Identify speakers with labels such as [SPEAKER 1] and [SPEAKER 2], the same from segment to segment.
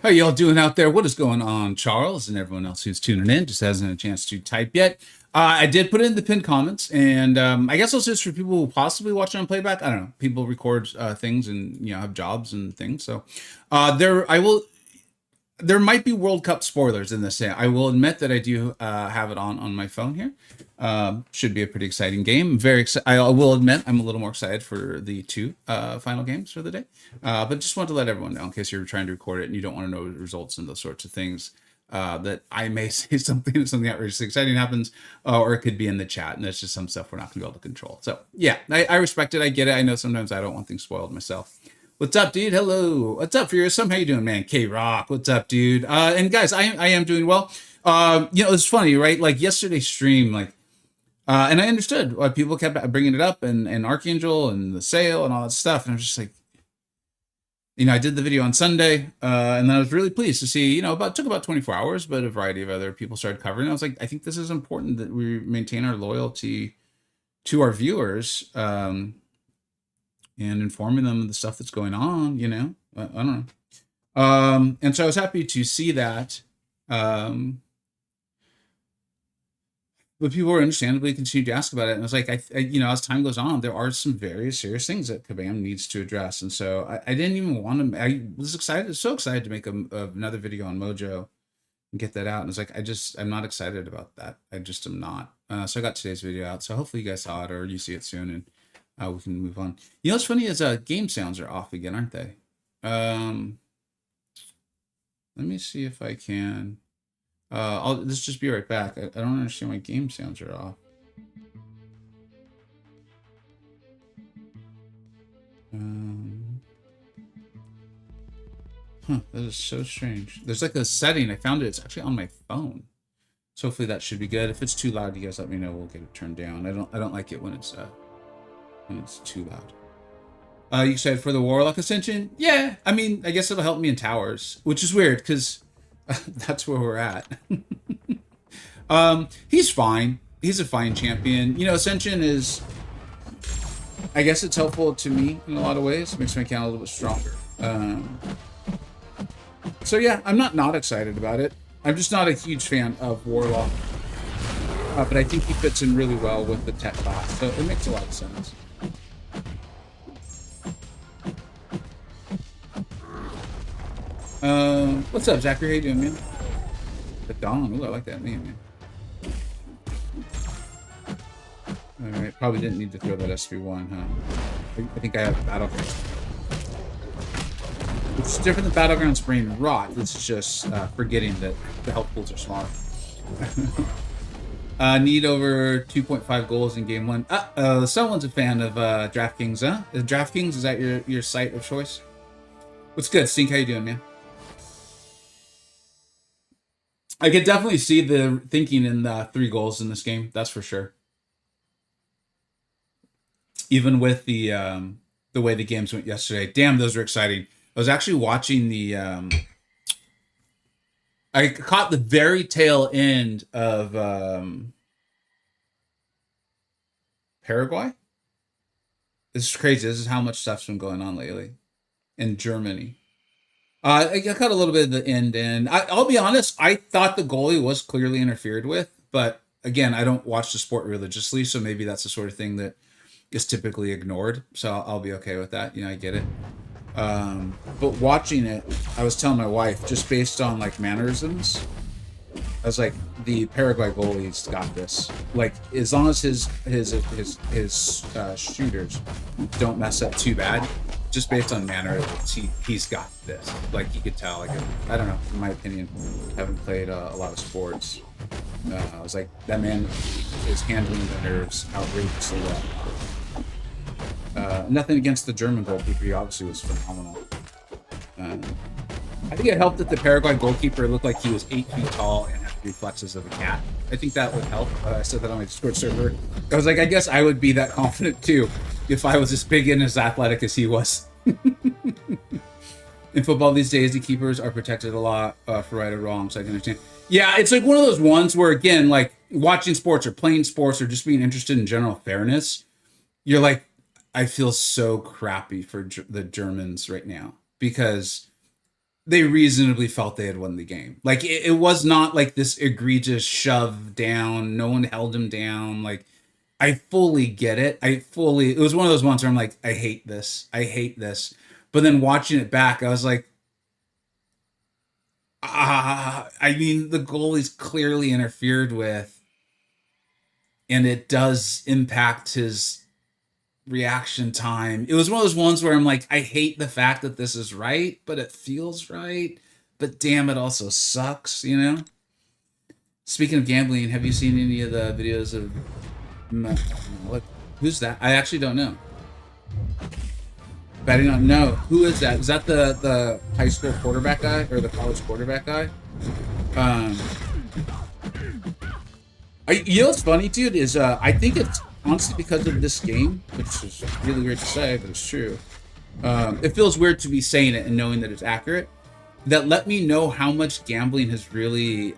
[SPEAKER 1] How y'all doing out there? What is going on, Charles, and everyone else who's tuning in? Just hasn't had a chance to type yet. I did put it in the pinned comments, and I guess it's just for people who possibly watch it on playback. I don't know. People record things and have jobs and things. So I will. There might be World Cup spoilers in this. I will admit that I do have it on my phone here. Should be a pretty exciting game. Very excited. I will admit I'm a little more excited for the two final games for the day. But just want to let everyone know, in case you're trying to record it and you don't want to know the results and those sorts of things, that I may say something outrageously exciting happens, or it could be in the chat, and that's just some stuff we're not going to be able to control. So yeah, I respect it. I get it. I know sometimes I don't want things spoiled myself. What's up, dude? Hello. What's up, Fearsome? How you doing, man? K-Rock. What's up, dude? And guys, I am doing well. It's funny, right? Like yesterday's stream, and I understood why people kept bringing it up, and Archangel and the sale and all that stuff. And I was just like, I did the video on Sunday, and I was really pleased to see, took about 24 hours, but a variety of other people started covering it. I was like, I think this is important that we maintain our loyalty to our viewers, and informing them of the stuff that's going on, I don't know. And so I was happy to see that. But people were understandably continued to ask about it. And I was like, as time goes on, there are some very serious things that Kabam needs to address. And so I didn't even want to, I was so excited to make another video on Mojo and get that out. And it's like, I'm not excited about that. I just am not. So I got today's video out. So hopefully you guys saw it or you see it soon, and we can move on. What's funny is game sounds are off again, aren't they? Let me see if I can. Let's just be right back. I don't understand why game sounds are off. That is so strange. There's like a setting. I found it. It's actually on my phone. So hopefully that should be good. If it's too loud, you guys let me know. We'll get it turned down. I don't like it when it's too loud. You excited for the Warlock Ascension? Yeah, I mean, I guess it'll help me in towers, which is weird because that's where we're at. He's fine. He's a fine champion. Ascension is, I guess it's helpful to me in a lot of ways. It makes my account a little bit stronger. So yeah, I'm not excited about it. I'm just not a huge fan of Warlock. But I think he fits in really well with the tech class, so it makes a lot of sense. What's up, Zachary? How you doing, man? The Dawn. Ooh, I like that name, man. Alright, probably didn't need to throw that SV1, huh? I think I have Battleground. It's different than Battleground's brain rot. It's just forgetting that the health pools are smaller. Need over 2.5 goals in game one. Someone's a fan of DraftKings, huh? Is DraftKings, is that your site of choice? What's good, Stink? How you doing, man? I could definitely see the thinking in the 3 goals in this game. That's for sure. Even with the way the games went yesterday. Damn, those were exciting. I was actually watching the... I caught the very tail end of Paraguay. This is crazy. This is how much stuff's been going on lately in Germany. I caught a little bit of the end, and I'll be honest, I thought the goalie was clearly interfered with, but again, I don't watch the sport religiously, so maybe that's the sort of thing that is typically ignored, so I'll be okay with that. I get it. But watching it, I was telling my wife, just based on mannerisms, I was like, the Paraguay goalie's got this. As long as his shooters don't mess up too bad, just based on mannerisms, he's got this. You could tell. I don't know. In my opinion, I haven't played a lot of sports. I was like, that man is handling the nerves outrageously well. Nothing against the German goalkeeper. He obviously was phenomenal. I think it helped that the Paraguay goalkeeper looked like he was 8 feet tall and had the reflexes of a cat. I think that would help. I said that on my Discord server. I was like, I guess I would be that confident too if I was as big and as athletic as he was. In football these days, the keepers are protected a lot for right or wrong, so I can understand. Yeah, it's one of those ones where, again, watching sports or playing sports or just being interested in general fairness, you're like, I feel so crappy for the Germans right now because they reasonably felt they had won the game. Like it was not like this egregious shove down. No one held him down. Like I fully get it. It was one of those ones where I'm like, I hate this. I hate this. But then watching it back, I was like, I mean, the goalie's clearly interfered with, and it does impact his reaction time. It was one of those ones where I'm like, I hate the fact that this is right, but it feels right. But damn, it also sucks, you know? Speaking of gambling, have you seen any of the videos of what? Who's that? I actually don't know. Betting on no. Who is that? Is that the high school quarterback guy or the college quarterback guy? You know what's funny, dude? Is I think it's honestly because of this game, which is really weird to say, but it's true. It feels weird to be saying it and knowing that it's accurate. That let me know how much gambling has really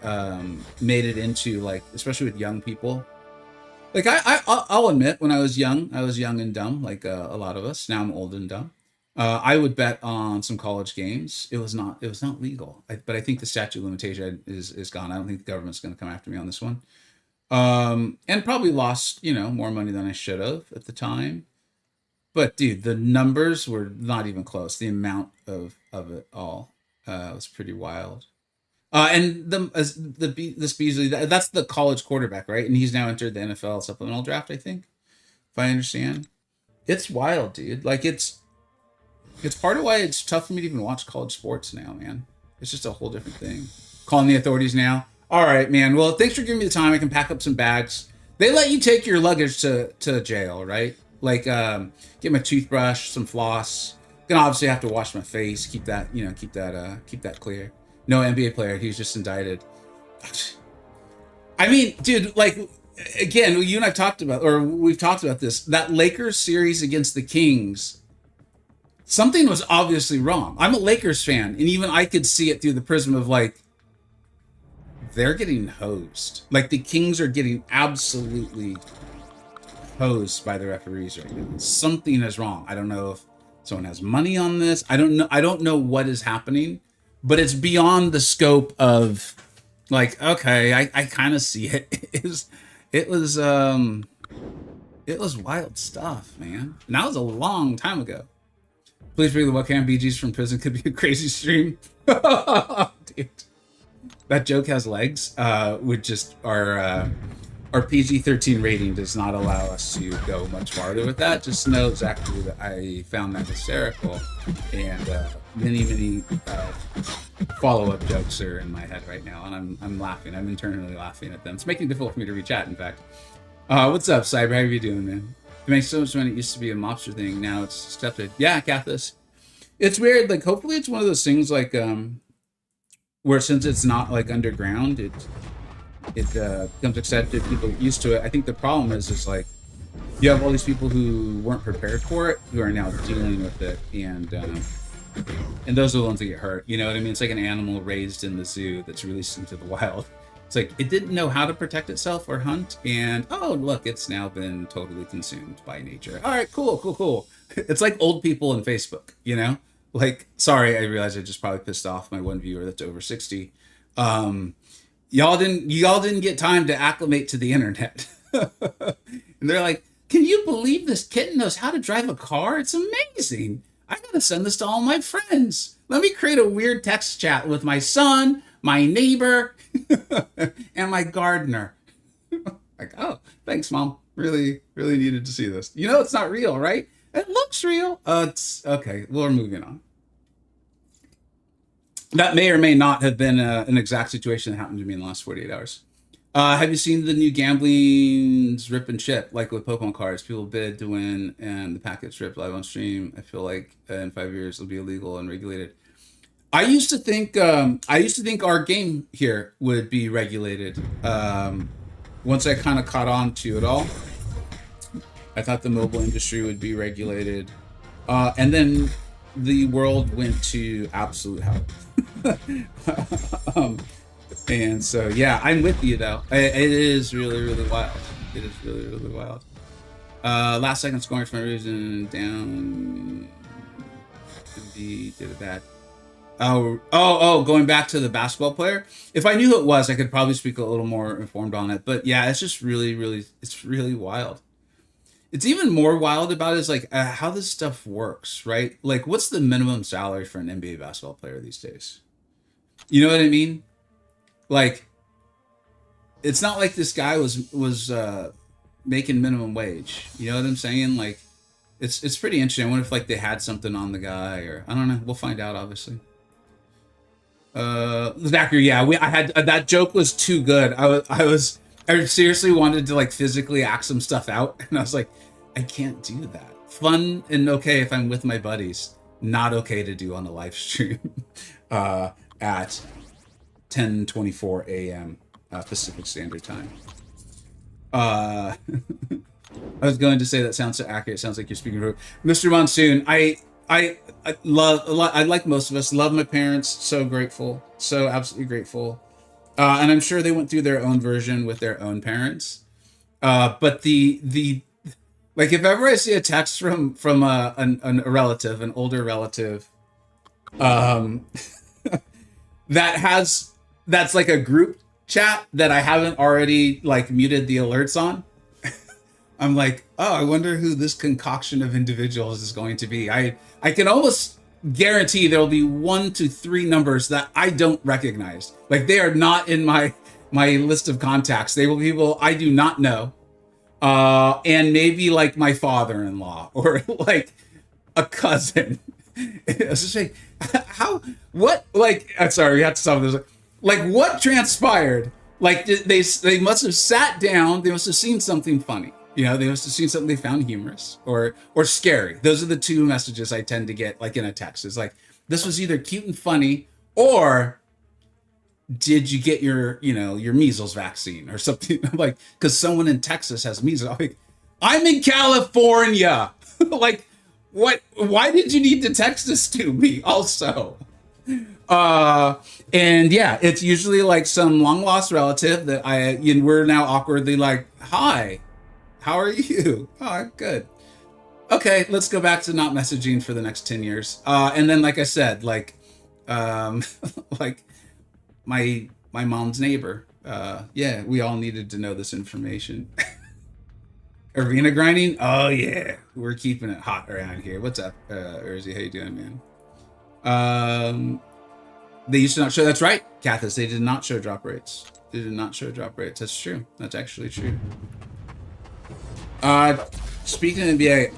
[SPEAKER 1] made it into, like, especially with young people. Like I'll admit, when I was young and dumb, like a lot of us. Now I'm old and dumb. I would bet on some college games. It was not legal, but I think the statute of limitation is gone. I don't think the government's going to come after me on this one. And probably lost, more money than I should have at the time. But dude, the numbers were not even close. The amount of it all was pretty wild. And this Beasley, that's the college quarterback, right? And he's now entered the NFL supplemental draft, I think, if I understand. It's wild, dude. Like it's part of why it's tough for me to even watch college sports now, man. It's just a whole different thing. Calling the authorities now. All right, man. Well, thanks for giving me the time. I can pack up some bags. They let you take your luggage to jail, right? Like get my toothbrush, some floss. Gonna obviously have to wash my face, keep that clear. No NBA player, he was just indicted. I mean, dude, like, again, you and I've talked about, or we've talked about this, that Lakers series against the Kings, something was obviously wrong. I'm a Lakers fan, and even I could see it through the prism of, like, they're getting hosed. Like, the Kings are getting absolutely hosed by the referees right now. Something is wrong. I don't know if someone has money on this. I don't know what is happening. But it's beyond the scope of, like, okay, I kind of see it. It was wild stuff, man. And that was a long time ago. Please bring the webcam. BGs from prison could be a crazy stream. Dude, that joke has legs. Our PG-13 rating does not allow us to go much farther with that. Just know exactly that I found that hysterical, and many follow-up jokes are in my head right now, and I'm laughing. I'm internally laughing at them. It's making it difficult for me to reach out. In fact, what's up, Cyber? How are you doing, man? It makes so much money. It used to be a mobster thing. Now it's accepted. Yeah, Cathis. It's weird. Like, hopefully, it's one of those things like where since it's not like underground, it becomes accepted. People get used to it. I think the problem is like you have all these people who weren't prepared for it, who are now dealing with it, and those are the ones that get hurt. You know what I mean? It's like an animal raised in the zoo that's released into the wild. It's like it didn't know how to protect itself or hunt, and oh look, it's now been totally consumed by nature. All right, cool. It's like old people on Facebook, you know? Like, sorry, I realize I just probably pissed off my one viewer that's over 60. Y'all didn't get time to acclimate to the internet. And they're like, can you believe this kitten knows how to drive a car? It's amazing. I gotta send this to all my friends. Let me create a weird text chat with my son, my neighbor, and my gardener. Like, oh, thanks, Mom. Really, really needed to see this. You know it's not real, right? It looks real. It's okay. We're moving on. That may or may not have been an exact situation that happened to me in the last 48 hours. Have you seen the new gambling's rip and chip, like with Pokemon cards? People bid to win, and the packets ripped live on stream. I feel like in 5 years it'll be illegal and regulated. I used to think our game here would be regulated. Once I kind of caught on to it all, I thought the mobile industry would be regulated, and then the world went to absolute hell. And so, yeah, I'm with you though. It is really, really wild. It is really, really wild. Last second scoring for my reason down. MD did it bad. Going back to the basketball player. If I knew who it was, I could probably speak a little more informed on it. But yeah, it's just it's really wild. It's even more wild about is like how this stuff works, right? Like, what's the minimum salary for an NBA basketball player these days? You know what I mean? Like, it's not like this guy was making minimum wage. You know what I'm saying? Like, it's pretty interesting. I wonder if like they had something on the guy, or I don't know. We'll find out, obviously. Zachary, yeah, I had that joke was too good. I seriously wanted to like physically act some stuff out, and I was like, I can't do that. Fun and okay if I'm with my buddies, not okay to do on a live stream at 10:24 a.m. Pacific Standard Time. I was going to say that sounds so accurate. It sounds like you're speaking for Mr. Monsoon. I love a lot. I like most of us love my parents. So grateful, so absolutely grateful. And I'm sure they went through their own version with their own parents. But the like, if ever I see a text from a relative, an older relative, um, that's like a group chat that I haven't already like muted the alerts on. I'm like, oh, I wonder who this concoction of individuals is going to be. I can almost guarantee there will be 1 to 3 numbers that I don't recognize. Like, they are not in my list of contacts. They will be people I do not know. And maybe like my father-in-law or like a cousin. It's just like, what, like, I'm sorry, we have to stop this. Like, what transpired? Like, they must have sat down. They must have seen something funny. You know, they must have seen something they found humorous or scary. Those are the 2 messages I tend to get, like, in a text. It's like, this was either cute and funny, or did you get your measles vaccine or something? Like, because someone in Texas has measles. I'm in California. Like, what? Why did you need to text this to me? Also, and yeah, it's usually like some long lost relative that we're now awkwardly like, hi, how are you? Oh, I'm good. Okay, let's go back to not messaging for the next 10 years. And then, like I said, like, like my mom's neighbor. Yeah, we all needed to know this information. Arena grinding? Oh yeah, we're keeping it hot around here. What's up, Urzi? How you doing, man? They used to not show. That's right, Cathis. They did not show drop rates. They did not show drop rates. That's true. That's actually true. Speaking of NBA,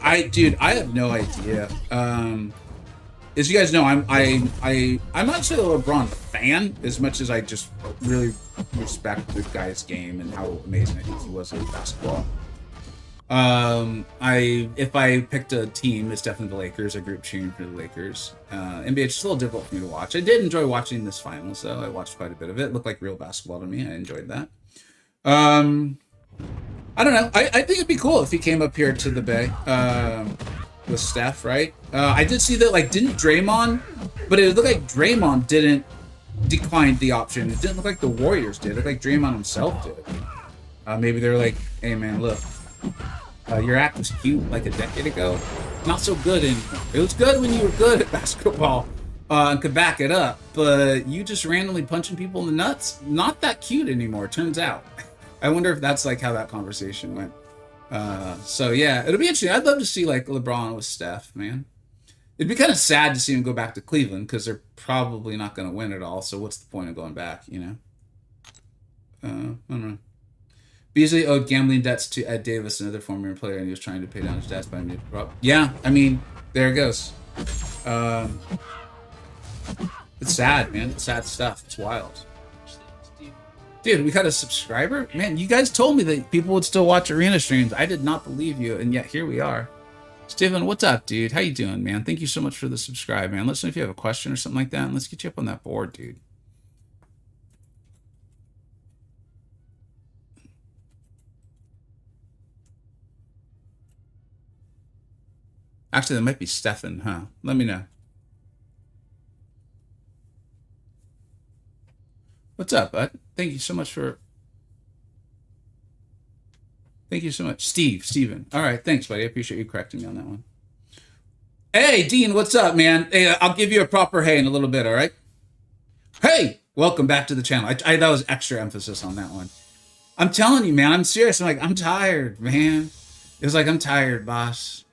[SPEAKER 1] I have no idea. As you guys know, I'm not necessarily a LeBron fan as much as I just really respect the guy's game and how amazing I think he was at basketball. If I picked a team, it's definitely the Lakers. I grew up cheering for the Lakers. NBA, it's just a little difficult for me to watch. I did enjoy watching this finals, though. I watched quite a bit of it. It looked like real basketball to me. I enjoyed that. I don't know. I think it'd be cool if he came up here to the Bay with Steph, right? I did see that, like, didn't Draymond, but it looked like Draymond didn't decline the option. It didn't look like the Warriors did. It looked like Draymond himself did. Maybe they're like, hey, man, look, your act was cute like a decade ago. Not so good anymore. It was good when you were good at basketball and could back it up, but you just randomly punching people in the nuts, not that cute anymore, turns out. I wonder if that's like how that conversation went. So yeah, it'll be interesting. I'd love to see like LeBron with Steph, man. It'd be kind of sad to see him go back to Cleveland because they're probably not going to win it all. So what's the point of going back, you know? I don't know. Beasley owed gambling debts to Ed Davis, another former player, and he was trying to pay down his debts by a new prop. Yeah, I mean, there it goes. It's sad, man. It's sad stuff. It's wild. Dude, we got a subscriber? Man, you guys told me that people would still watch arena streams. I did not believe you, and yet here we are. Steven, what's up, dude? How you doing, man? Thank you so much for the subscribe, man. Let us know if you have a question or something like that, and let's get you up on that board, dude. Actually, that might be Stefan, huh? Let me know. What's up, bud? Thank you so much for... Thank you so much. Steven. All right, thanks, buddy. I appreciate you correcting me on that one. Hey, Dean, what's up, man? Hey, I'll give you a proper hey in a little bit, all right? Hey, welcome back to the channel. That was extra emphasis on that one. I'm telling you, man, I'm serious. I'm like, I'm tired, man. It was like, I'm tired, boss.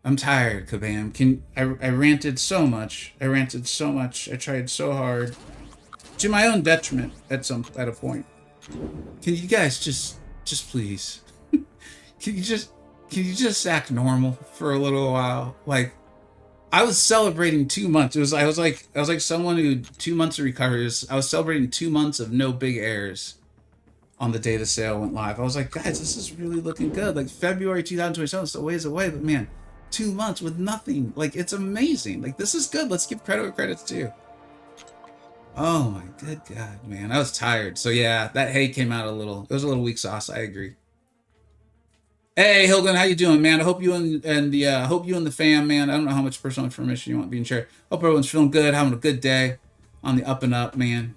[SPEAKER 1] I'm tired, Kabam. I ranted so much. I ranted so much. I tried so hard. To my own detriment at a point. Can you guys just please? Can you just act normal for a little while? Like, I was celebrating 2 months. I was like someone who 2 months of recovery. I was celebrating 2 months of no big errors on the day the sale went live. I was like, guys, this is really looking good. Like February 2027 is a ways away, but man, 2 months with nothing. Like, it's amazing. Like, this is good. Let's give credit where credit's due. Oh my good God, man. I was tired. So yeah, that hay came out it was a little weak sauce. I agree. Hey, Hilden, how you doing, man? I hope you and the hope you and the fam, man. I don't know how much personal information you want being shared. Hope everyone's feeling good, having a good day, on the up and up, man.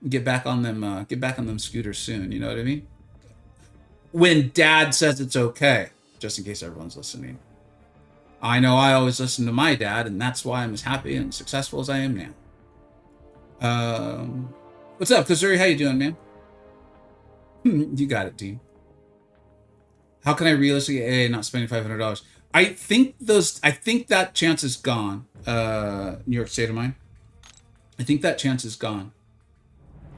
[SPEAKER 1] Get back on them scooters soon. You know what I mean? When Dad says it's okay, just in case everyone's listening. I know I always listen to my dad, and that's why I'm as happy and successful as I am now. What's up, Kazuri? How you doing, man? You got it, Dean. How can I realistically AA not spending $500? I think that chance is gone. New York State of Mind. I think that chance is gone.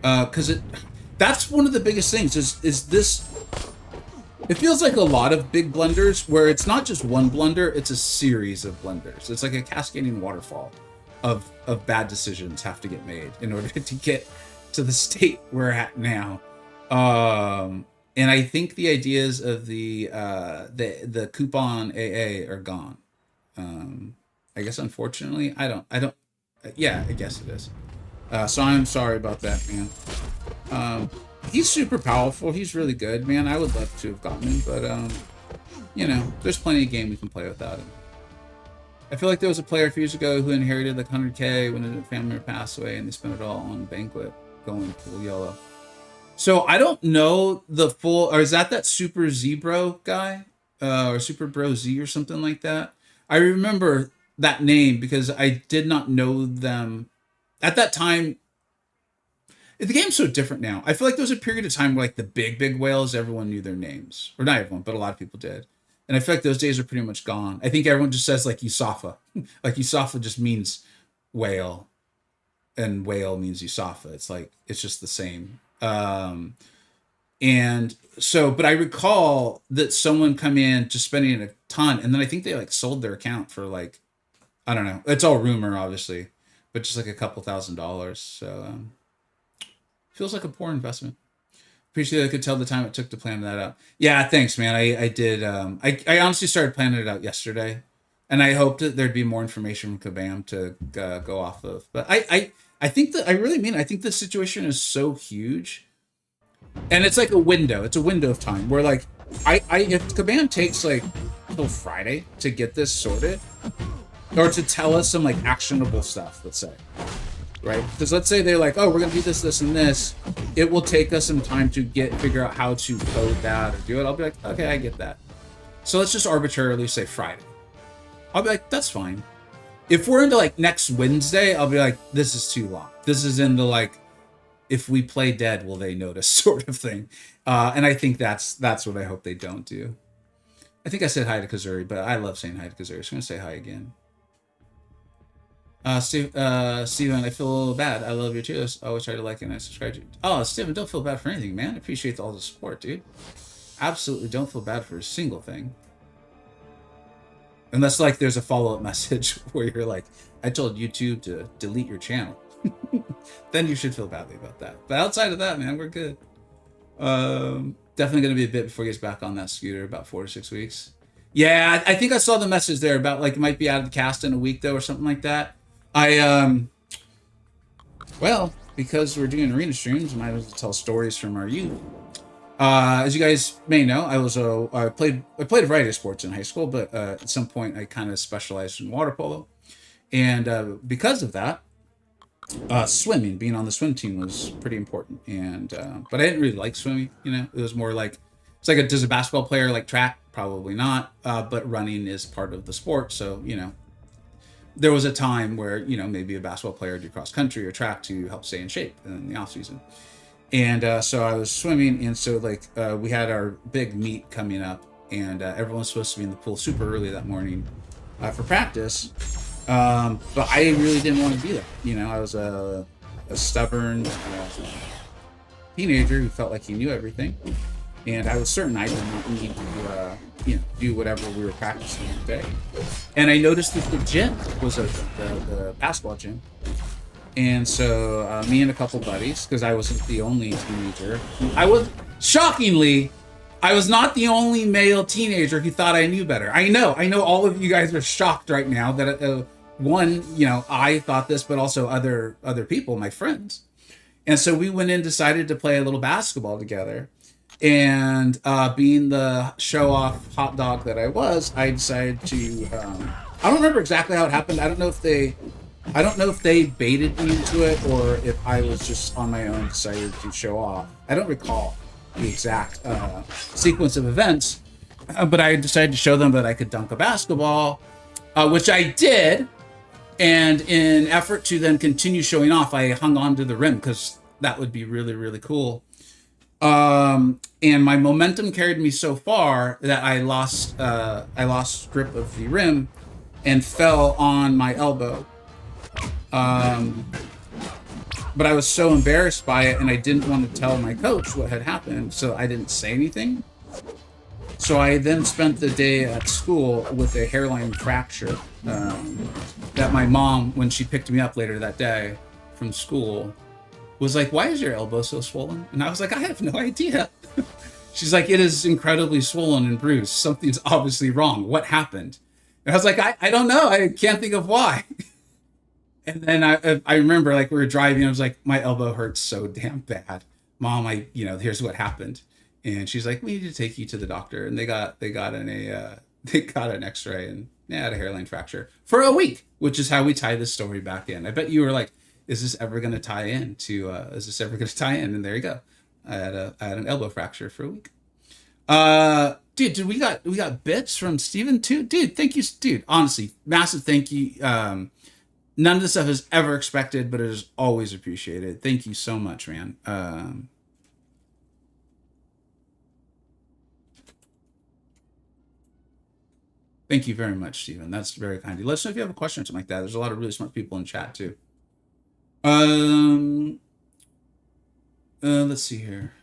[SPEAKER 1] Because that's one of the biggest things is this. It feels like a lot of big blunders where it's not just one blunder, it's a series of blunders. It's like a cascading waterfall of bad decisions have to get made in order to get to the state we're at now. And I think the ideas of the coupon AA are gone. I guess unfortunately, I don't. Yeah, I guess it is. So I'm sorry about that, man. He's super powerful. He's really good, man. I would love to have gotten him, but you know, there's plenty of game we can play without him. I feel like there was a player a few years ago who inherited like 100K when a family member passed away, and they spent it all on banquet, going full yellow. So I don't know the full, or is that Super Zebro guy, or Super Bro Z or something like that? I remember that name because I did not know them at that time. The game's so different now. I feel like there was a period of time where like the big whales, everyone knew their names, or not everyone, but a lot of people did. And I feel like those days are pretty much gone. I think everyone just says like Yusafa. Like Yusafa just means whale, and whale means Yusafa. It's like, it's just the same. And so, but I recall that someone come in just spending a ton, and then I think they like sold their account for like, I don't know. It's all rumor, obviously, but just like a couple $1,000s. So feels like a poor investment. Appreciate I could tell the time it took to plan that out. Yeah, thanks, man. I did. I honestly started planning it out yesterday, and I hoped that there'd be more information from Kabam to go off of. But I think that I really mean, I think the situation is so huge, and it's like a window. It's a window of time where like if Kabam takes like till Friday to get this sorted, or to tell us some like actionable stuff, let's say. Right? Because let's say they're like, oh, we're gonna do this, and this. It will take us some time to figure out how to code that or do it. I'll be like, okay, I get that. So let's just arbitrarily say Friday. I'll be like, that's fine. If we're into like next Wednesday, I'll be like, this is too long. This is in the like, if we play dead, will they notice sort of thing. And I think that's what I hope they don't do. I think I said hi to Kazuri, but I love saying hi to Kazuri. So I'm gonna say hi again. Steven, I feel a little bad. I love your videos. I always try to like and I subscribe to you. Oh, Steven, don't feel bad for anything, man. I appreciate all the support, dude. Absolutely don't feel bad for a single thing. Unless, like, there's a follow-up message where you're like, I told YouTube to delete your channel. Then you should feel badly about that. But outside of that, man, we're good. Definitely going to be a bit before he gets back on that scooter, about 4 to 6 weeks. Yeah, I think I saw the message there about, like, it might be out of the cast in a week, though, or something like that. Well, because we're doing arena streams, I might as well tell stories from our youth. As you guys may know, I played a variety of sports in high school, but at some point I kind of specialized in water polo, and because of that, swimming, being on the swim team was pretty important. And but I didn't really like swimming. You know, it was more like it's like does a basketball player like track probably not. But running is part of the sport, so there was a time where maybe a basketball player did cross country or track to help stay in shape in the off season. And so I was swimming, and so we had our big meet coming up, and everyone's supposed to be in the pool super early that morning for practice. But I really didn't want to be there. I was a stubborn teenager who felt like he knew everything, and I was certain I did not need to do whatever we were practicing today. And I noticed that the gym was the basketball gym. And so me and a couple buddies, because I wasn't the only teenager. Shockingly, I was not the only male teenager who thought I knew better. I know all of you guys are shocked right now that I thought this, but also other people, my friends. And so we went in, decided to play a little basketball together. And being the show-off hot dog that I was, I decided to, I don't remember exactly how it happened. I don't know if they baited me into it, or if I was just on my own decided to show off. I don't recall the exact sequence of events, but I decided to show them that I could dunk a basketball, which I did. And in effort to then continue showing off, I hung on to the rim because that would be really, really cool. And my momentum carried me so far that I lost grip of the rim and fell on my elbow. But I was so embarrassed by it, and I didn't want to tell my coach what had happened, so I didn't say anything. So I then spent the day at school with a hairline fracture that my mom, when she picked me up later that day from school, was like, "Why is your elbow so swollen?" And I was like, "I have no idea." She's like, "It is incredibly swollen and bruised. Something's obviously wrong. What happened?" And I was like, I don't know. I can't think of why." And then I remember, like, we were driving. I was like, "My elbow hurts so damn bad, Mom. Here's what happened." And she's like, "We need to take you to the doctor." And they got an X-ray, and I had a hairline fracture for a week, which is how we tie this story back in. I bet you were like, "Is this ever going to tie in to? Is this ever going to tie in?" And there you go. I had an elbow fracture for a week. Dude, we got bits from Steven too. Dude, thank you, dude. Honestly, massive thank you. None of this stuff is ever expected, but it is always appreciated. Thank you so much, man. Thank you very much, Steven. That's very kind of you. Let us know if you have a question or something like that. There's a lot of really smart people in chat too. Let's see here.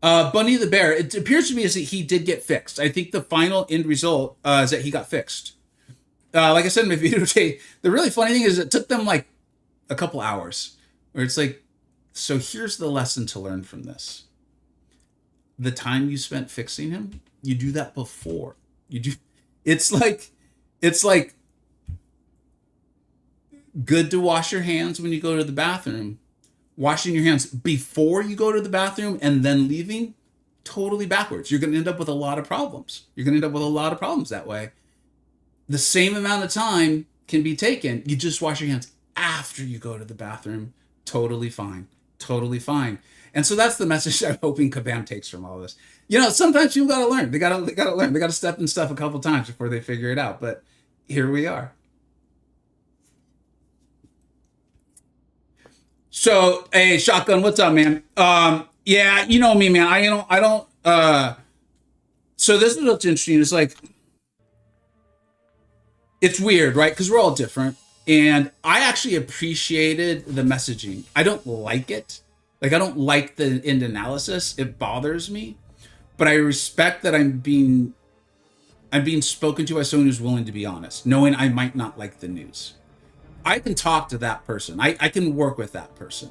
[SPEAKER 1] Bunny the Bear. It appears to me as that he did get fixed. I think the final end result is that he got fixed. Like I said in my video today, the really funny thing is it took them like a couple hours. Where it's like, so here's the lesson to learn from this. The time you spent fixing him, you do that before. It's like good to wash your hands when you go to the bathroom. Washing your hands before you go to the bathroom and then leaving, totally backwards. You're going to end up with a lot of problems. That way. The same amount of time can be taken. You just wash your hands after you go to the bathroom. Totally fine. And so that's the message I'm hoping Kabam takes from all this. Sometimes people got to learn. They got to learn. They got to step in stuff a couple times before they figure it out. But here we are. So, hey, Shotgun, what's up, man? Yeah, you know me, man. I don't. So this is what's interesting. It's like, it's weird, right? Because we're all different. And I actually appreciated the messaging. I don't like it. Like, I don't like the end analysis. It bothers me. But I respect that I'm being spoken to by someone who's willing to be honest, knowing I might not like the news. I can talk to that person. I can work with that person.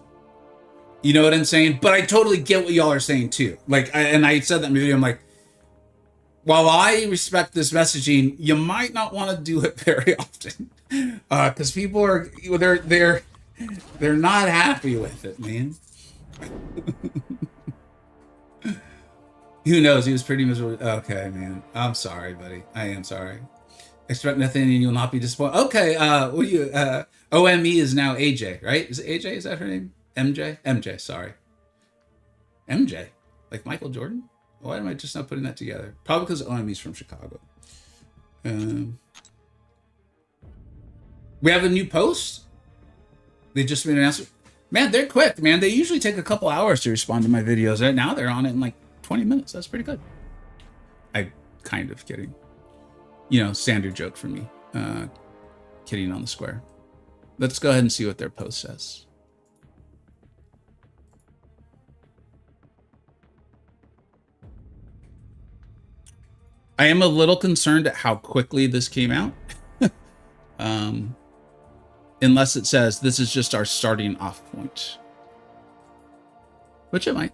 [SPEAKER 1] You know what I'm saying? But I totally get what y'all are saying too. And I said that in the video. I'm like, while I respect this messaging, you might not want to do it very often, because people are they're not happy with it, man. Who knows? He was pretty miserable. Okay, man. I'm sorry, buddy. I am sorry. Expect nothing and you'll not be disappointed. Okay, what do you OME is now AJ, right? Is it AJ? Is that her name? MJ? MJ, sorry. MJ? Like Michael Jordan? Why am I just not putting that together? Probably because OME's from Chicago. We have a new post. They just made an announcement. Man, they're quick, man. They usually take a couple hours to respond to my videos. Right now, they're on it in like 20 minutes. That's pretty good. I kind of kidding. You know, standard joke for me. Kidding on the square. Let's go ahead and see what their post says. I am a little concerned at how quickly this came out. Unless it says this is just our starting off point. Which it might.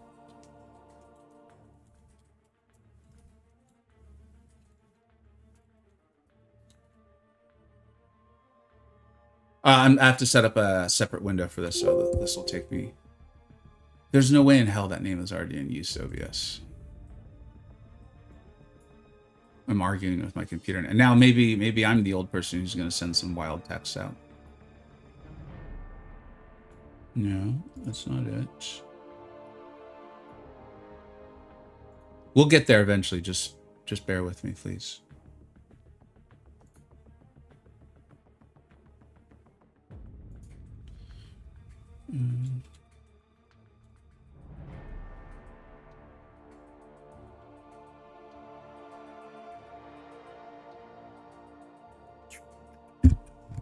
[SPEAKER 1] I have to set up a separate window for this, so this will take me. There's no way in hell that name is already in use OBS. I'm arguing with my computer, and now maybe I'm the old person who's going to send some wild text out. No, that's not it. We'll get there eventually. Just bear with me, please.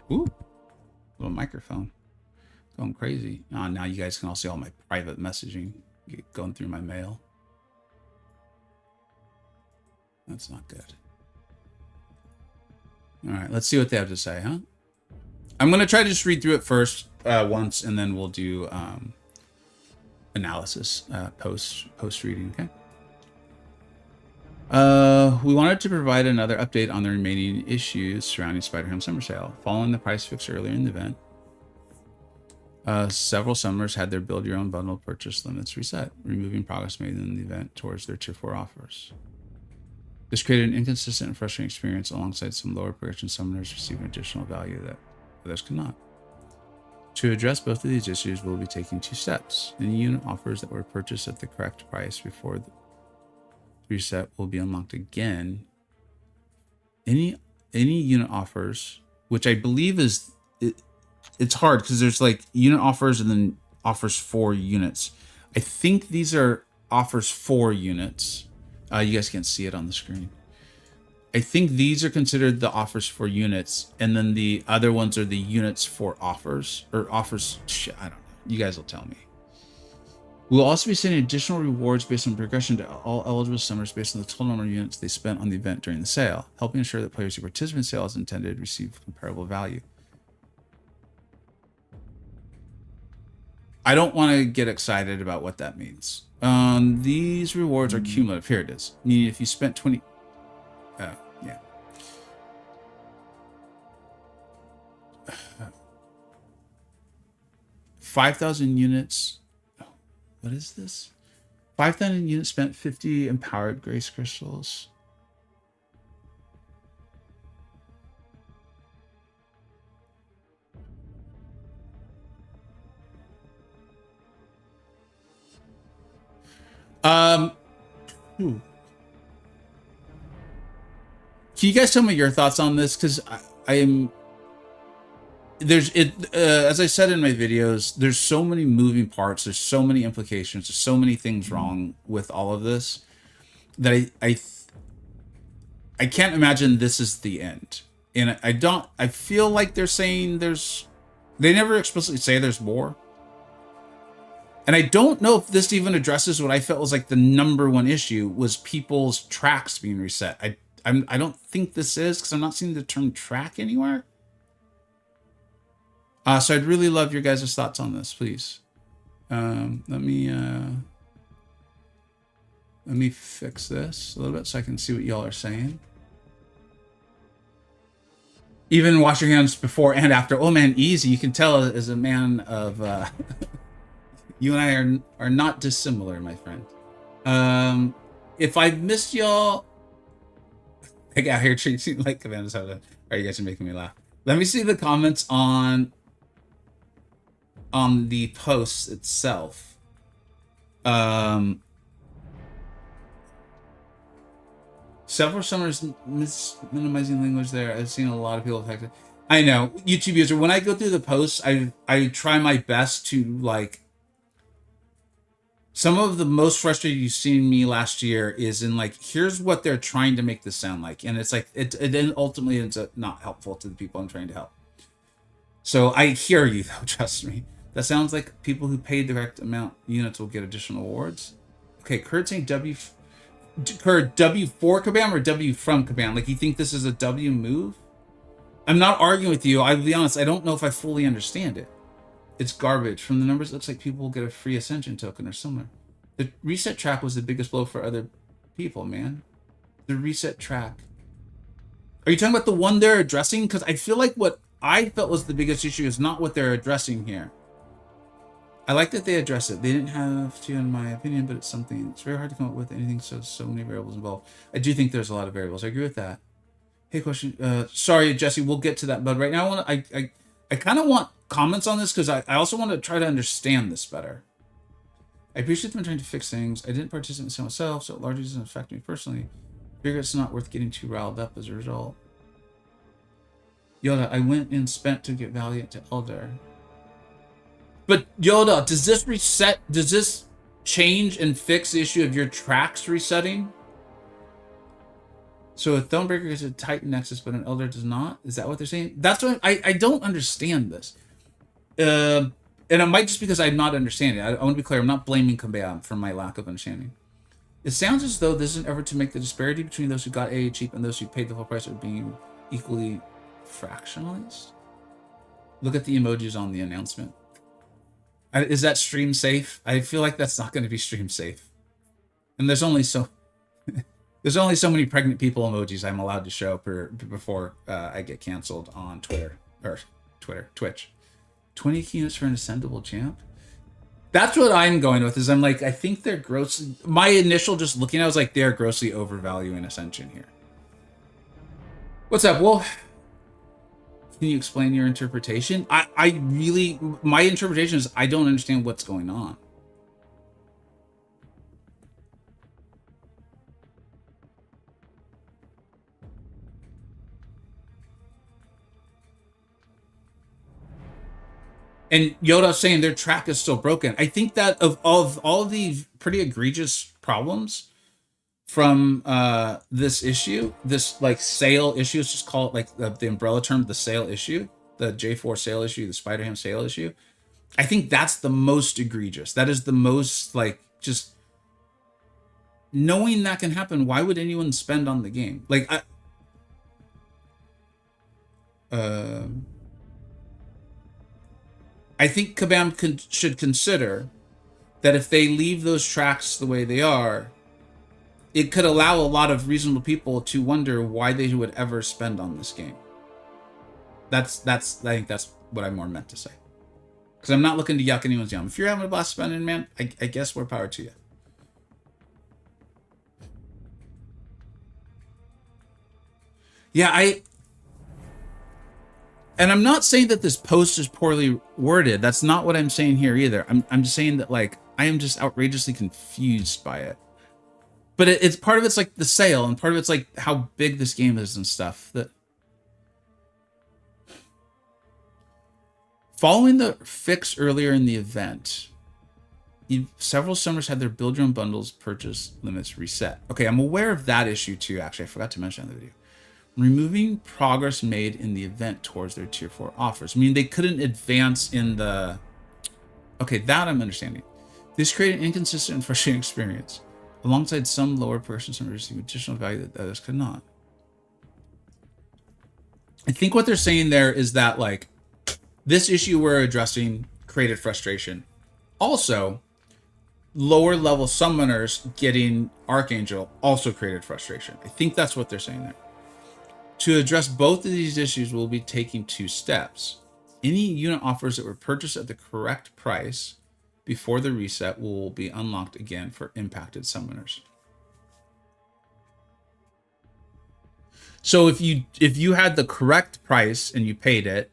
[SPEAKER 1] Ooh, little microphone. Going crazy. Oh, now you guys can all see all my private messaging going through my mail. That's not good. All right, let's see what they have to say, huh? I'm going to try to just read through it first once, and then we'll do analysis post reading, okay? We wanted to provide another update on the remaining issues surrounding Spider-Ham Summer Sale. Following the price fix earlier in the event, several summoners had their build your own bundle purchase limits reset, removing progress made in the event towards their tier 4 offers. This created an inconsistent and frustrating experience alongside some lower progression summoners receiving additional value that others could not. To address both of these issues, we'll be taking 2 steps. Any unit offers that were purchased at the correct price before the reset will be unlocked again. Any unit offers, which I believe is it's hard because there's like unit offers and then offers for units. I think these are offers for units. You guys can't see it on the screen. I think these are considered the offers for units, and then the other ones are the units for offers, or offers. I don't know. You guys will tell me. We'll also be sending additional rewards based on progression to all eligible summoners based on the total number of units they spent on the event during the sale, helping ensure that players who participate in the sale as intended receive comparable value. I don't want to get excited about what that means. These rewards are cumulative. Here it is. Meaning if you spent 20... yeah. 5,000 units... What is this? 5,000 units spent, 50 empowered grace crystals. Can you guys tell me your thoughts on this? Because I am... as I said in my videos, there's so many moving parts, there's so many implications, there's so many things wrong with all of this that I can't imagine this is the end. And I feel like they're saying they never explicitly say there's more. And I don't know if this even addresses what I felt was like the #1 issue was people's tracks being reset. I don't think this is, because I'm not seeing the term track anywhere. So I'd really love your guys' thoughts on this, please. Let me fix this a little bit so I can see what y'all are saying. Even wash your hands before and after. Oh man, easy. You can tell as a man of you and I are not dissimilar, my friend. If I missed y'all, I got here treating like Commander's how to. All right, you guys are making me laugh. Let me see the comments on the post itself. Several summers minimizing language there. I've seen a lot of people affected. I know, YouTube user. When I go through the posts, I try my best to like. Some of the most frustrated you've seen me last year is in like, here's what they're trying to make this sound like, and it's like it then ultimately ends up not helpful to the people I'm trying to help. So I hear you though, trust me. That sounds like people who paid the correct amount units will get additional awards. Okay, Kurt saying Kurt, W for Kabam or W from Kabam? Like, you think this is a W move? I'm not arguing with you. I'll be honest, I don't know if I fully understand it. It's garbage. From the numbers, it looks like people will get a free Ascension token or similar. The reset track was the biggest blow for other people, man. The reset track. Are you talking about the one they're addressing? Because I feel like what I felt was the biggest issue is not what they're addressing here. I like that they address it. They didn't have to, in my opinion, but it's something. It's very hard to come up with anything, so many variables involved. I do think there's a lot of variables. I agree with that. Hey, question. Sorry, Jesse, we'll get to that. But right now, I kind of want comments on this because I also want to try to understand this better. I appreciate them trying to fix things. I didn't participate in myself, so it largely doesn't affect me personally. I figure it's not worth getting too riled up as a result. Yoda, I went and spent to get Valiant to Elder. But Yoda, does this reset? Does this change and fix the issue of your tracks resetting? So a Thronebreaker gets a Titan Nexus, but an Elder does not? Is that what they're saying? That's what I don't understand this. And it might just because I'm not understanding. I want to be clear. I'm not blaming Kabam for my lack of understanding. It sounds as though this is an effort to make the disparity between those who got AA cheap and those who paid the full price of being equally fractionalized. Look at the emojis on the announcement. Is that stream safe? I feel like that's not going to be stream safe. And there's only so many pregnant people emojis I'm allowed to show before I get canceled on Twitch. 20 units for an ascendable champ. That's what I'm going with. Is I'm like, I think they're grossly. My initial just looking at it was like they're grossly overvaluing Ascension here. What's up, Wolf? Can you explain your interpretation? I really, my interpretation is I don't understand what's going on. And Yoda saying their track is still broken. I think that of all of the pretty egregious problems from this issue, this like sale issue, let's just call it like the umbrella term, the sale issue, the J4 sale issue, the Spider-Ham sale issue. I think that's the most egregious. That is the most like just knowing that can happen. Why would anyone spend on the game? Like I think Kabam should consider that if they leave those tracks the way they are, it could allow a lot of reasonable people to wonder why they would ever spend on this game. I think that's what I more meant to say. Because I'm not looking to yuck anyone's yum. If you're having a blast spending, man, I guess more power to you. Yeah, and I'm not saying that this post is poorly worded. That's not what I'm saying here either. I'm just saying that like I am just outrageously confused by it. But it's part of it's like the sale, and part of it's like how big this game is and stuff. That following the fix earlier in the event, several summers had their build your own bundles purchase limits reset. Okay, I'm aware of that issue too. Actually, I forgot to mention in the video. Removing progress made in the event towards their tier 4 offers. I mean, they couldn't advance in the... Okay, that I'm understanding. This created an inconsistent and frustrating experience. Alongside some lower persons and receiving additional value that others could not. I think what they're saying there is that, like, this issue we're addressing created frustration. Also, lower level summoners getting Archangel also created frustration. I think that's what they're saying there. To address both of these issues, we'll be taking 2 steps. Any unit offers that were purchased at the correct price before the reset will be unlocked again for impacted summoners. So if you had the correct price and you paid it,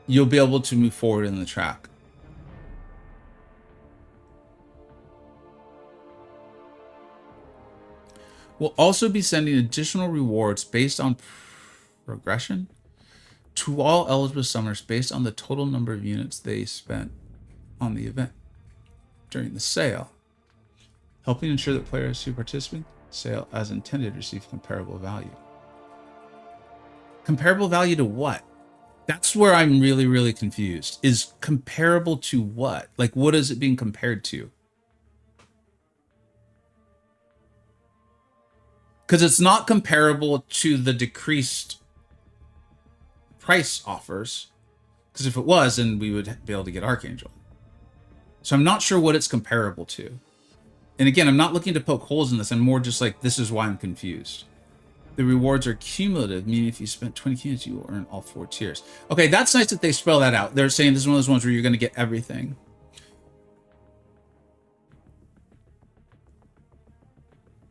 [SPEAKER 1] you'll be able to move forward in the track. We'll also be sending additional rewards based on progression to all eligible summoners based on the total number of units they spent on the event during the sale, helping ensure that players who participate in the sale as intended receive comparable value. Comparable value to what? That's where I'm really, really confused. Is comparable to what? Like, what is it being compared to? Because it's not comparable to the decreased price offers. Because if it was, then we would be able to get Archangel. So I'm not sure what it's comparable to. And again, I'm not looking to poke holes in this. I'm more just like, this is why I'm confused. The rewards are cumulative, meaning if you spent 20 units, you will earn all 4 tiers. Okay, that's nice that they spell that out. They're saying this is one of those ones where you're going to get everything.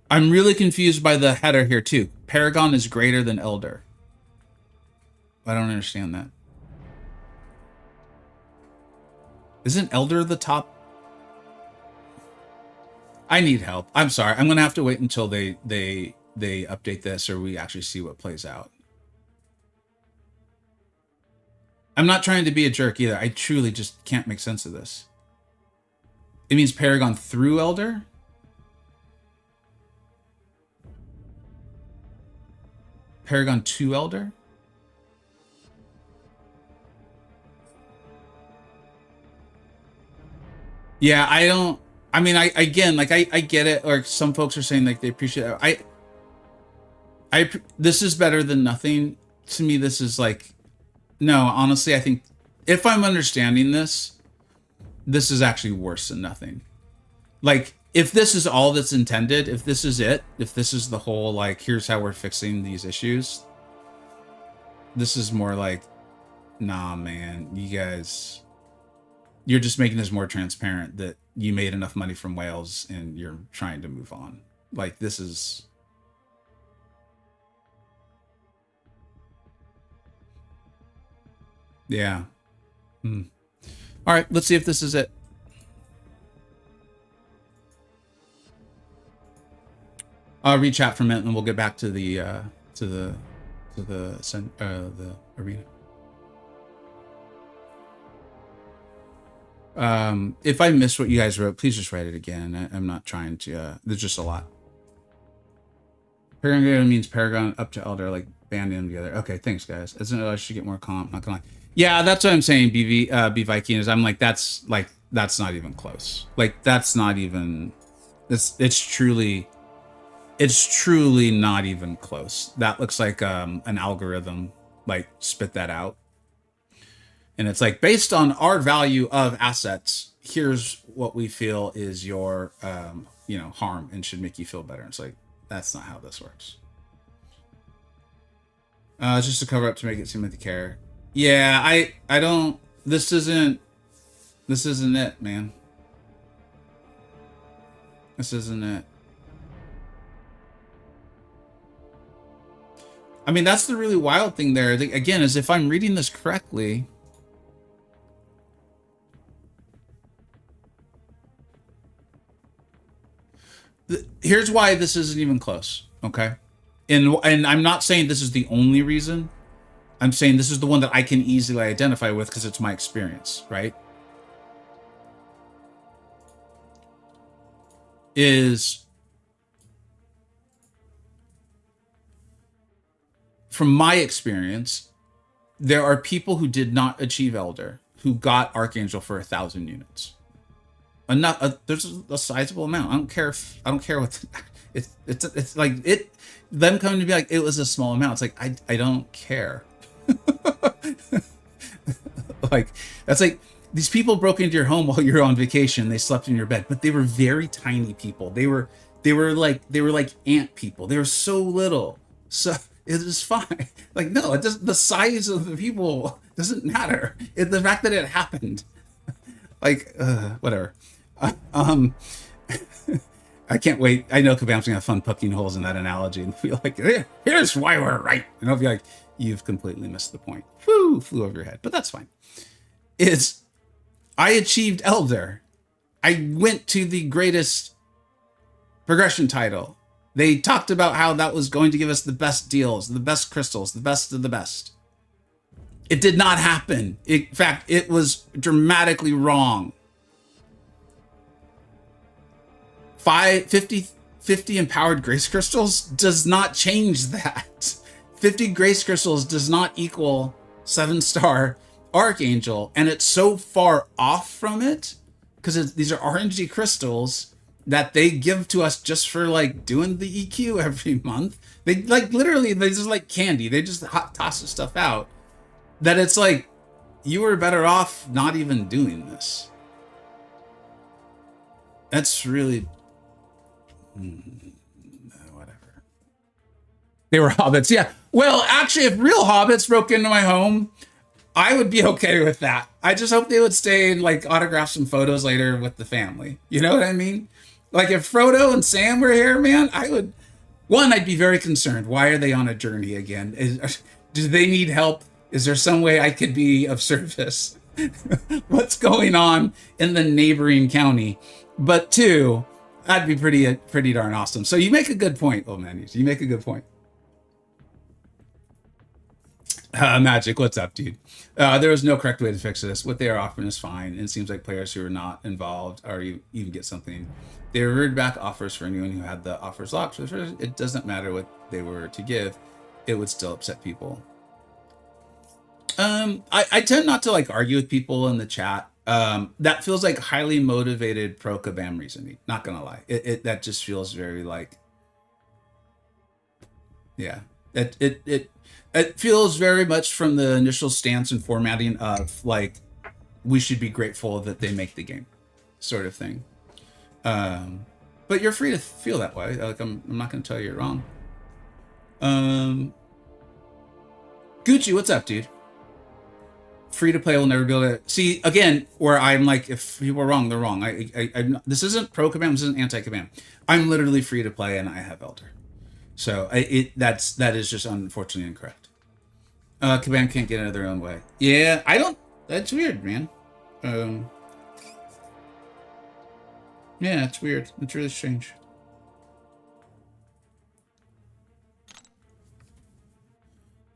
[SPEAKER 1] I'm really confused by the header here too. Paragon is greater than Elder. I don't understand that. Isn't Elder the top? I need help. I'm sorry. I'm going to have to wait until they update this or we actually see what plays out. I'm not trying to be a jerk either. I truly just can't make sense of this. It means Paragon through Elder? Paragon to Elder? Yeah, I mean, I get it. Or some folks are saying like they appreciate it. This is better than nothing. To me, this is like, no, honestly, I think if I'm understanding this, this is actually worse than nothing. Like, if this is all that's intended, if this is it, if this is the whole, like, here's how we're fixing these issues, this is more like, nah, man, you guys, you're just making this more transparent that you made enough money from whales and you're trying to move on. Like, this is... Yeah. All right, let's see if this is it. I'll read chat for a minute and we'll get back to the arena. If I missed what you guys wrote, please just write it again. I'm not trying to, there's just a lot. Paragon means Paragon up to Elder, like banding them together. Okay, thanks guys. Isn't it I should get more comp? Not gonna lie. Yeah, that's what I'm saying, B Viking, is I'm like, that's not even close. Like, that's not even, it's truly not even close. That looks like an algorithm, like, spit that out. And it's like, based on our value of assets, here's what we feel is your, harm and should make you feel better. It's like, that's not how this works. It's just a cover up to make it seem like they care. Yeah, I don't, this isn't it, man. This isn't it. I mean, that's the really wild thing there. Again, is if I'm reading this correctly, here's why this isn't even close, okay? And I'm not saying this is the only reason. I'm saying this is the one that I can easily identify with because it's my experience, right? Is from my experience, there are people who did not achieve Elder who got Archangel for 1,000 units. Enough. There's a sizable amount. I don't care what. It's like it. Them coming to be like it was a small amount. It's like I don't care. Like, that's like these people broke into your home while you were on vacation. They slept in your bed, but they were very tiny people. They were like ant people. They were so little. So it was fine. Like, no, it doesn't. The size of the people doesn't matter. The fact that it happened. Like, whatever. I can't wait. I know Kabam's gonna have fun poking holes in that analogy and feel like, here's why we're right. And I'll be like, you've completely missed the point. Whew, flew over your head, but that's fine. I achieved Elder. I went to the greatest progression title. They talked about how that was going to give us the best deals, the best crystals, the best of the best. It did not happen. In fact, it was dramatically wrong. 50 empowered grace crystals does not change that. 50 grace crystals does not equal 7-star Archangel, and it's so far off from it because these are RNG crystals that they give to us just for like doing the EQ every month. They like literally, they just like candy. They just toss the stuff out. That it's like you were better off not even doing this. That's really whatever. They were hobbits, yeah. Well, actually, if real hobbits broke into my home, I would be okay with that. I just hope they would stay and like autograph some photos later with the family. You know what I mean? Like if Frodo and Sam were here, man, I would. One, I'd be very concerned. Why are they on a journey again? Do they need help? Is there some way I could be of service? What's going on in the neighboring county? But two, that'd be pretty darn awesome. So you make a good point, old man. You make a good point. Magic, what's up, dude? There was no correct way to fix this. What they are offering is fine, and it seems like players who are not involved or even get something. They reverted back offers for anyone who had the offers locked. It doesn't matter what they were to give; it would still upset people. I tend not to like argue with people in the chat. That feels like highly motivated pro Kabam reasoning. Not gonna lie, that just feels very like, yeah. It feels very much from the initial stance and formatting of like, we should be grateful that they make the game, sort of thing. But you're free to feel that way. Like I'm not gonna tell you you're wrong. Gucci, what's up, dude? Free to play will never be able to see again. Where I'm like, if people are wrong, they're wrong. This isn't pro Kabam. This isn't anti Kabam. I'm literally free to play, and I have Elder. So that is just unfortunately incorrect. Kabam can't get out of their own way. Yeah, I don't. That's weird, man. Yeah, it's weird. It's really strange.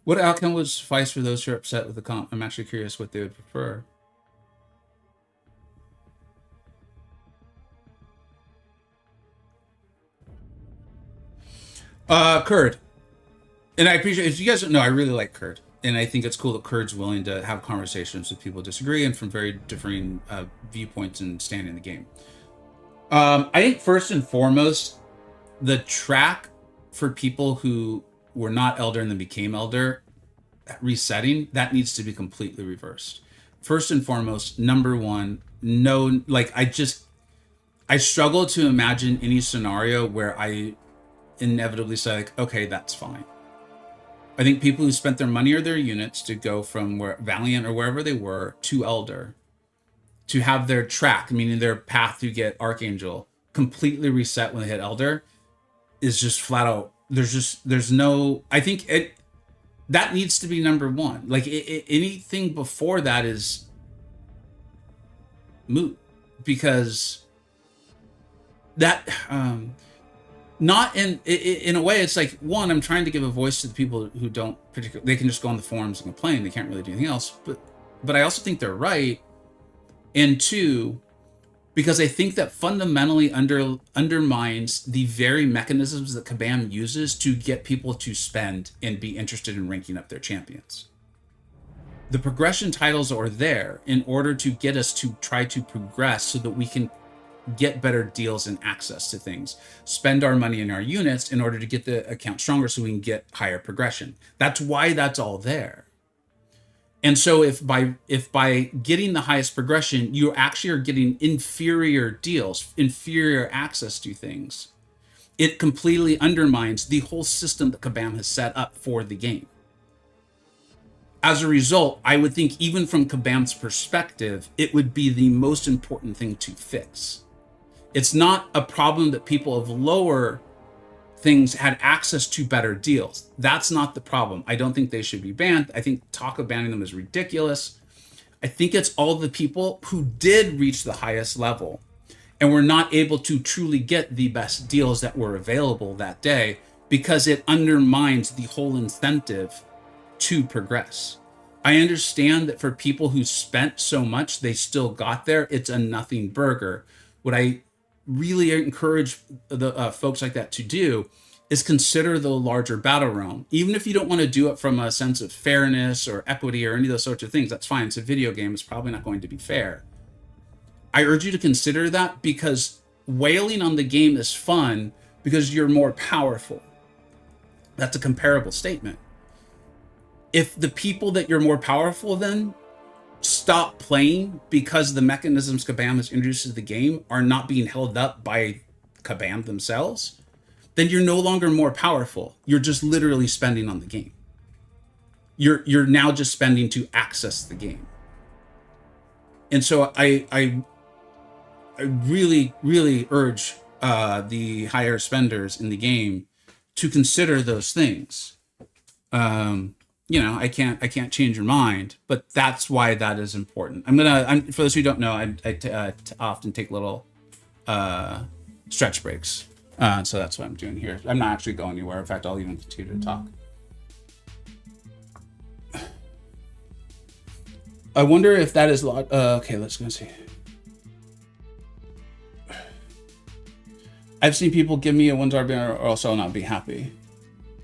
[SPEAKER 1] What outcome would suffice for those who are upset with the comp? I'm actually curious what they would prefer. Kurd. And I appreciate, if you guys don't know, I really like Kurd. And I think it's cool that Kurd's willing to have conversations with people who disagree and from very differing viewpoints and stand in the game. I think first and foremost, the track for people who were not Elder and then became Elder, resetting, that needs to be completely reversed. First and foremost, number one, no, like I struggle to imagine any scenario where I inevitably say like, okay, that's fine. I think people who spent their money or their units to go from where Valiant or wherever they were to Elder, to have their track, meaning their path to get Archangel, completely reset when they hit Elder, is just flat out. There's no. I think that needs to be number one. Like anything before that is moot, because that. Not in a way, it's like, one, I'm trying to give a voice to the people who don't particularly, they can just go on the forums and complain, they can't really do anything else, but I also think they're right. And two, because I think that fundamentally undermines the very mechanisms that Kabam uses to get people to spend and be interested in ranking up their champions. The progression titles are there in order to get us to try to progress so that we can get better deals and access to things, spend our money in our units in order to get the account stronger so we can get higher progression. That's why that's all there. And so if by getting the highest progression, you actually are getting inferior deals, inferior access to things, it completely undermines the whole system that Kabam has set up for the game. As a result, I would think even from Kabam's perspective, it would be the most important thing to fix. It's not a problem that people of lower things had access to better deals. That's not the problem. I don't think they should be banned. I think talk of banning them is ridiculous. I think it's all the people who did reach the highest level and we're not able to truly get the best deals that were available that day because it undermines the whole incentive to progress. I understand that for people who spent so much, they still got there. It's a nothing burger. What I really encourage the folks like that to do is consider the larger battle realm. Even if you don't want to do it from a sense of fairness or equity or any of those sorts of things, that's fine. It's a video game. It's probably not going to be fair. I urge you to consider that, because wailing on the game is fun because you're more powerful. That's a comparable statement. If the people that you're more powerful than stop playing because the mechanisms Kabam has introduced to the game are not being held up by Kabam themselves, then you're no longer more powerful. You're just literally spending on the game. You're now just spending to access the game. And so I really, really urge the higher spenders in the game to consider those things. You know, I can't change your mind, but that's why that is important. For those who don't know, I often take little stretch breaks. So that's what I'm doing here. I'm not actually going anywhere. In fact, I'll even continue to talk. I wonder if that is okay, let's go see. I've seen people give me a 1-star banner or else I'll not be happy.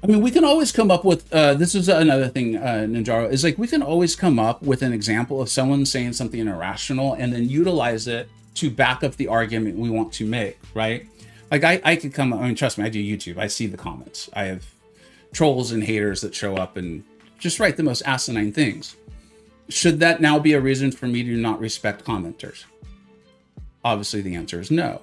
[SPEAKER 1] I mean, we can always come up with, this is another thing, Ninjaro, is like we can always come up with an example of someone saying something irrational and then utilize it to back up the argument we want to make, right? Like I could come, I mean, trust me, I do YouTube. I see the comments. I have trolls and haters that show up and just write the most asinine things. Should that now be a reason for me to not respect commenters? Obviously, the answer is no.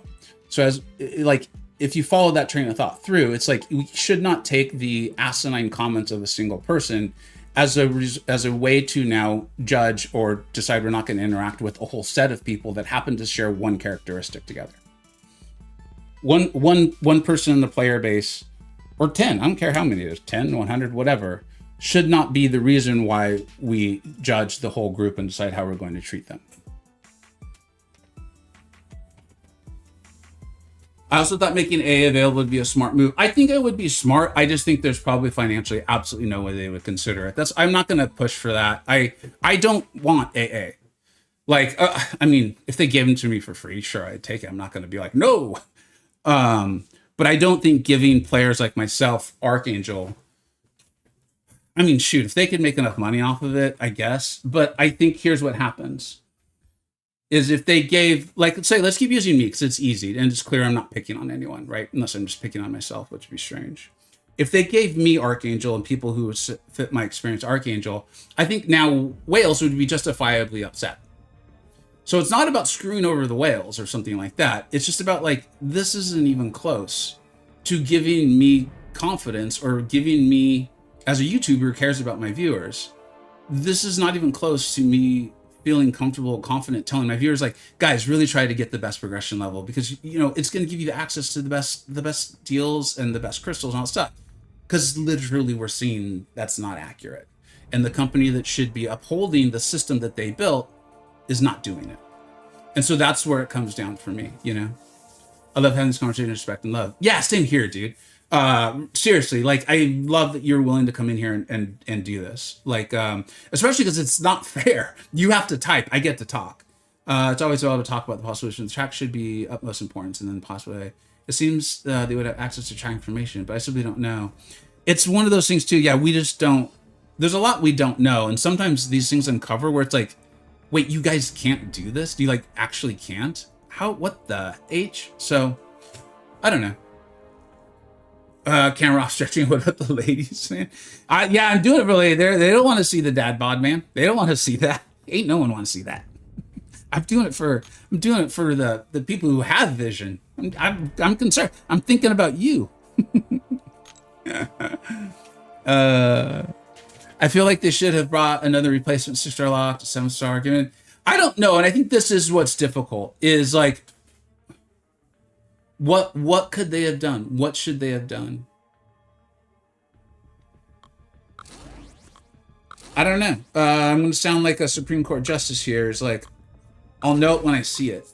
[SPEAKER 1] So as like, if you follow that train of thought through, it's like we should not take the asinine comments of a single person as a way to now judge or decide we're not going to interact with a whole set of people that happen to share one characteristic together. One person in the player base, or 10, I don't care how many it is, 10, 100, whatever, should not be the reason why we judge the whole group and decide how we're going to treat them. I also thought making AA available would be a smart move. I think it would be smart. I just think there's probably financially absolutely no way they would consider it. I'm not going to push for that. I don't want AA. Like, I mean, if they gave them to me for free, sure, I'd take it. I'm not going to be like, no. But I don't think giving players like myself, Archangel, I mean, shoot, if they could make enough money off of it, I guess. But I think here's what happens. Is if they gave, like, let's keep using me because it's easy and it's clear I'm not picking on anyone, right? Unless I'm just picking on myself, which would be strange. If they gave me Archangel and people who would fit my experience Archangel, I think now whales would be justifiably upset. So it's not about screwing over the whales or something like that. It's just about like, this isn't even close to giving me confidence or giving me, as a YouTuber who cares about my viewers, this is not even close to me feeling comfortable, confident, telling my viewers, like, guys, really try to get the best progression level because, you know, it's going to give you the access to the best deals and the best crystals and all that stuff. Because literally we're seeing that's not accurate. And the company that should be upholding the system that they built is not doing it. And so that's where it comes down for me, you know? I love having this conversation, respect and love. Yeah, same here, dude. Seriously, like, I love that you're willing to come in here and do this. Like, especially because it's not fair. You have to type. I get to talk. It's always well to talk about the possibility. The track should be utmost importance, and then possibly it seems they would have access to track information, but I simply don't know. It's one of those things too. Yeah, we just don't. There's a lot we don't know, and sometimes these things uncover where it's like, wait, you guys can't do this? Do you like actually can't? How? What the H? So, I don't know. Camera off stretching. What about the ladies, man? Yeah, I'm doing it for ladies. They don't want to see the dad bod, man. They don't want to see that. Ain't no one want to see that. I'm doing it for the people who have vision. I'm concerned. I'm thinking about you. I feel like they should have brought another replacement 6-star lock to 7-star. Given, I don't know, and I think this is what's difficult. Is like, what could they have done? What should they have done? I don't know. I'm going to sound like a Supreme Court justice here. Is like, I'll know it when I see it.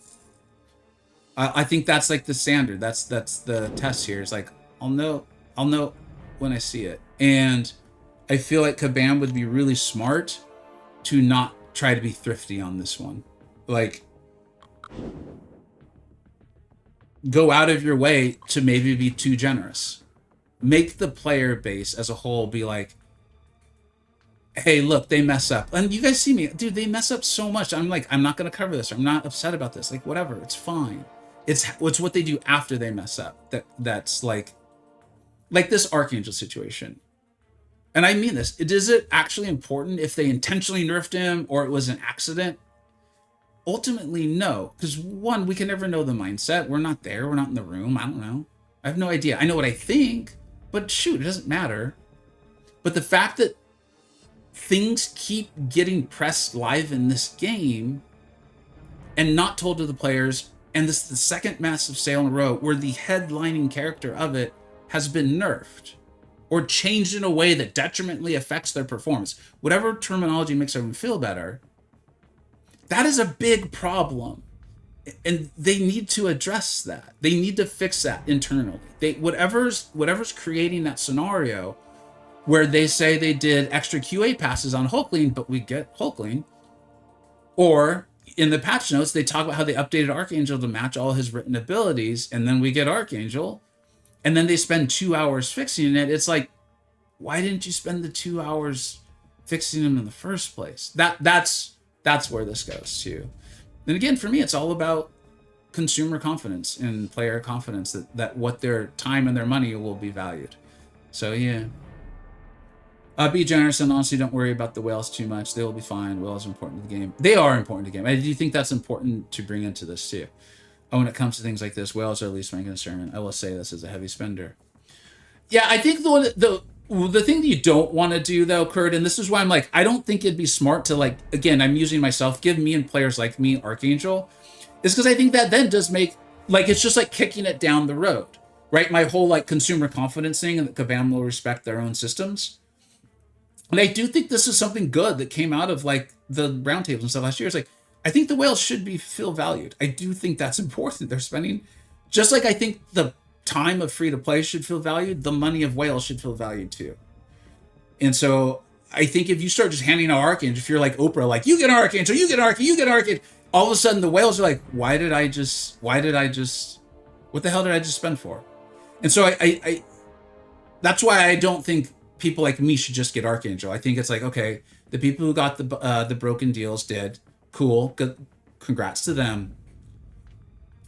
[SPEAKER 1] I think that's like the standard. That's the test here. It's like I'll know when I see it. And I feel like Kabam would be really smart to not try to be thrifty on this one. Like, go out of your way to maybe be too generous. Make the player base as a whole be like, hey, look, they mess up. And you guys see me, dude, they mess up so much. I'm like, I'm not going to cover this. Or I'm not upset about this. Like, whatever, it's fine. It's what they do after they mess up. That's like this Archangel situation. And I mean this. Is it actually important if they intentionally nerfed him or it was an accident? Ultimately, no. Because one, we can never know the mindset. We're not there. We're not in the room. I don't know. I have no idea. I know what I think, but shoot, it doesn't matter. But the fact that things keep getting pressed live in this game and not told to the players, and this is the second massive sale in a row where the headlining character of it has been nerfed or changed in a way that detrimentally affects their performance. Whatever terminology makes them feel better, that is a big problem. And they need to address that. They need to fix that internally. Whatever's creating that scenario where they say they did extra QA passes on Hulkling, but we get Hulkling. Or in the patch notes, they talk about how they updated Archangel to match all his written abilities, and then we get Archangel. And then they spend 2 hours fixing it. It's like, why didn't you spend the 2 hours fixing him in the first place? That's where this goes to. And again, for me, it's all about consumer confidence and player confidence that what their time and their money will be valued. So yeah. Be generous and honestly don't worry about the whales too much. They will be fine. Whales are important to the game. They are important to the game. I do think that's important to bring into this too. When it comes to things like this, whales are at least my concern. I will say this as a heavy spender. Yeah, I think the thing that you don't want to do though, Kurt, and this is why I'm like, I don't think it'd be smart to like, again, I'm using myself, give me and players like me Archangel, is because I think that then does make, like, it's just like kicking it down the road, right? My whole like consumer confidence thing and that Kabam will respect their own systems. And I do think this is something good that came out of like the roundtables and stuff last year. It's like, I think the whales should feel valued. I do think that's important. They're spending, just like I think the time of free to play should feel valued, the money of whales should feel valued too. And so I think if you start just handing out Archangel, if you're like Oprah, like you get Archangel, you get Archangel, you get Archangel, all of a sudden the whales are like, what the hell did I just spend for? And so I that's why I don't think people like me should just get Archangel. I think it's like, okay, the people who got the broken deals did. Cool. Good. Congrats to them.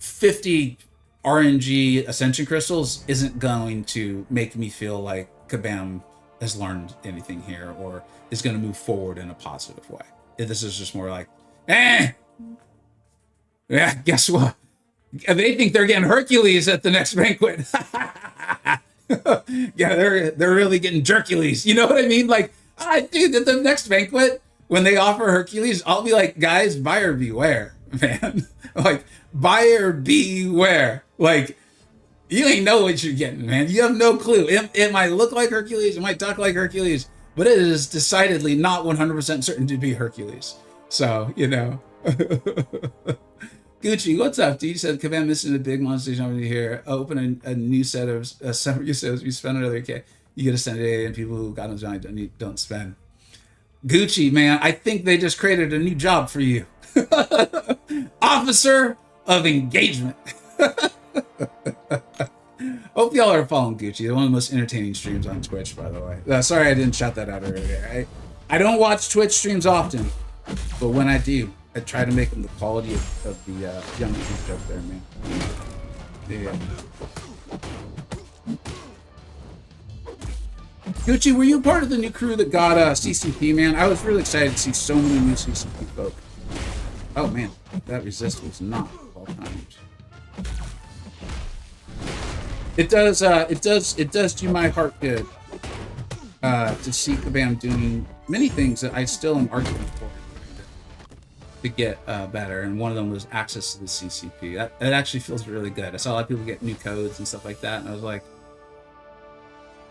[SPEAKER 1] 50 RNG Ascension Crystals isn't going to make me feel like Kabam has learned anything here or is going to move forward in a positive way. This is just more like, yeah, guess what? They think they're getting Hercules at the next banquet. Yeah, they're really getting Jercules. You know what I mean? Like, dude, at the next banquet, when they offer Hercules, I'll be like, guys, buyer beware, man. Like, buyer beware. Like, you ain't know what you're getting, man. You have no clue. It might look like Hercules, it might talk like Hercules, but it is decidedly not 100% certain to be Hercules. So, you know. Gucci, what's up, dude? You said Kabam missing a big monetization over here. Open a new set of summer uses. You spend another K. You get a send and people who got no job don't spend. Gucci, man, I think they just created a new job for you. Officer of Engagement. Hope y'all are following Gucci. One of the most entertaining streams on Twitch, by the way. Sorry I didn't shout that out earlier. I don't watch Twitch streams often, but when I do, I try to make them the quality of the young people up there, man. Yeah. Gucci, were you part of the new crew that got CCP, man? I was really excited to see so many new CCP folk. Oh man, that resist was not well timed. It does do my heart good to see Kabam doing many things that I still am arguing for to get better, and one of them was access to the CCP. That actually feels really good. I saw a lot of people get new codes and stuff like that, and I was like,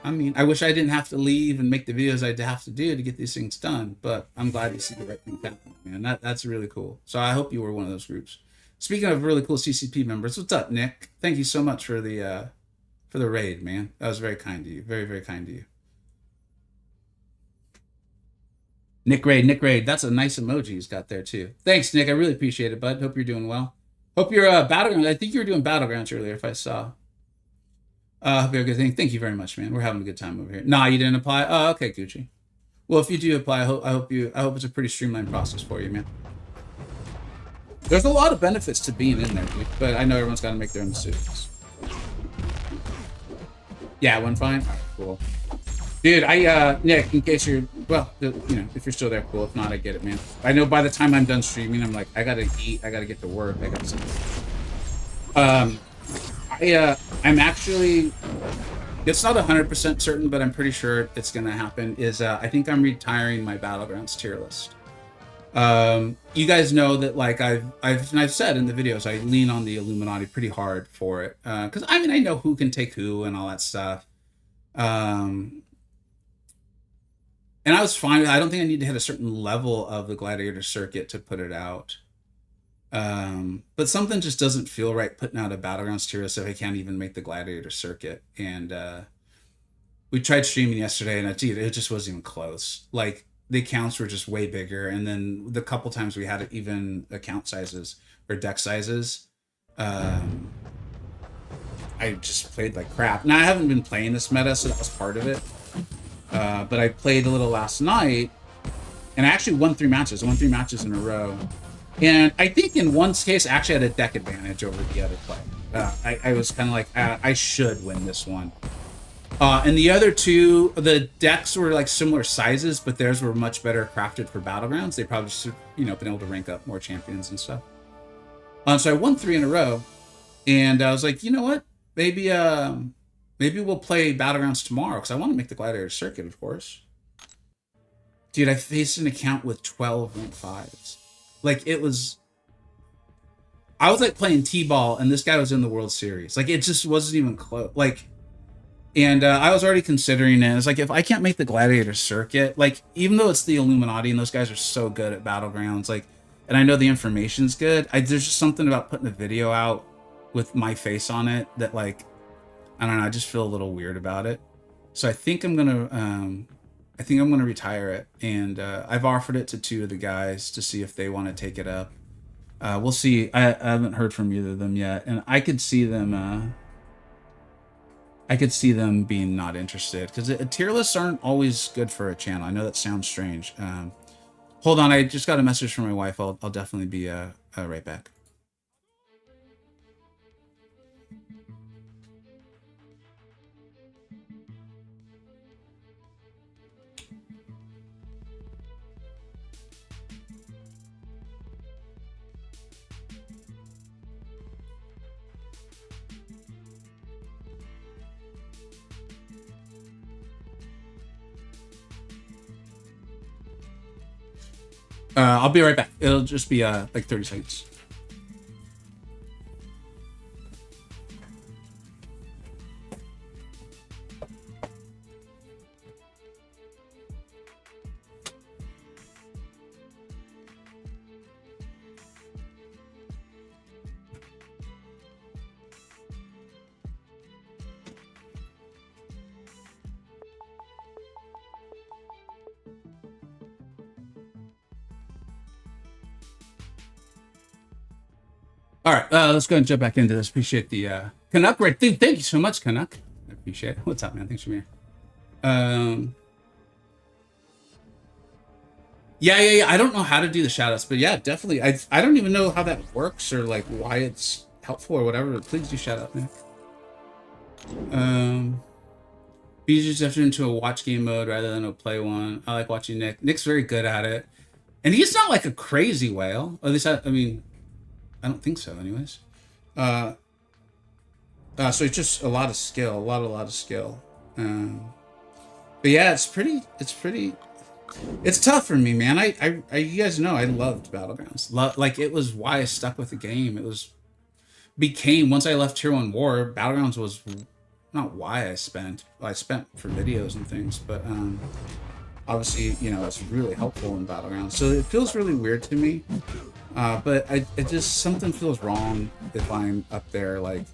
[SPEAKER 1] I mean, I wish I didn't have to leave and make the videos I'd have to do to get these things done, but I'm glad to see the right thing happen, man. That's really cool. So I hope you were one of those groups Speaking of really cool CCP members, what's up, Nick? Thank you so much for the raid, man. That was very kind to you. Very, very kind to you. Nick Raid. That's a nice emoji he's got there too. Thanks, Nick. I really appreciate it, bud. Hope you're doing well. Hope you're Battlegrounds. I think you were doing Battlegrounds earlier if I saw. Hope you're a good thing. Thank you very much, man. We're having a good time over here. Nah, you didn't apply? Oh, okay, Gucci. Well, if you do apply, I hope it's a pretty streamlined process for you, man. There's a lot of benefits to being in there, dude, but I know everyone's got to make their own decisions. Yeah, it went fine? All right, cool. Dude, Nick, in case you're, well, you know, if you're still there, cool. If not, I get it, man. I know by the time I'm done streaming, I'm like, I gotta eat, I gotta get to work, I gotta I'm actually, it's not 100% certain, but I'm pretty sure it's gonna happen, I think I'm retiring my Battlegrounds tier list. You guys know that, like, I've said in the videos, I lean on the Illuminati pretty hard for it. Because, I mean, I know who can take who and all that stuff. And I was fine with it. I don't think I need to hit a certain level of the Gladiator circuit to put it out. But something just doesn't feel right putting out a Battlegrounds tier list if I can't even make the Gladiator circuit. And we tried streaming yesterday, and it just wasn't even close. Like, the accounts were just way bigger, and then the couple times we had even account sizes or deck sizes, I just played like crap. Now, I haven't been playing this meta, so that was part of it. But I played a little last night, and I actually won 3 matches. I won 3 matches in a row. And I think in one case, I actually had a deck advantage over the other player. I was kind of like, I should win this one. And the other 2, the decks were like similar sizes, but theirs were much better crafted for Battlegrounds. They probably just, you know, been able to rank up more champions and stuff. So I won 3 in a row, and I was like, you know what? Maybe we'll play Battlegrounds tomorrow, because I want to make the Gladiator circuit, of course. Dude, I faced an account with 12 rank 5s. Like, I was like playing T-ball, and this guy was in the World Series. Like, it just wasn't even close. Like, and I was already considering it. It's like, if I can't make the Gladiator circuit, like, even though it's the Illuminati and those guys are so good at Battlegrounds, like, and I know the information's good, there's just something about putting a video out with my face on it that, like, I don't know, I just feel a little weird about it. So I think I'm gonna retire it, and I've offered it to 2 of the guys to see if they want to take it up. We'll see. I haven't heard from either of them yet, and I could see them. I could see them being not interested, because tier lists aren't always good for a channel. I know that sounds strange. Hold on, I just got a message from my wife. I'll definitely be right back. I'll be right back. It'll just be like 30 seconds. All right, let's go and jump back into this. Appreciate the Canuck right. Dude, thank you so much, Canuck. I appreciate it. What's up, man? Thanks for being here. Yeah. I don't know how to do the shoutouts, but yeah, definitely. I don't even know how that works or like why it's helpful or whatever. Please do shout out, Nick. BJ's after into a watch game mode rather than a play one. I like watching Nick. Nick's very good at it, and he's not like a crazy whale. At least I mean. I don't think so, anyways. So it's just a lot of skill, a lot of skill. But yeah, it's tough for me, man. I you guys know I loved Battlegrounds. Like, it was why I stuck with the game. Once I left Tier 1 War, Battlegrounds was not why I spent for videos and things, but obviously, you know, it's really helpful in Battlegrounds. So it feels really weird to me. But it just, something feels wrong if I'm up there, like,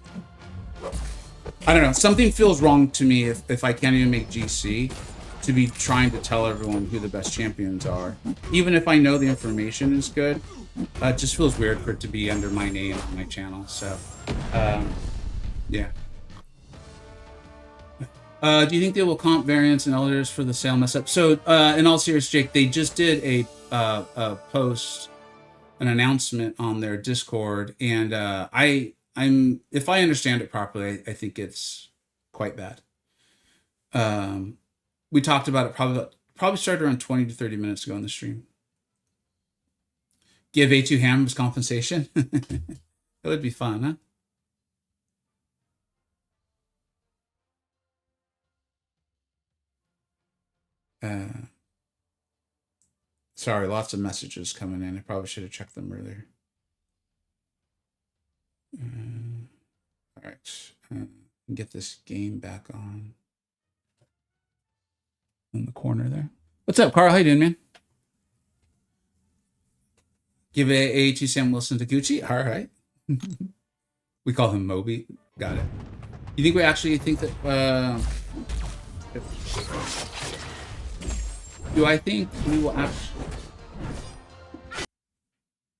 [SPEAKER 1] I don't know, something feels wrong to me if I can't even make GC to be trying to tell everyone who the best champions are. Even if I know the information is good, it just feels weird for it to be under my name on my channel, so, yeah. Do you think they will comp variants and elders for the sale mess up? So, in all seriousness, Jake, they just did a post, an announcement on their Discord, and I'm if I understand it properly, I think it's quite bad. We talked about it probably started around 20 to 30 minutes ago on the stream. Give A2 Hams compensation. That would be fun, huh? Sorry, lots of messages coming in. I probably should have checked them earlier. All right, get this game back on in the corner there. What's up, Carl? How you doing, man? Give a to Sam Wilson to Gucci. All right. We call him Moby. Got it. You think we actually think that? Do I think we will actually?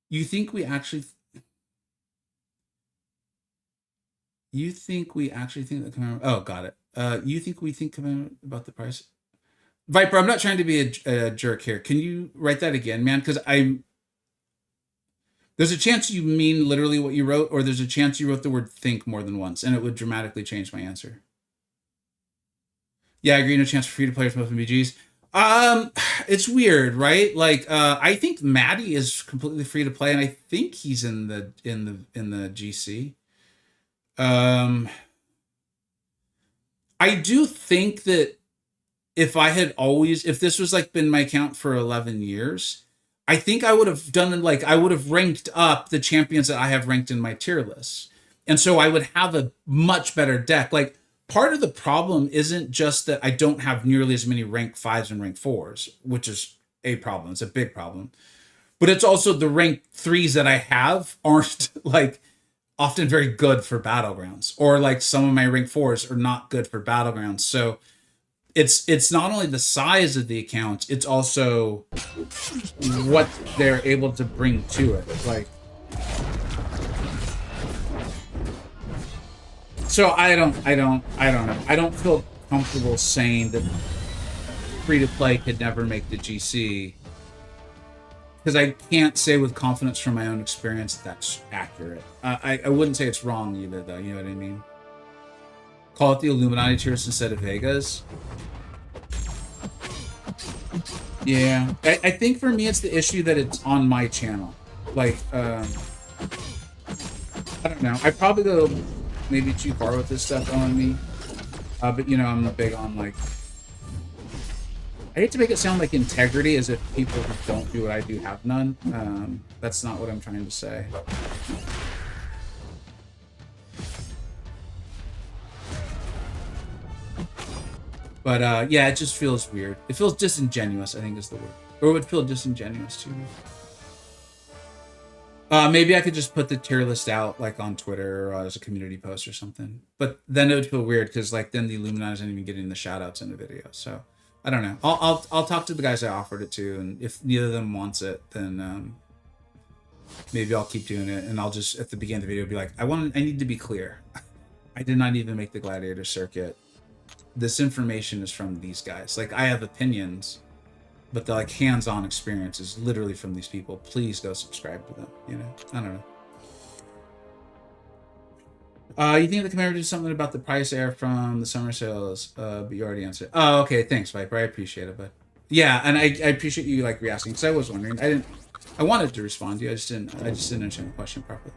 [SPEAKER 1] You think we actually? You think we actually think that? Oh, got it. You think we think about the price? Viper, I'm not trying to be a jerk here. Can you write that again, man? Because there's a chance you mean literally what you wrote, or there's a chance you wrote the word think more than once, and it would dramatically change my answer. Yeah, I agree. No chance for free to players both in BGs. It's weird, right? Like, I think Maddie is completely free to play, and I think he's in the GC. I do think that if this was like been my account for 11 years, I think I would have done like, I would have ranked up the champions that I have ranked in my tier list. And so I would have a much better deck. Like, part of the problem isn't just that I don't have nearly as many rank 5s and rank 4s, which is a problem. It's a big problem. But it's also the rank 3s that I have aren't like often very good for Battlegrounds, or like some of my rank 4s are not good for Battlegrounds. So it's not only the size of the account, it's also what they're able to bring to it. Like, so I don't know. I don't feel comfortable saying that free to play could never make the GC, because I can't say with confidence from my own experience that that's accurate. I wouldn't say it's wrong either, though. You know what I mean? Call it the Illuminati tiers instead of Vegas. Yeah, I think for me it's the issue that it's on my channel. Like, I don't know. I probably go maybe too far with this stuff on me. But you know, I'm big on like, I hate to make it sound like integrity, as if people who don't do what I do have none. That's not what I'm trying to say. But yeah, it just feels weird. It feels disingenuous, I think is the word. Or it would feel disingenuous to me. Maybe I could just put the tier list out like on Twitter or as a community post or something. But then it would feel weird, because like then the Illuminati isn't even getting the shout outs in the video. So I don't know. I'll talk to the guys I offered it to, and if neither of them wants it, then maybe I'll keep doing it, and I'll just at the beginning of the video be like, I need to be clear. I did not even make the gladiator circuit. This information is from these guys. Like, I have opinions, but the like hands-on experience is literally from these people. Please go subscribe to them. You know, I don't know. You think the commander did something about the price air from the summer sales? But you already answered. Oh, okay. Thanks, Viper. I appreciate it, but yeah, and I appreciate you like re-asking, because I was wondering. I wanted to respond to you. I just didn't understand the question properly.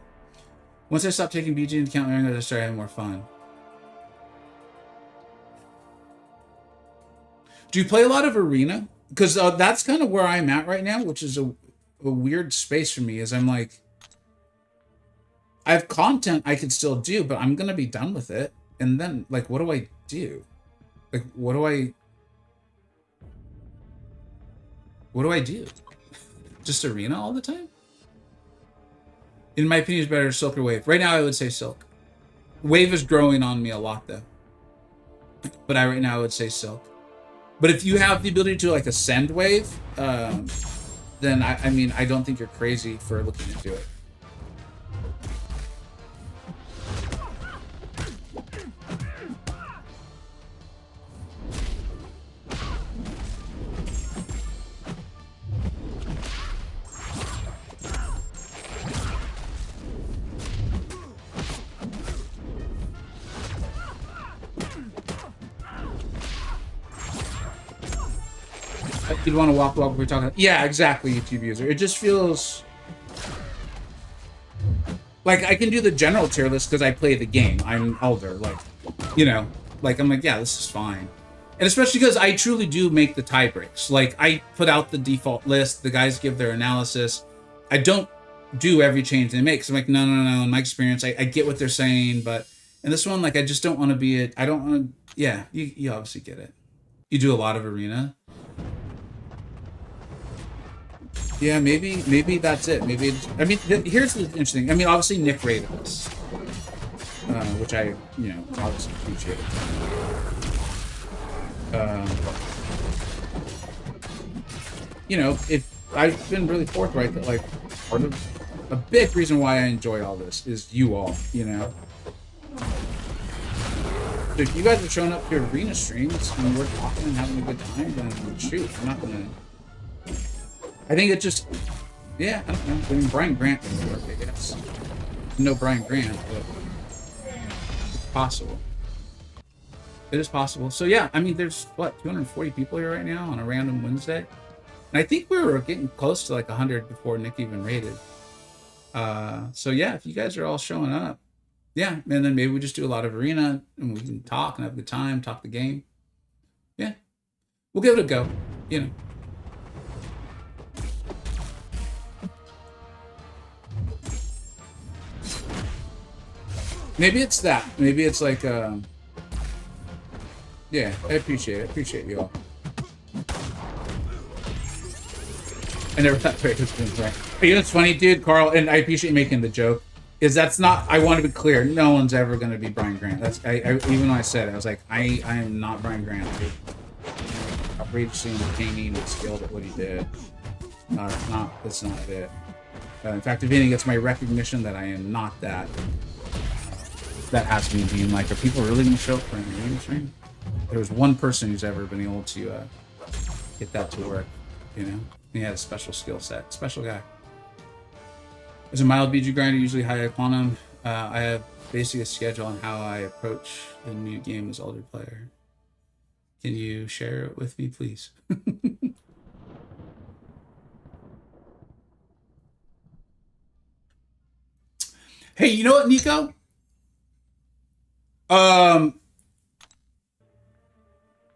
[SPEAKER 1] Once I stopped taking BG into account, I started having more fun. Do you play a lot of arena? Because that's kind of where I'm at right now, which is a weird space for me. Is I'm like, I have content I can still do, but I'm gonna be done with it. And then, like, what do I do? Like, what do I do? Just arena all the time? In my opinion, is better Silk or Wave. Right now, I would say Silk. Wave is growing on me a lot, though. But right now, I would say Silk. But if you have the ability to like ascend Wave, then I mean, I don't think you're crazy for looking into it. You'd want to walk we're talking. Yeah, exactly, YouTube user. It just feels like I can do the general tier list because I play the game. I'm elder, like, you know, like I'm like, yeah, this is fine. And especially because I truly do make the tie breaks. Like I put out the default list, the guys give their analysis. I don't do every change they make. So I'm like, no. In my experience, I get what they're saying, but in this one, like I just don't want to be it. I don't want to. Yeah, you obviously get it. You do a lot of arena. Yeah, maybe that's it. Maybe it's, I mean, here's the interesting. I mean, obviously Nick rated us, which I, you know, obviously appreciate. You know, if I've been really forthright that like part of a big reason why I enjoy all this is you all, you know. So if you guys are showing up to arena streams and we're talking and having a good time, then shoot, I'm not gonna. I think it just, yeah, I don't know. I mean, Brian Grant doesn't work, I guess. No Brian Grant, but it's possible. It is possible. So yeah, I mean, there's what 240 people here right now on a random Wednesday, and I think we were getting close to like 100 before Nick even rated. So yeah, if you guys are all showing up, yeah, and then maybe we just do a lot of arena and we can talk and have a good time, talk the game. Yeah, we'll give it a go, you know. Maybe it's that. Maybe it's like, yeah, I appreciate it. I appreciate you all. I never thought Drake was going to play. You know what's funny, dude, Carl, and I appreciate you making the joke, is that's not, I want to be clear, no one's ever going to be Brian Grant. That's, even when I said it, I was like, I am not Brian Grant, dude. Outrageously entertaining and skilled at what he did. That's not it. In fact, if anything, it's my recognition that I am not that. That has me being like, are people really going to show up for an arena stream? There was one person who's ever been able to get that to work, you know? He had a special skill set. Special guy. As a mild BG grinder, usually high quantum, I have basically a schedule on how I approach the new game as older player. Can you share it with me, please? Hey, you know what, Nico?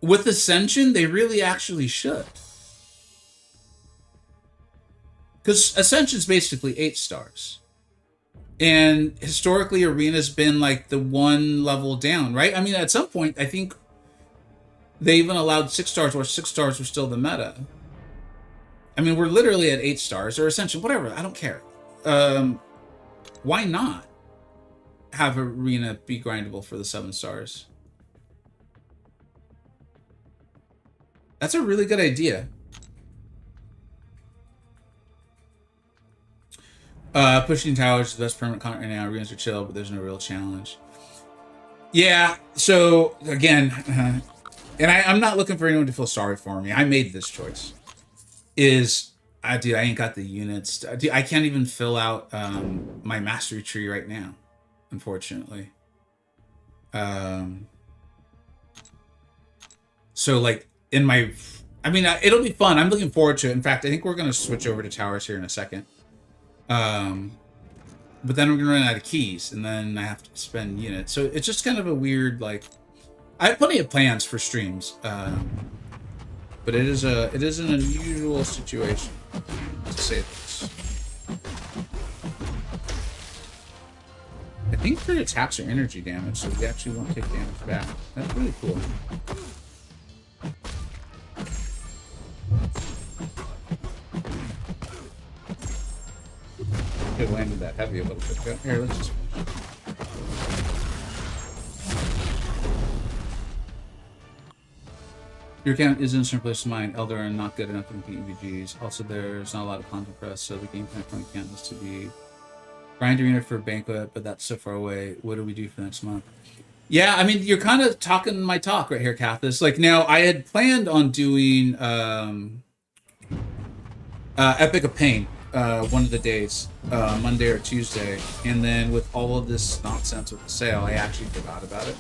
[SPEAKER 1] With Ascension, they really actually should. Because Ascension's basically 8 stars. And historically, Arena's been like the one level down, right? I mean, at some point, I think they even allowed 6 stars, where 6 stars were still the meta. I mean, we're literally at 8 stars, or Ascension, whatever, I don't care. Why not have Arena be grindable for the 7 stars? That's a really good idea. Pushing towers is the best permanent content right now. Arenas are chill, but there's no real challenge. Yeah, so again, and I'm not looking for anyone to feel sorry for me. I made this choice. Dude, I ain't got the units. Dude, I can't even fill out my mastery tree right now, unfortunately. So like in my, I mean, it'll be fun. I'm looking forward to it. In fact, I think we're going to switch over to towers here in a second. But then we're going to run out of keys, and then I have to spend units. So it's just kind of a weird, like, I have plenty of plans for streams. But it is an unusual situation, to say this. I think their attacks are energy damage, so we actually won't take damage back. That's really cool. Good. landed that heavy a little bit. Here, let's just... Your account is in a certain place of mine. Elder and not good enough to compete EVGs. Also, there's not a lot of content for us, so the game plan for my account is to be grind arena for banquet, but that's so far away. What do we do for next month? Yeah, I mean, you're kind of talking my talk right here, Cathis. Like, now, I had planned on doing Epic of Pain one of the days, Monday or Tuesday, and then with all of this nonsense with the sale, I actually forgot about it.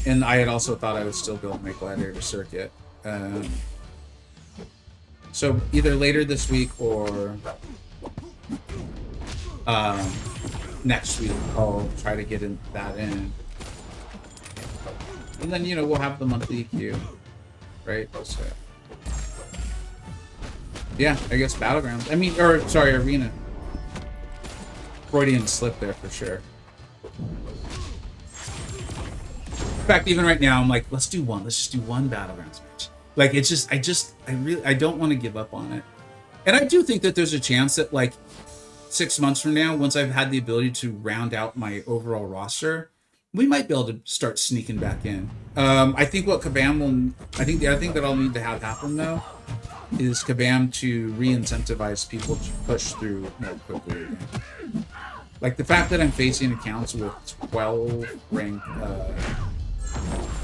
[SPEAKER 1] And I had also thought I would still be able to make Gladiator Circuit. So either later this week or next week, I'll try to get that in. And then, you know, we'll have the monthly EQ, right? So, yeah, I guess Battlegrounds. I mean, or, sorry, Arena. Freudian slip there for sure. In fact, even right now, I'm like, let's do one. Let's just do one Battlegrounds match. Like, it's just, I don't want to give up on it. And I do think that there's a chance that, like, 6 months from now, once I've had the ability to round out my overall roster, we might be able to start sneaking back in. I think what Kabam will, I think the other thing that I'll need to have happen, though, is Kabam to re-incentivize people to push through more quickly again. Like, the fact that I'm facing accounts with 12 rank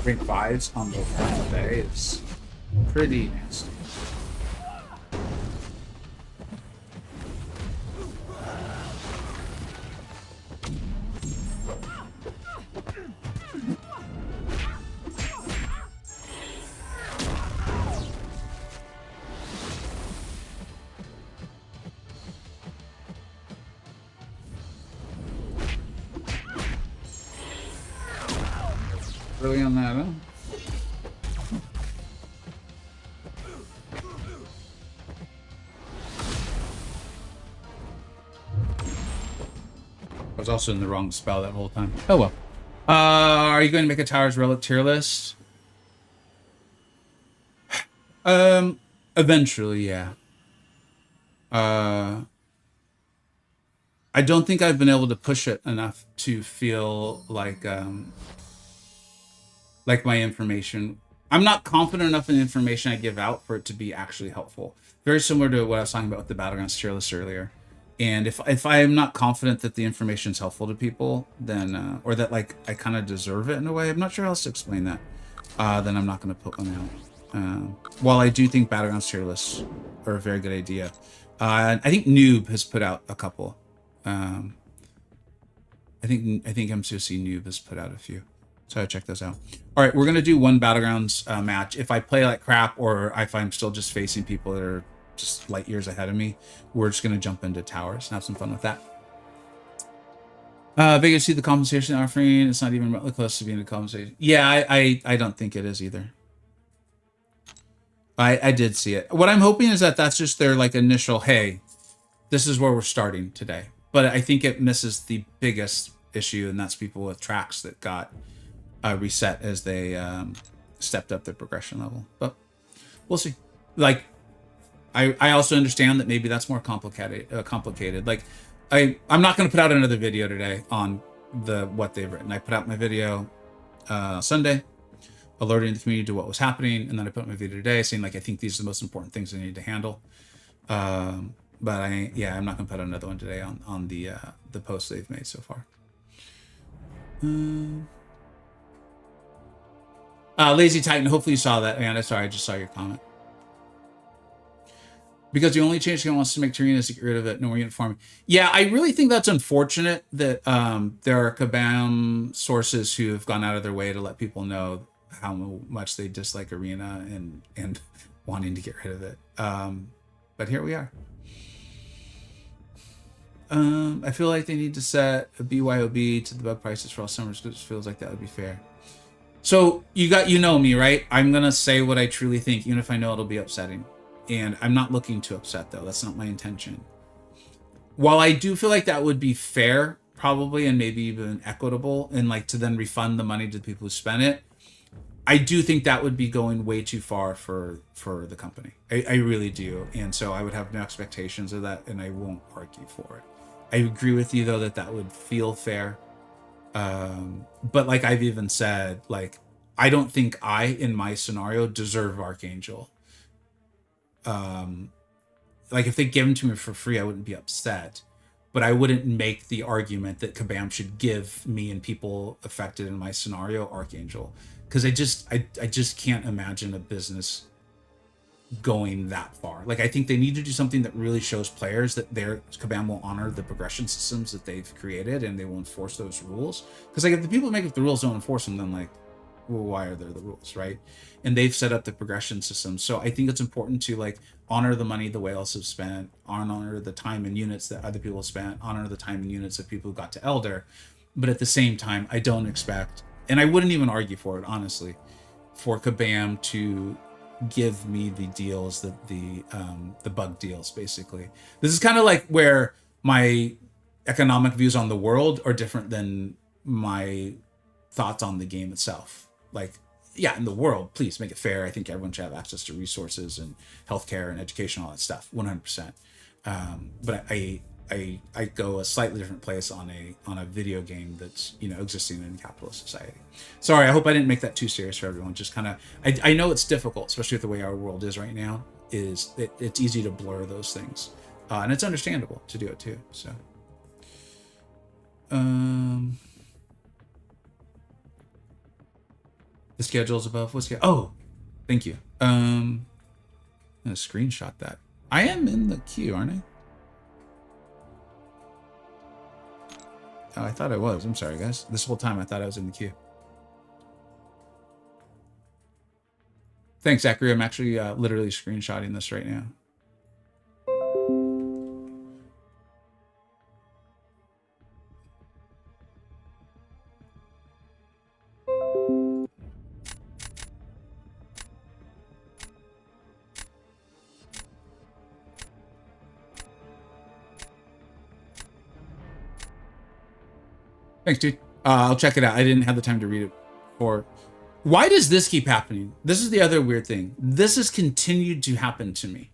[SPEAKER 1] 5s on the final day is pretty nasty. Really on that, huh? I was also in the wrong spell that whole time. Oh well. Are you going to make a Towers Relic tier list? Eventually, yeah. I don't think I've been able to push it enough to feel like my information. I'm not confident enough in the information I give out for it to be actually helpful. Very similar to what I was talking about with the Battlegrounds tier list earlier. And if I am not confident that the information is helpful to people, then or that like I kind of deserve it in a way, I'm not sure how else to explain that. Then I'm not going to put one out. While I do think Battlegrounds tier lists are a very good idea, I think Noob has put out a couple. I think MCoC Noob has put out a few. So I check those out. All right, we're gonna do one Battlegrounds match. If I play like crap, or if I'm still just facing people that are just light years ahead of me, we're just gonna jump into towers and have some fun with that. Vega, see the compensation offering? It's not even remotely close to being a compensation. Yeah, I don't think it is either. I did see it. What I'm hoping is that that's just their like initial, hey, this is where we're starting today. But I think it misses the biggest issue, and that's people with tracks that got reset as they stepped up their progression level. But we'll see. Like, I also understand that maybe that's more complicated. Like, I'm not going to put out another video today on what they've written. I put out my video Sunday, alerting the community to what was happening, and then I put my video today saying, like, I think these are the most important things I need to handle. But I'm not going to put out another one today on the posts they've made so far. Lazy Titan, hopefully you saw that, man. Sorry, I just saw your comment. Because the only change he wants to make to Arena is to get rid of it, no more unit farming. Yeah, I really think that's unfortunate that there are Kabam sources who have gone out of their way to let people know how much they dislike Arena and wanting to get rid of it. But here we are. I feel like they need to set a BYOB to the bug prices for all summers because it feels like that would be fair. So you know me, right? I'm gonna say what I truly think, even if I know it'll be upsetting. And I'm not looking to upset, though. That's not my intention. While I do feel like that would be fair, probably, and maybe even equitable, and like to then refund the money to the people who spent it, I do think that would be going way too far for the company. I really do, and so I would have no expectations of that, and I won't argue for it. I agree with you though that that would feel fair, but like I've even said, like I don't think I in my scenario deserve Archangel. Like if they give them to me for free, I wouldn't be upset, but I wouldn't make the argument that Kabam should give me and people affected in my scenario Archangel, because I just can't imagine a business going that far. Like I think they need to do something that really shows players that their Kabam will honor the progression systems that they've created and they will enforce those rules. Because like if the people make up the rules don't enforce them, then like, well, why are there the rules, right? And they've set up the progression system. So I think it's important to like honor the money the whales have spent, honor the time and units that other people have spent, honor the time and units of people who got to Elder. But at the same time, I don't expect, and I wouldn't even argue for it, honestly, for Kabam to give me the deals that the bug deals, basically. This is kind of like where my economic views on the world are different than my thoughts on the game itself. Like, yeah, in the world, please make it fair. I think everyone should have access to resources and healthcare and education, all that stuff, 100%. But I go a slightly different place on a video game that's, you know, existing in a capitalist society. Sorry, I hope I didn't make that too serious for everyone. Just kind of, I know it's difficult, especially with the way our world is right now. It's easy to blur those things, and it's understandable to do it too. So, the schedule's above. What's oh, thank you. I'm gonna screenshot that. I am in the queue, aren't I? Oh, I thought I was. I'm sorry, guys. This whole time I thought I was in the queue. Thanks, Zachary. I'm actually literally screenshotting this right now. Thanks, dude. I'll check it out. I didn't have the time to read it before. Why does this keep happening? This is the other weird thing. This has continued to happen to me.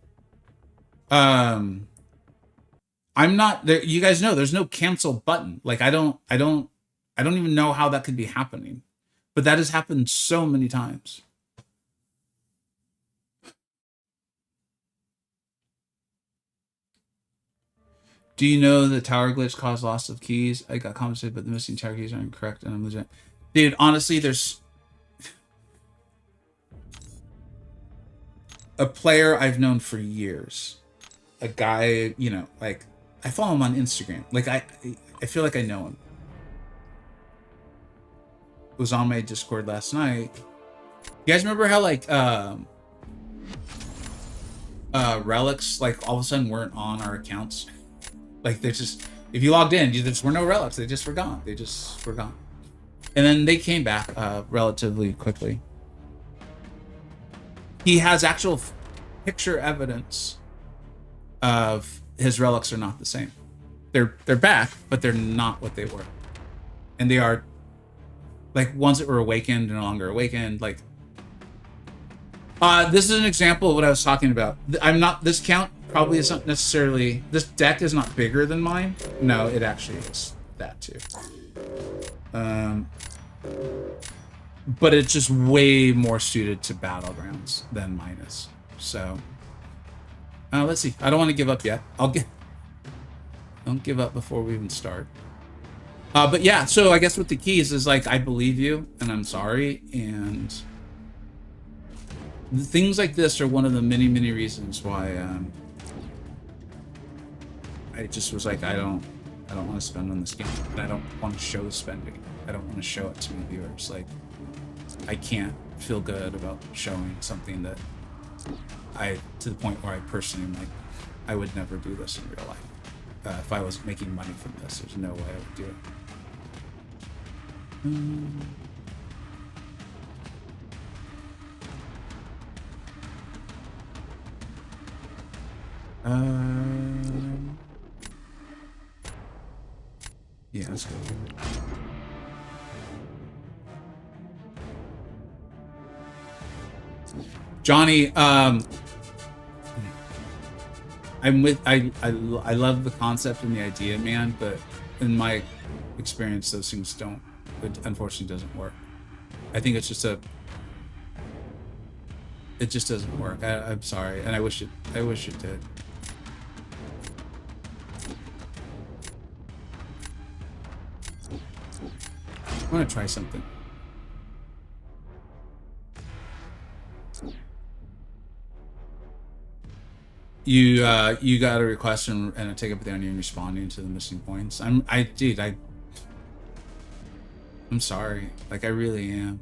[SPEAKER 1] I'm not there. You guys know there's no cancel button. Like I don't even know how that could be happening, but that has happened so many times. Do you know the tower glitch caused loss of keys? I got compensated, but the missing tower keys are incorrect, and I'm losing it. Dude, honestly, there's a player I've known for years. A guy, you know, like I follow him on Instagram. Like I feel like I know him. Was on my Discord last night. You guys remember how like relics like all of a sudden weren't on our accounts? Like they're just, if you logged in, there just were no relics. They just were gone. They just were gone. And then they came back relatively quickly. He has actual picture evidence of his relics are not the same. They're back, but they're not what they were. And they are like ones that were awakened and no longer awakened. Like this is an example of what I was talking about. This count probably isn't necessarily, this deck is not bigger than mine. No, it actually is that too. But it's just way more suited to battlegrounds than mine is. So let's see. I don't want to give up yet. Don't give up before we even start. But yeah, so I guess with the keys is like, I believe you and I'm sorry. And things like this are one of the many, many reasons why I just was like, I don't want to spend on this game. And I don't want to show the spending. I don't want to show it to my viewers. Like, I can't feel good about showing something that to the point where I personally am like, I would never do this in real life. If I was making money from this, there's no way I would do it. Yeah, let's go. Johnny, I'm with I love the concept and the idea, man, but in my experience, those things don't. It unfortunately doesn't work. I think it's just a. It just doesn't work. I'm sorry, and I wish it did. I want to try something. You got a request and I take up the onion responding to the missing points. I'm sorry. Like I really am.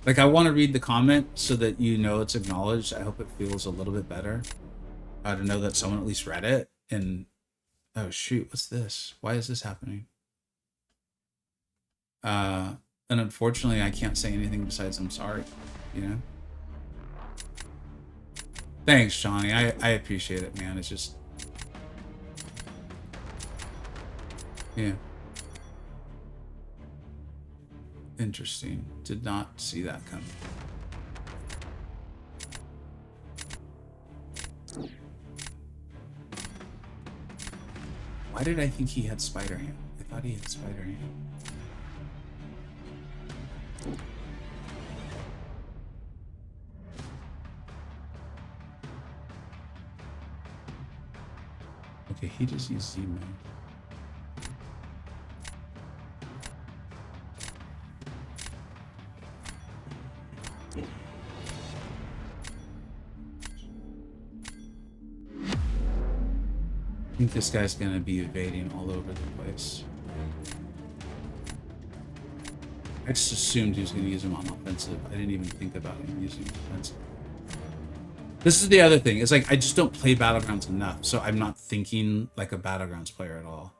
[SPEAKER 1] Like I want to read the comment so that you know it's acknowledged. I hope it feels a little bit better. To know that someone at least read it. And oh shoot, what's this? Why is this happening? And unfortunately I can't say anything besides I'm sorry, you know? Thanks, Johnny. I appreciate it, man. It's just... Yeah. Interesting. Did not see that coming. Why did I think he had Spider-Ham? I thought he had Spider-Ham. Okay, he just used Z-Man. I think this guy's gonna be evading all over the place. I just assumed he was gonna use him on offensive. I didn't even think about him using offensive. This is the other thing. It's like I just don't play Battlegrounds enough, so I'm not thinking like a Battlegrounds player at all.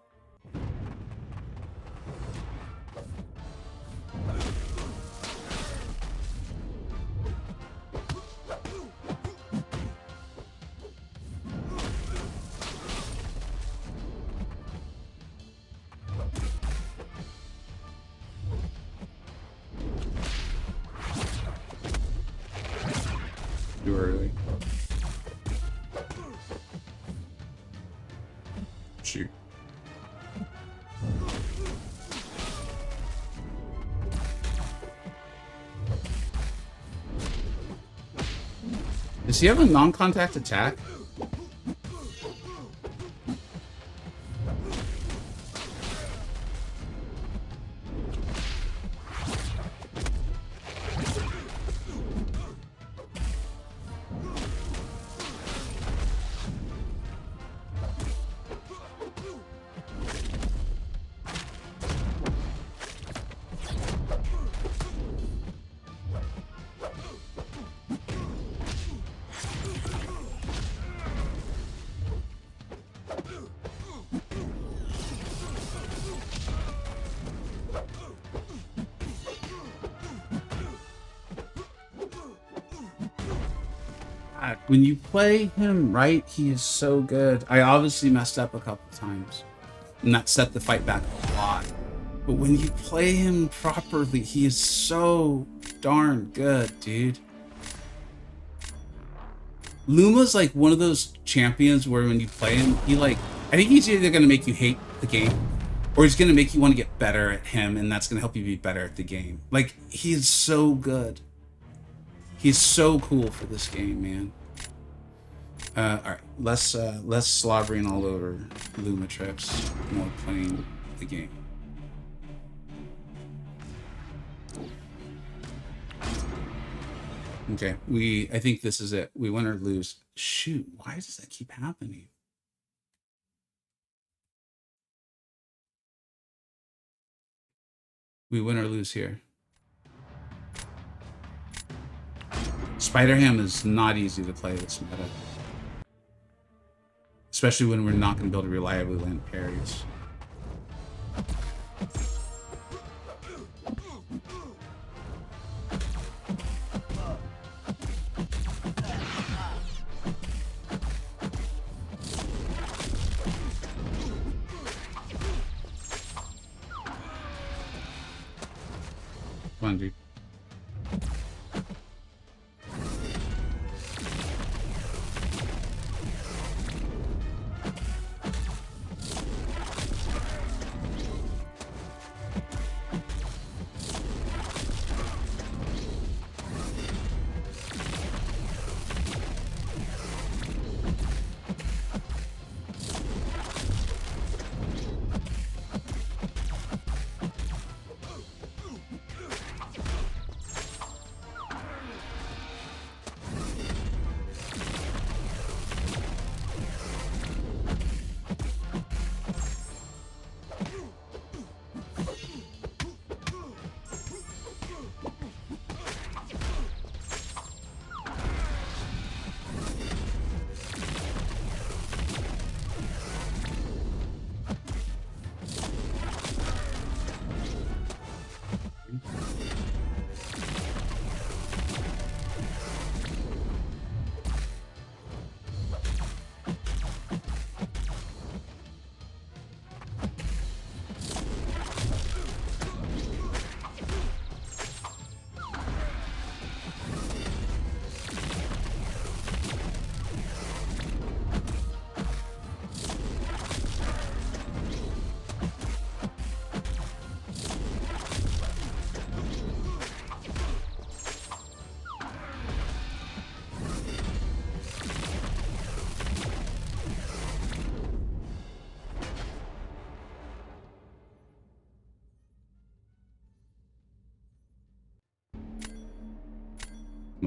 [SPEAKER 1] Too early. Shoot. Does he have a non-contact attack? When you play him right, he is so good. I obviously messed up a couple times, and that set the fight back a lot. But when you play him properly, he is so darn good, dude. Luma's like one of those champions where when you play him, I think he's either going to make you hate the game, or he's going to make you want to get better at him, and that's going to help you be better at the game. Like, he is so good. He's so cool for this game, man. All right, less slobbering all over Luma trips, more playing the game. Okay, I think this is it. We win or lose. Shoot, why does that keep happening? We win or lose here. Spider-Ham is not easy to play this meta. Especially when we're not going to be able to reliably land parries. Come on, dude.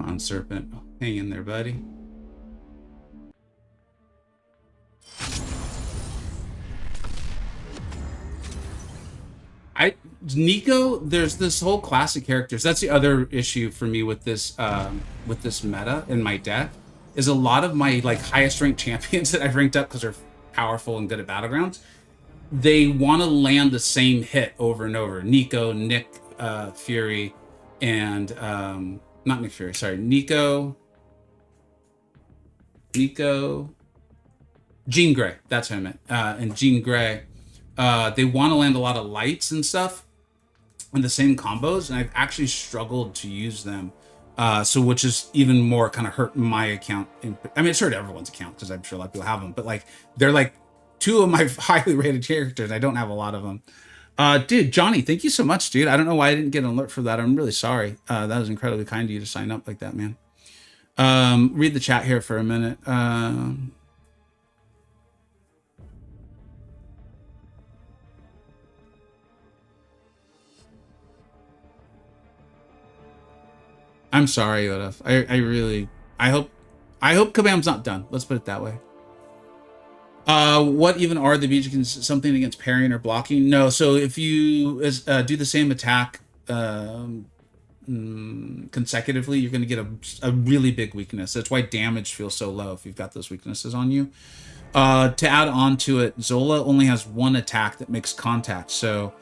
[SPEAKER 1] on, Serpent. Hang in there, buddy. Nico, there's this whole classic characters. That's the other issue for me with this meta in my deck, is a lot of my like highest ranked champions that I've ranked up because they're powerful and good at battlegrounds. They want to land the same hit over and over. Nico, Nick, Fury, and not Nick Fury. Sorry, Nico, Jean Grey. That's what I meant. And Jean Grey. They want to land a lot of lights and stuff in the same combos, and I've actually struggled to use them. So which is even more kind of hurt my account. I mean, it's hurt everyone's account because I'm sure a lot of people have them, but like they're like two of my highly rated characters. I don't have a lot of them. Dude, Johnny, thank you so much, dude. I don't know why I didn't get an alert for that. I'm really sorry. That was incredibly kind of you to sign up like that, man. Read the chat here for a minute. I'm sorry, Yodaf. I hope Kabam's not done. Let's put it that way. What even are the BG? Something against parrying or blocking? No. So if you do the same attack consecutively, you're going to get a really big weakness. That's why damage feels so low if you've got those weaknesses on you. To add on to it, Zola only has one attack that makes contact. So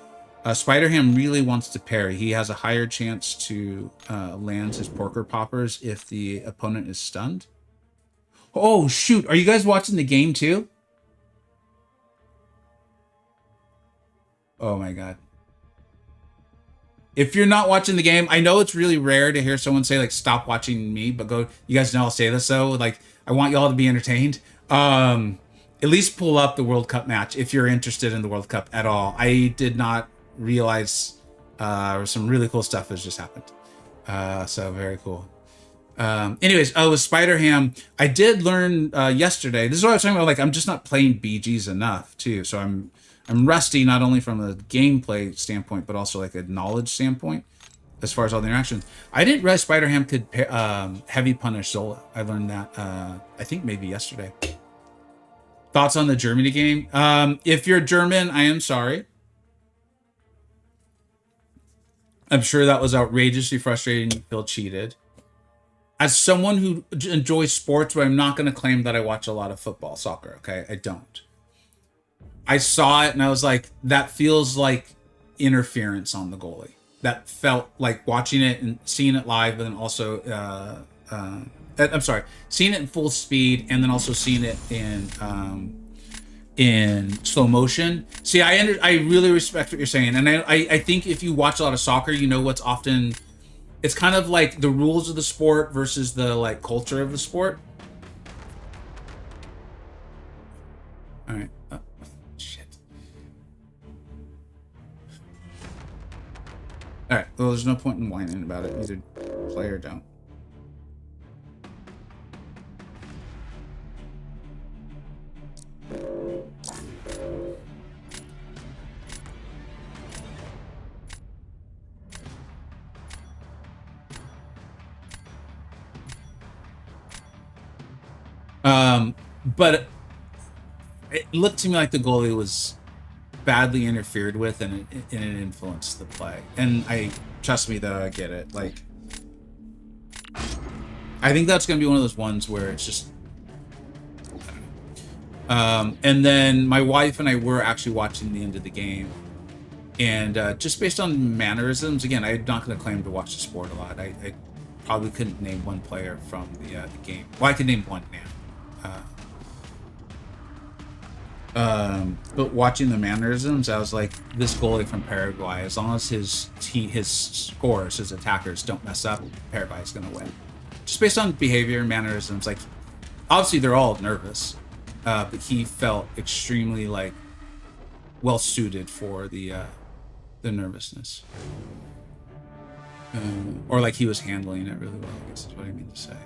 [SPEAKER 1] Spider-Ham really wants to parry. He has a higher chance to land his Porker Poppers if the opponent is stunned. Oh, shoot. Are you guys watching the game too? Oh, my God. If you're not watching the game, I know it's really rare to hear someone say, like, stop watching me, but go, you guys know I'll say this, though. Like, I want y'all to be entertained. At least pull up the World Cup match if you're interested in the World Cup at all. I did not realize some really cool stuff has just happened. So very cool. Anyways, with Spider-Ham, I did learn yesterday. This is what I was talking about. Like, I'm just not playing BGs enough too. So I'm rusty not only from a gameplay standpoint, but also like a knowledge standpoint as far as all the interactions. I didn't realize Spider-Ham could heavy punish Zola. I learned that I think maybe yesterday. Thoughts on the Germany game? If you're German, I am sorry. I'm sure that was outrageously frustrating. You feel cheated. As someone who enjoys sports, but I'm not going to claim that I watch a lot of football, soccer, okay? I don't. I saw it and I was like, that feels like interference on the goalie. That felt like watching it and seeing it live, but then also, I'm sorry, seeing it in full speed and then also seeing it in slow motion. See, I really respect what you're saying. And I think if you watch a lot of soccer, you know what's often, it's kind of like the rules of the sport versus the like culture of the sport. All right. Shit. All right. Well, there's no point in whining about it. Either play or don't. But it looked to me like the goalie was badly interfered with, and it influenced the play. And trust me, though, I get it. Like, I think that's going to be one of those ones where it's just. And then my wife and I were actually watching the end of the game, and just based on mannerisms, again, I'm not going to claim to watch the sport a lot. I probably couldn't name one player from the game. Well, I could name one now. But watching the mannerisms, I was like, this goalie from Paraguay, as long as his scores, his attackers don't mess up, Paraguay is going to win. Just based on behavior and mannerisms, like, obviously they're all nervous, but he felt extremely like well suited for the nervousness, or like he was handling it really well, I guess is what I mean to say.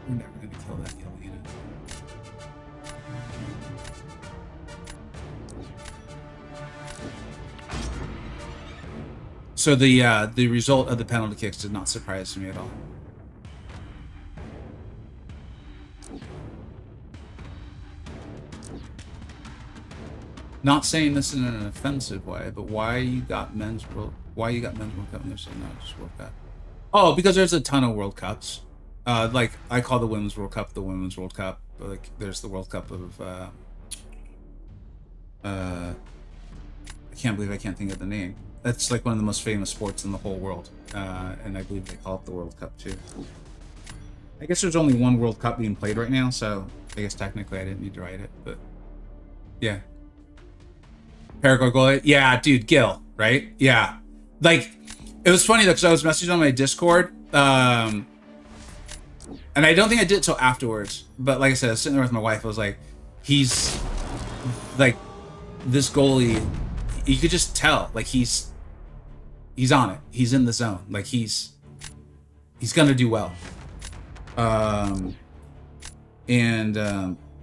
[SPEAKER 1] We're never going to kill that Yelena. So the result of the penalty kicks did not surprise me at all. Not saying this in an offensive way, but why you got men's World Cup and there's not just World Cup? Oh, because there's a ton of World Cups. Like I call the Women's World Cup the Women's World Cup. Like there's the World Cup of I can't believe I can't think of the name. That's like one of the most famous sports in the whole world. And I believe they call it the World Cup too. I guess there's only one World Cup being played right now, so I guess technically I didn't need to write it, but yeah. Paraguay goalie? Yeah, dude, Gil, right? Yeah. Like, it was funny though, because I was messaging on my Discord, and I don't think I did it till afterwards, but like I said, I was sitting there with my wife, I was like, he's, like, this goalie, you could just tell, like, he's on it. He's in the zone. Like, he's gonna do well.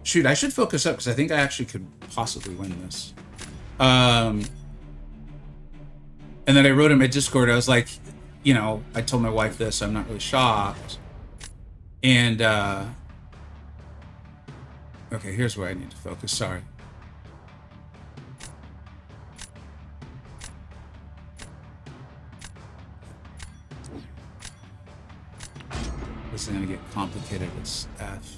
[SPEAKER 1] Shoot, I should focus up, because I think I actually could possibly win this. And then I wrote in my Discord, I was like, you know, I told my wife this, so I'm not really shocked. And, okay, here's where I need to focus, sorry. This is gonna get complicated as F.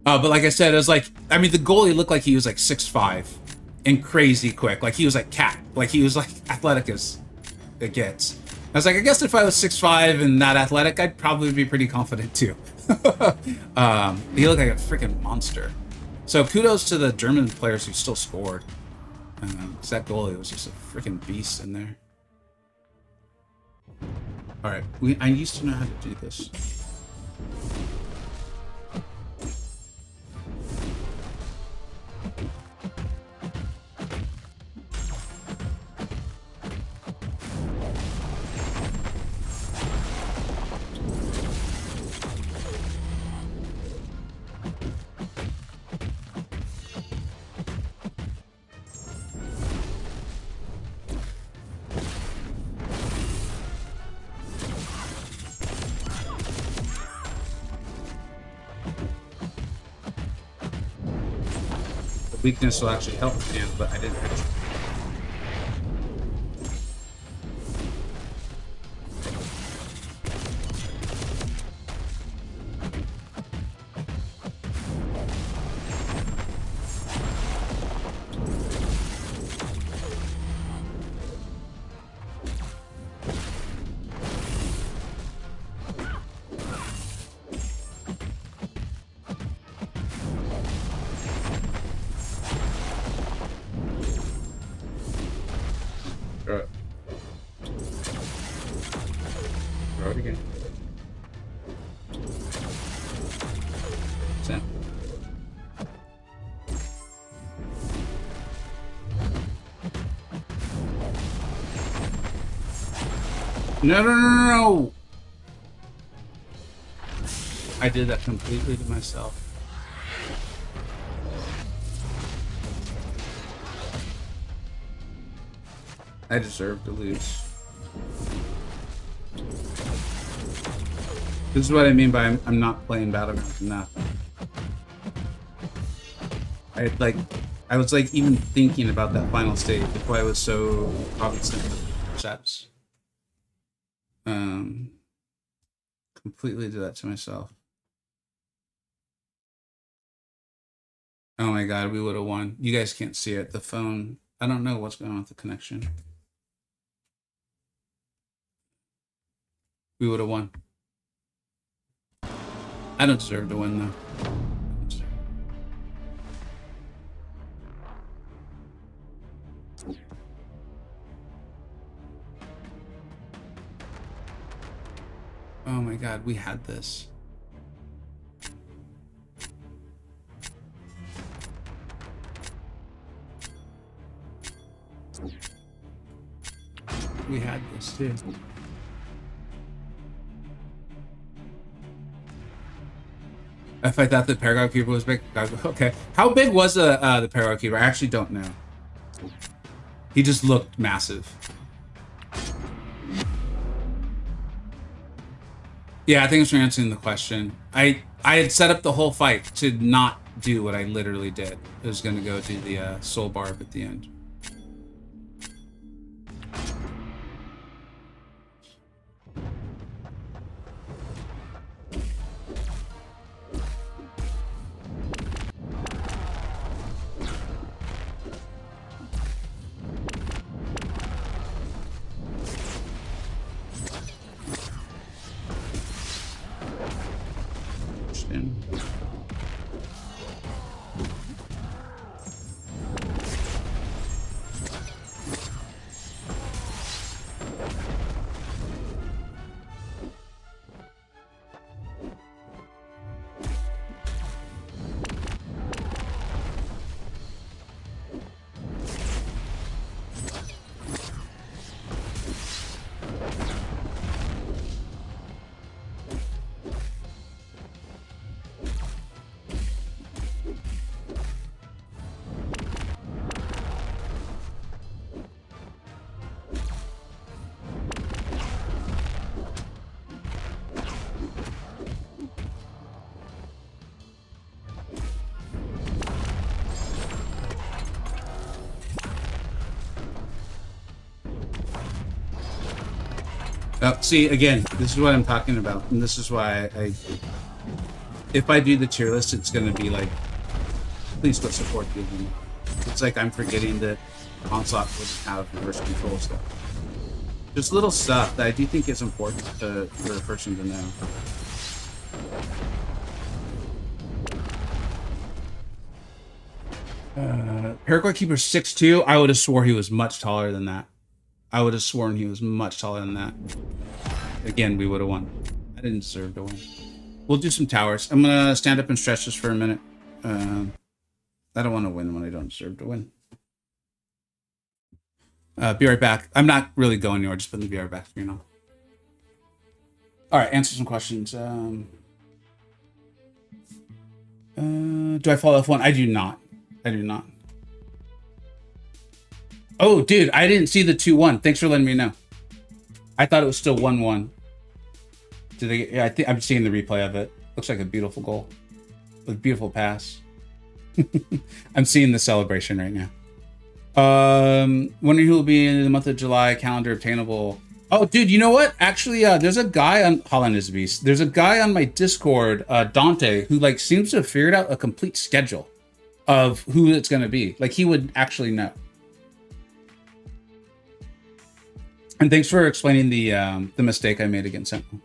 [SPEAKER 1] But like I said, it was like, I mean, the goalie looked like he was like 6'5", and crazy quick. Like he was like Cat. Like he was like athletic as it gets. I was like, I guess if I was 6'5" and that athletic, I'd probably be pretty confident too. He looked like a freaking monster. So kudos to the German players who still scored. Because that goalie was just a freaking beast in there. All right, I used to know how to do this. Weakness will actually help you, but I didn't actually. Throw it again. Same. No. I did that completely to myself. I deserve to lose. This is what I mean by I'm not playing Battlegrounds enough. I was like even thinking about that final stage before I was so cognizant of sets. Completely did that to myself. Oh my god, we would have won. You guys can't see it. The phone, I don't know what's going on with the connection. We would have won. I don't deserve to win though. Oh my god, we had this. We had this too. If I thought the Paragon Keeper was big, okay. How big was the Paragon Keeper? I actually don't know. He just looked massive. Yeah, thanks for answering the question. I had set up the whole fight to not do what I literally did. I was going to go do the soul barb at the end. See, again, this is what I'm talking about, and this is why if I do the tier list, it's going to be like, please go support the game. It's like I'm forgetting that console wouldn't have reverse control stuff. Just little stuff that I do think is important for a person to know. Paraguay Keeper 6'2". I would have swore he was much taller than that. I would have sworn he was much taller than that. Again, we would have won. I didn't deserve to win. We'll do some towers. I'm going to stand up and stretch this for a minute. I don't want to win when I don't deserve to win. Be right back. I'm not really going anywhere. Just putting the be right back screen on. All right, answer some questions. Do I follow F1? I do not. I do not. Oh, dude, I didn't see the 2-1. Thanks for letting me know. I thought it was still 1-1. Did they? Yeah, I think I'm seeing the replay of it. Looks like a beautiful goal. With a beautiful pass. I'm seeing the celebration right now. Wondering who will be in the month of July calendar obtainable. Oh, dude, you know what? Actually, there's a guy on Holland is a Beast. There's a guy on my Discord, Dante, who like seems to have figured out a complete schedule of who it's going to be. Like he would actually know. And thanks for explaining the mistake I made against Sentinel.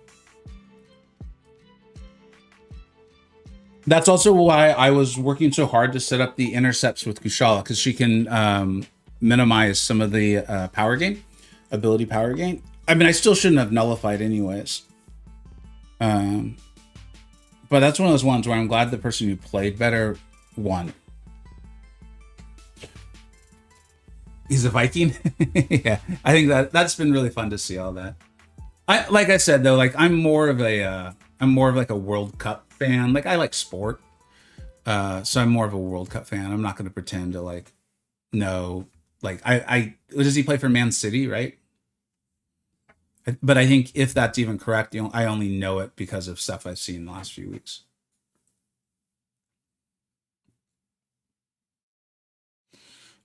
[SPEAKER 1] That's also why I was working so hard to set up the intercepts with Kushala, because she can minimize some of the power gain, ability power gain. I mean, I still shouldn't have nullified anyways. But that's one of those ones where I'm glad the person who played better won. He's a Viking. Yeah, I think that's been really fun to see all that. Like I said though, like I'm more of like a World Cup fan. Like I like sport, so I'm more of a World Cup fan. I'm not going to pretend to like know. Like does he play for Man City, right? But I think if that's even correct, I only know it because of stuff I've seen the last few weeks.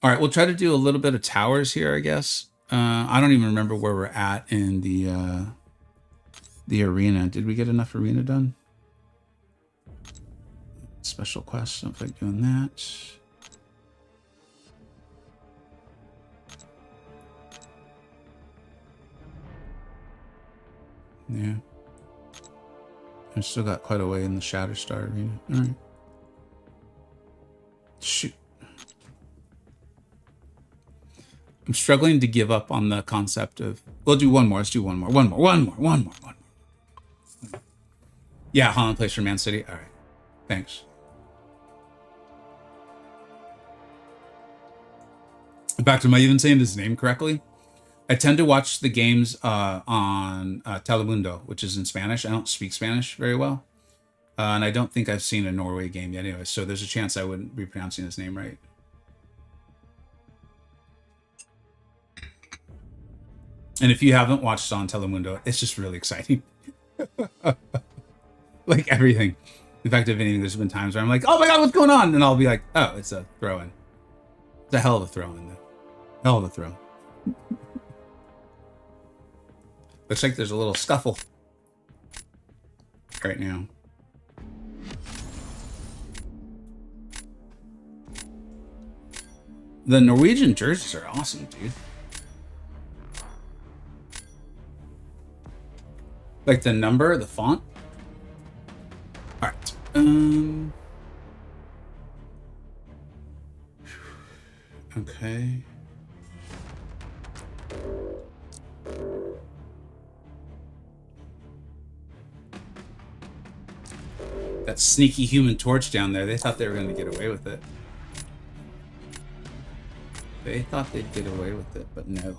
[SPEAKER 1] All right, we'll try to do a little bit of towers here, I guess. I don't even remember where we're at in the arena. Did we get enough arena done? Special quest, don't feel like doing that. Yeah. I've still got quite a way in the Shatterstar arena. All right. Shoot. I'm struggling to give up on the concept of... We'll do one more. Let's do one more. Yeah, Holland plays for Man City. All right. Thanks. Back to my even saying his name correctly. I tend to watch the games on Telemundo, which is in Spanish. I don't speak Spanish very well. And I don't think I've seen a Norway game yet anyway, so there's a chance I wouldn't be pronouncing his name right. And if you haven't watched on Telemundo, it's just really exciting. Like everything. In fact, if anything, there's been times where I'm like, oh my god, what's going on? And I'll be like, oh, it's a throw-in. It's a hell of a throw-in, though. Hell of a throw. Looks like there's a little scuffle right now. The Norwegian jerseys are awesome, dude. Like the number, the font. All right. Okay. That sneaky Human Torch down there, they thought they were going to get away with it. They thought they'd get away with it, but no.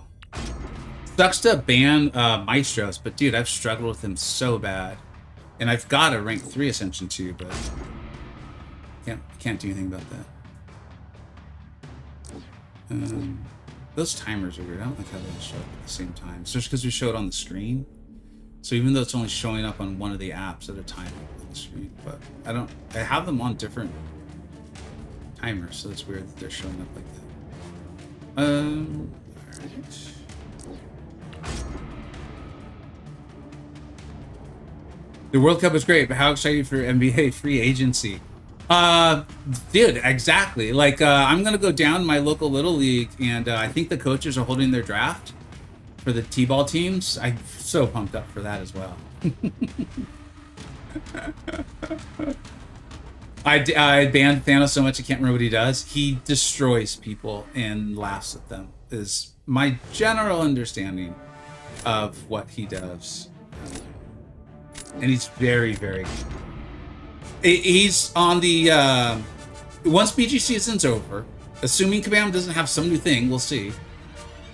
[SPEAKER 1] Sucks to ban Maestros, but dude, I've struggled with him so bad. And I've got a rank 3 Ascension too, but can't do anything about that. Those timers are weird. I don't like how they show up at the same time. It's just because we show it on the screen. So even though it's only showing up on one of the apps at a time on the screen, but I have them on different timers, so it's weird that they're showing up like that. Alright. The World Cup was great, but how excited for NBA free agency? Dude, exactly. Like, I'm gonna go down my local little league, and I think the coaches are holding their draft for the T-ball teams. I'm so pumped up for that as well. I banned Thanos so much I can't remember what he does. He destroys people and laughs at them, is my general understanding of what he does. And he's very, very good. He's on the... once BG season's over, assuming Kabam doesn't have some new thing, we'll see.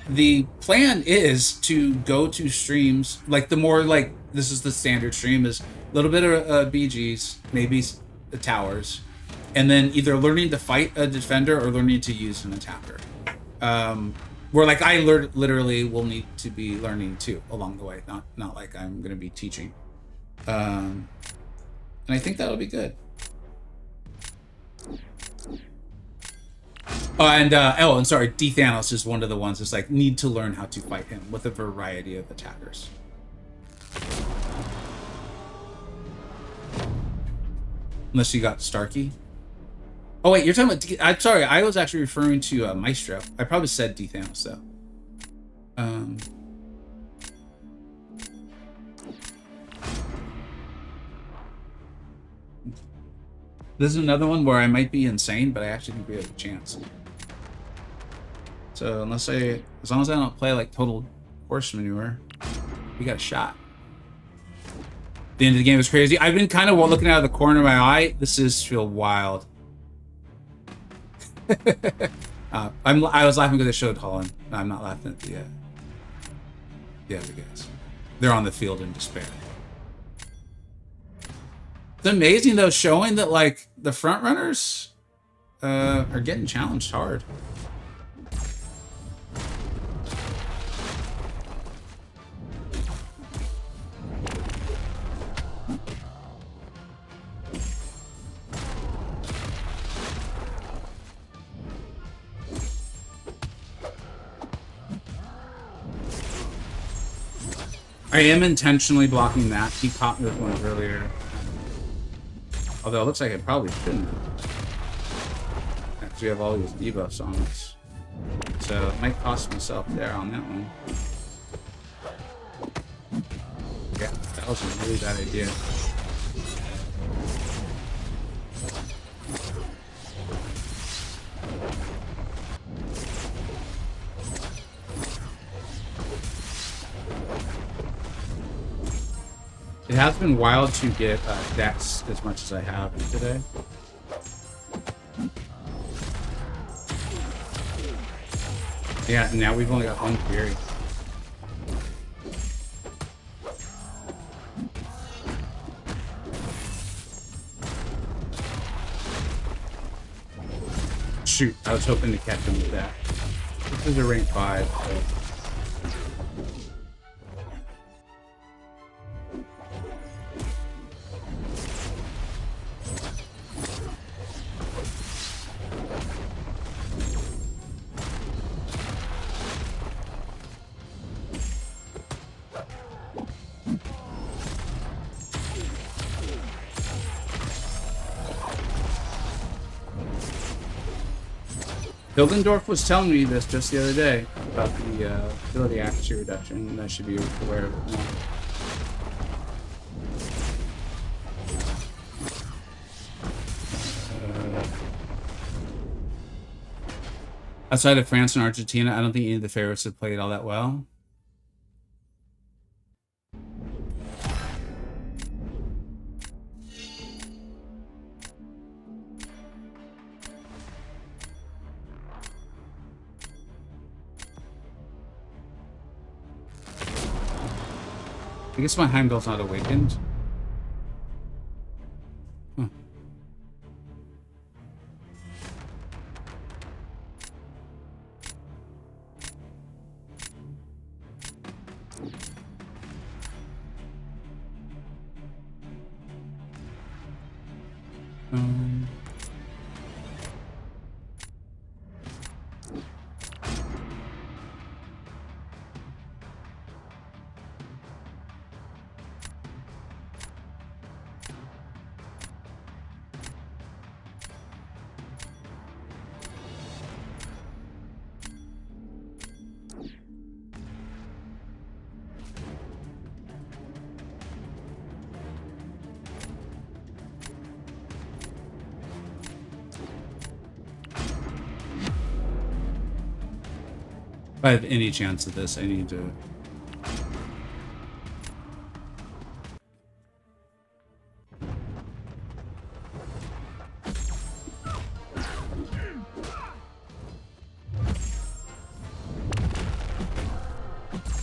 [SPEAKER 1] The plan is to go to streams, like the more like, this is the standard stream, is a little bit of BGs, maybe the towers, and then either learning to fight a defender or learning to use an attacker. Where like I literally will need to be learning too along the way, not like I'm going to be teaching. And I think that'll be good. And sorry, D Thanos is one of the ones that's like need to learn how to fight him with a variety of attackers. Unless you got Starkey. Oh wait, you're talking about I'm sorry, I was actually referring to Maestro. I probably said D Thanos though. This is another one where I might be insane, but I actually think we have a chance. So as long as I don't play like total horse manure, we got a shot. The end of the game is crazy. I've been kind of looking out of the corner of my eye. This is feel wild. I was laughing because I showed Holland. I'm not laughing at the other guys. They're on the field in despair. It's amazing though, showing that like the front runners are getting challenged hard. I am intentionally blocking that. He caught me with one earlier. Although it looks like it probably shouldn't. Because we have all these debuffs on us. So it might cost myself there on that one. Yeah, that was a really bad idea. It has been wild to get decks as much as I have today. Yeah, now we've only got one Fury. Shoot, I was hoping to catch him with that. This is a rank 5, so. Hilgendorf was telling me this just the other day about the ability accuracy reduction, and I should be aware of it more. Outside of France and Argentina, I don't think any of the favorites have played all that well. I guess my Heimdall's not awakened. Huh. If I have any chance of this, I need to...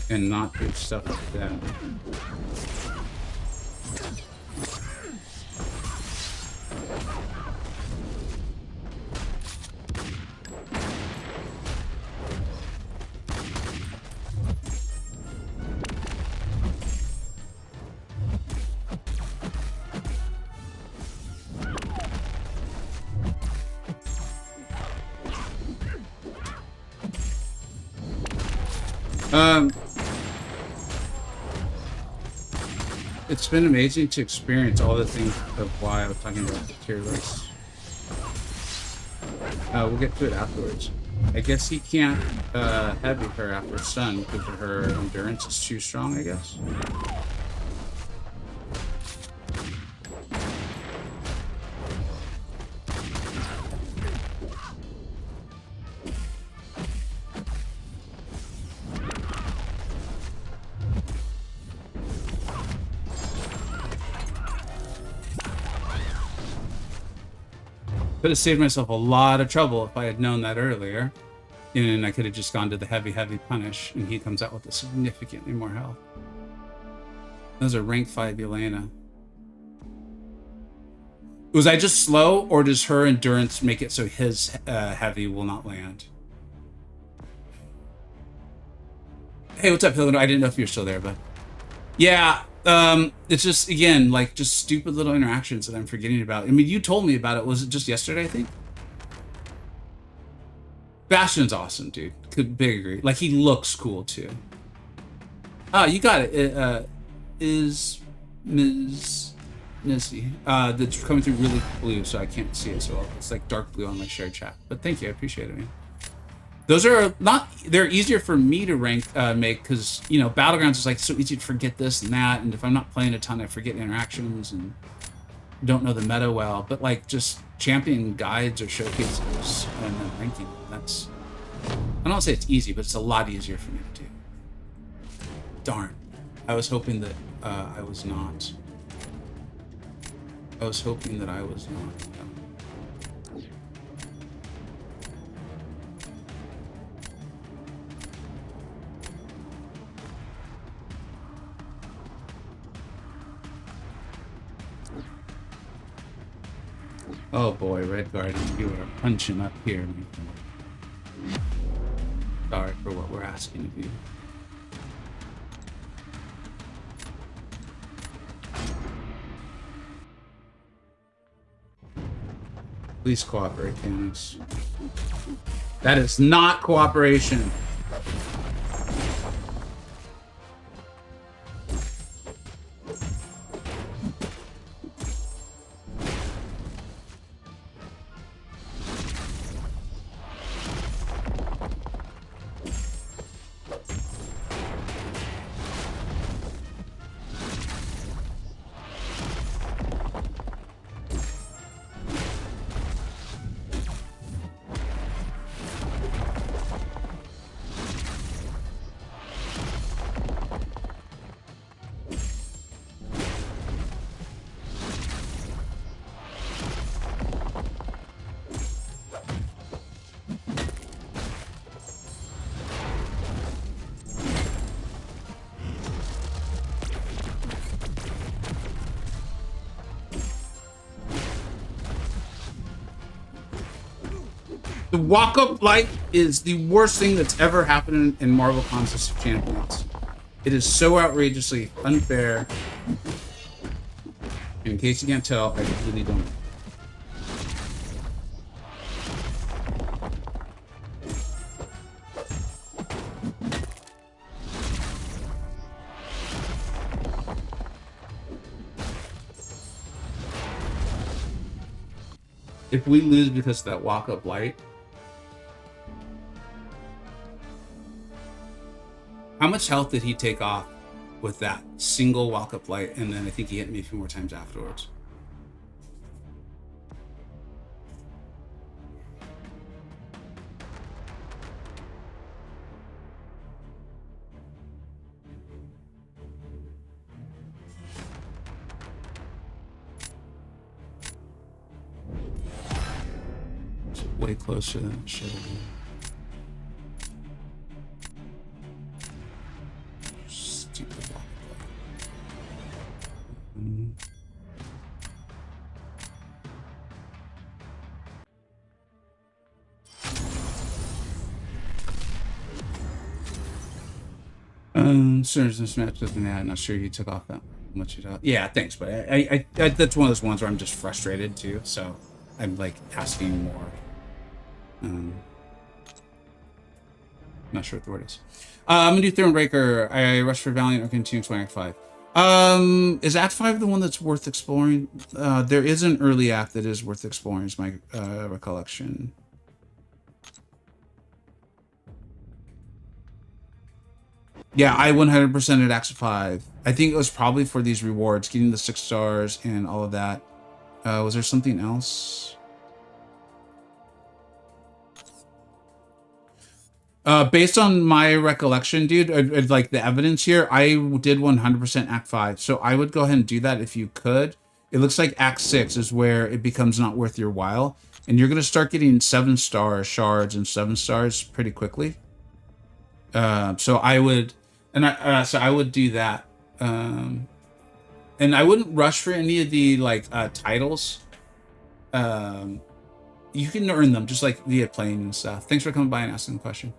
[SPEAKER 1] and not do stuff like that. It's been amazing to experience all the things of why I was talking about the tier list. We'll get to it afterwards. I guess he can't heavy her after stun because her endurance is too strong, I guess. Could have saved myself a lot of trouble if I had known that earlier. And I could have just gone to the heavy punish, and he comes out with a significantly more health. That was a rank 5 Yelena. Was I just slow, or does her endurance make it so his heavy will not land? Hey, what's up, Hilden? I didn't know if you're still there, but... Yeah, it's just, again, like, just stupid little interactions that I'm forgetting about. I mean, you told me about it. Was it just yesterday, I think? Bastion's awesome, dude. Could big agree. Like, he looks cool, too. Oh, you got it. Is Ms. Nissy. That's coming through really blue, so I can't see it so well. It's like dark blue on my shared chat. But thank you, I appreciate it, man. Those are not, they're easier for me to rank, make, because, you know, Battlegrounds is like so easy to forget this and that, and if I'm not playing a ton, I forget interactions and don't know the meta well, but like just champion guides or showcases and then ranking, that's, I don't say it's easy, but it's a lot easier for me to do. Darn. I was hoping that I was not. I was hoping that I was not. Oh boy, Red Guardian, you are punching up here. Sorry for what we're asking of you. Please cooperate, Dennis. That is not cooperation. The walk-up light is the worst thing that's ever happened in Marvel Contest of Champions. It is so outrageously unfair. And in case you can't tell, I really don't. If we lose because of that walk-up light, how much health did he take off with that single walk-up light? And then I think he hit me a few more times afterwards. Way closer than it should have been. Stupid walk. Soon this match doesn't add. Not sure you took off that much. Yeah, thanks, but I that's one of those ones where I'm just frustrated too. So I'm like asking more. Not sure what the word is. I'm gonna do Thronebreaker. I rush for Valiant or continue to Act 5. Is Act 5 the one that's worth exploring? There is an early act that is worth exploring, is my recollection. Yeah, I 100% at Act 5. I think it was probably for these rewards, getting the 6 stars and all of that. Was there something else? Based on my recollection, dude, like the evidence here, I did 100% Act 5. So I would go ahead and do that if you could. It looks like Act 6 is where it becomes not worth your while. And you're going to start getting 7-star shards and 7 stars pretty quickly. So I would, so I would do that. And I wouldn't rush for any of the like titles. You can earn them just like via playing and stuff. Thanks for coming by and asking the question.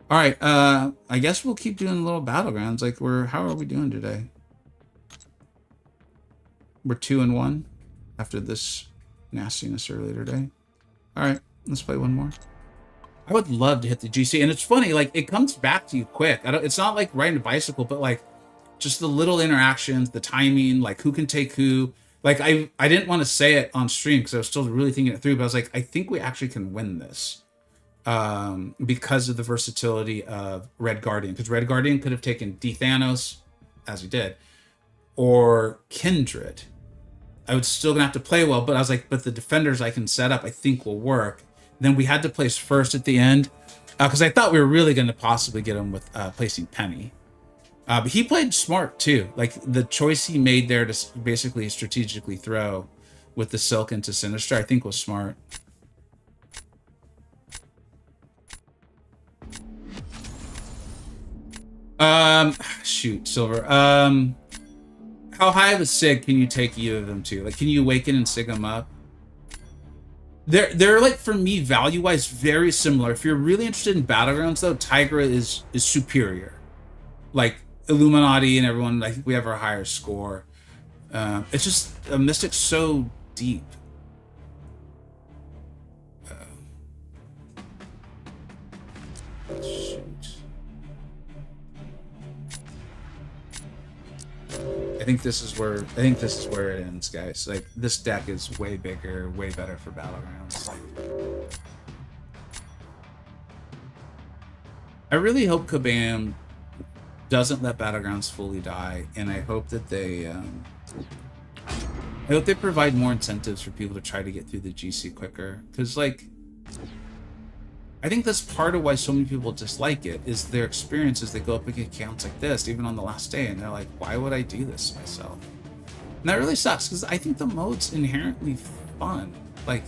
[SPEAKER 1] All right, I guess we'll keep doing little battlegrounds. Like how are we doing today? We're 2-1 after this nastiness earlier today. All right, let's play one more. I would love to hit the GC, and it's funny, like it comes back to you quick. It's not like riding a bicycle, but like just the little interactions, the timing, like who can take who. Like I didn't want to say it on stream because I was still really thinking it through, but I was like, I think we actually can win this. Because of the versatility of Red Guardian, because Red Guardian could have taken D Thanos, as he did, or Kindred. I was still gonna have to play well, but I was like, but the defenders I can set up, I think will work. Then we had to place first at the end, because I thought we were really going to possibly get him with placing Penny. But he played smart too. Like the choice he made there to basically strategically throw with the Silk into Sinister, I think was smart. Shoot, Silver. How high of a Sig can you take either of them to? Like, can you awaken and Sig them up? They're like, for me, value-wise, very similar. If you're really interested in Battlegrounds, though, Tigra is superior. Like, Illuminati and everyone, I think we have our higher score. It's just, a Mystic's so deep. Shoot. I think this is where it ends, guys. Like, this deck is way bigger, way better for Battlegrounds. Like, I really hope Kabam doesn't let Battlegrounds fully die, and I hope that they provide more incentives for people to try to get through the GC quicker. Because, like, I think that's part of why so many people dislike it, is their experiences. They go up against accounts like this, even on the last day, and they're like, why would I do this to myself? And that really sucks, because I think the mode's inherently fun. Like,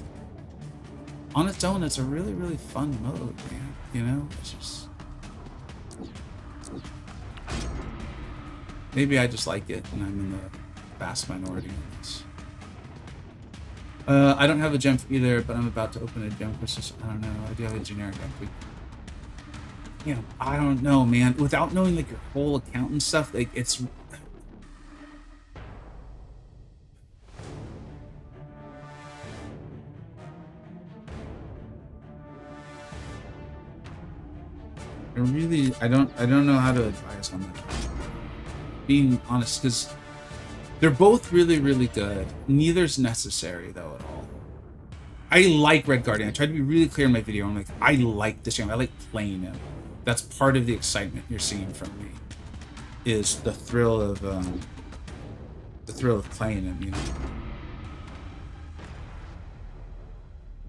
[SPEAKER 1] on its own, it's a really, really fun mode, man. You know? It's just... Maybe I just like it, and I'm in the vast minority on this. I don't have a gem for either, but I'm about to open a gem for this. I don't know. I do have a generic gem. Yeah, I don't know, man. Without knowing like your whole account and stuff, like it's. I don't know how to advise on that. Being honest, because they're both really, really good. Neither's necessary though at all. I like Red Guardian. I tried to be really clear in my video. I'm like, I like this game. I like playing him. That's part of the excitement you're seeing from me. Is the thrill of playing him, you know.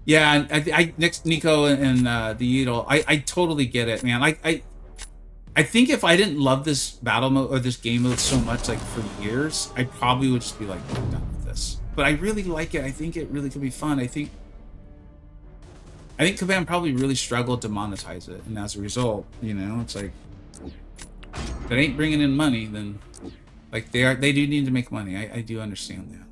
[SPEAKER 1] Yeah, I next Nico and the Yeetle, I totally get it, man. I think if I didn't love this battle mode or this game mode so much, like for years, I probably would just be like, I'm done with this. But I really like it. I think it really could be fun. I think Kabam probably really struggled to monetize it, and as a result, you know, it's like if it ain't bringing in money, then like they do need to make money. I do understand that.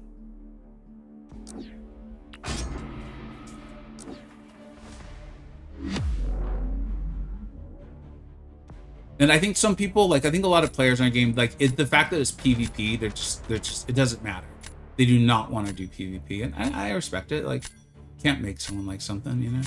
[SPEAKER 1] And I think some people, like, I think a lot of players in our game, like, the fact that it's PvP, they're just, it doesn't matter. They do not want to do PvP, and I respect it. Like, can't make someone like something, you know?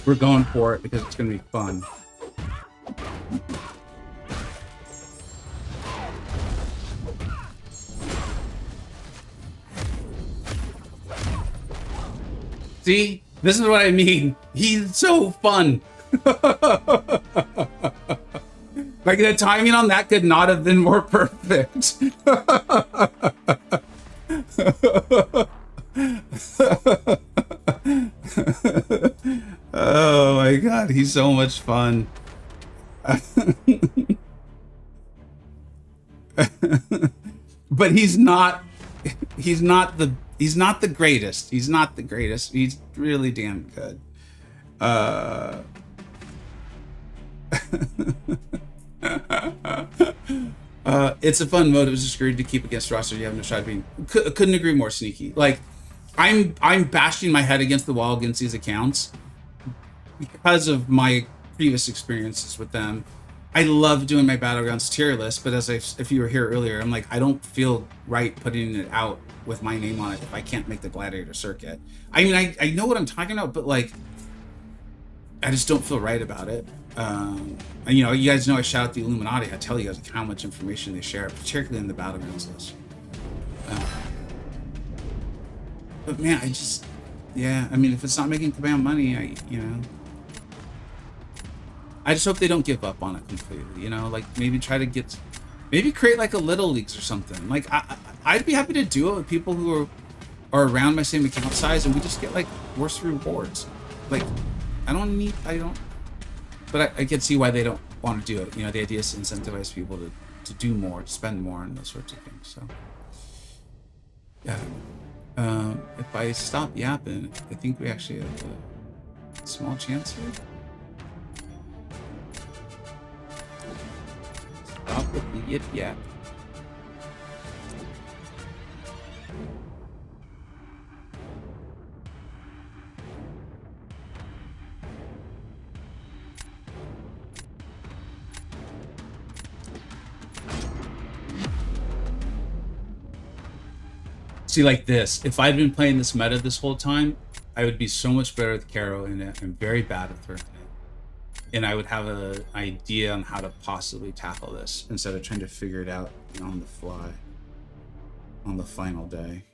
[SPEAKER 1] We're going for it because it's going to be fun. See? This is what I mean. He's so fun. Like, the timing on that could not have been more perfect. Oh my god, he's so much fun. But he's not the greatest. He's not the greatest. He's really damn good. It's a fun mode. It was just great to keep against roster. You have no shot being. Couldn't agree more, Sneaky. Like, I'm bashing my head against the wall against these accounts because of my previous experiences with them. I love doing my Battlegrounds tier list, but if you were here earlier, I'm like, I don't feel right putting it out with my name on it if I can't make the Gladiator circuit. I mean, I know what I'm talking about, but like, I just don't feel right about it. And, you know, you guys know I shout out the Illuminati. I tell you guys like how much information they share, particularly in the Battlegrounds list. But man, yeah, I mean, if it's not making Kabam money, I just hope they don't give up on it completely, you know, like maybe create like a Little Leagues or something. Like, I'd be happy to do it with people who are around my same account size, and we just get like worse rewards. Like, but I can see why they don't want to do it. You know, the idea is to incentivize people to do more, to spend more, and those sorts of things. So, yeah. If I stop yapping, I think we actually have a small chance here. Stop with the yip yap. See, like this, if I'd been playing this meta this whole time, I would be so much better with Caro in it and very bad with her in it. And I would have an idea on how to possibly tackle this instead of trying to figure it out on the fly on the final day.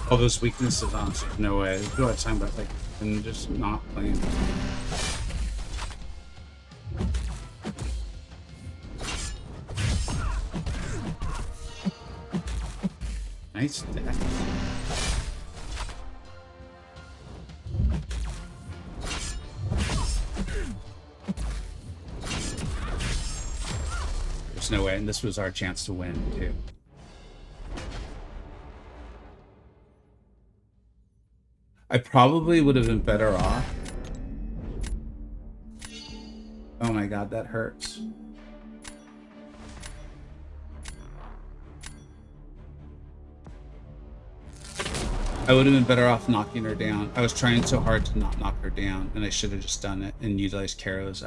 [SPEAKER 1] All those weaknesses, honestly, no way. There's no time about like and just not playing. Nice deck. There's no way, and this was our chance to win too. I probably would have been better off. Oh my god, that hurts. I would have been better off knocking her down. I was trying so hard to not knock her down, and I should have just done it and utilized Karo's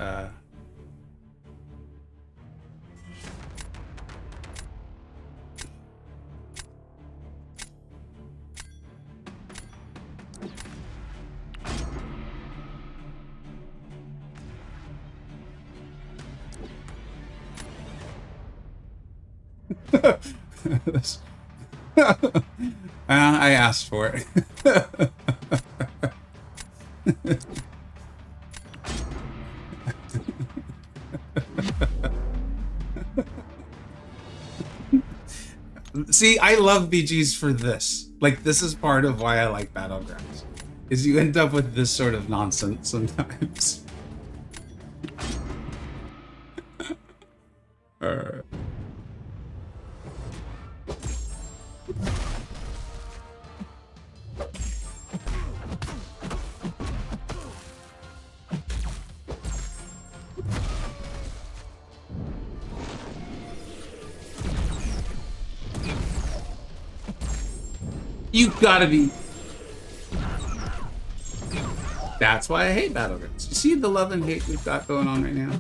[SPEAKER 1] I asked for it. See, I love BGs for this. Like, this is part of why I like Battlegrounds. Is you end up with this sort of nonsense sometimes. Alright. You gotta be. That's why I hate Battlegrounds. You see the love and hate we've got going on right now?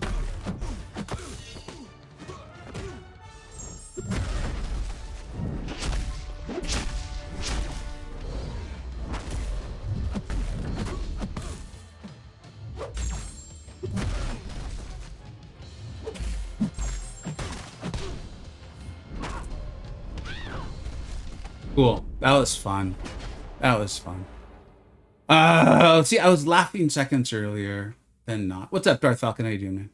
[SPEAKER 1] Cool. That was fun. That was fun. See, I was laughing seconds earlier, then not. What's up, Darth Falcon? How you doing,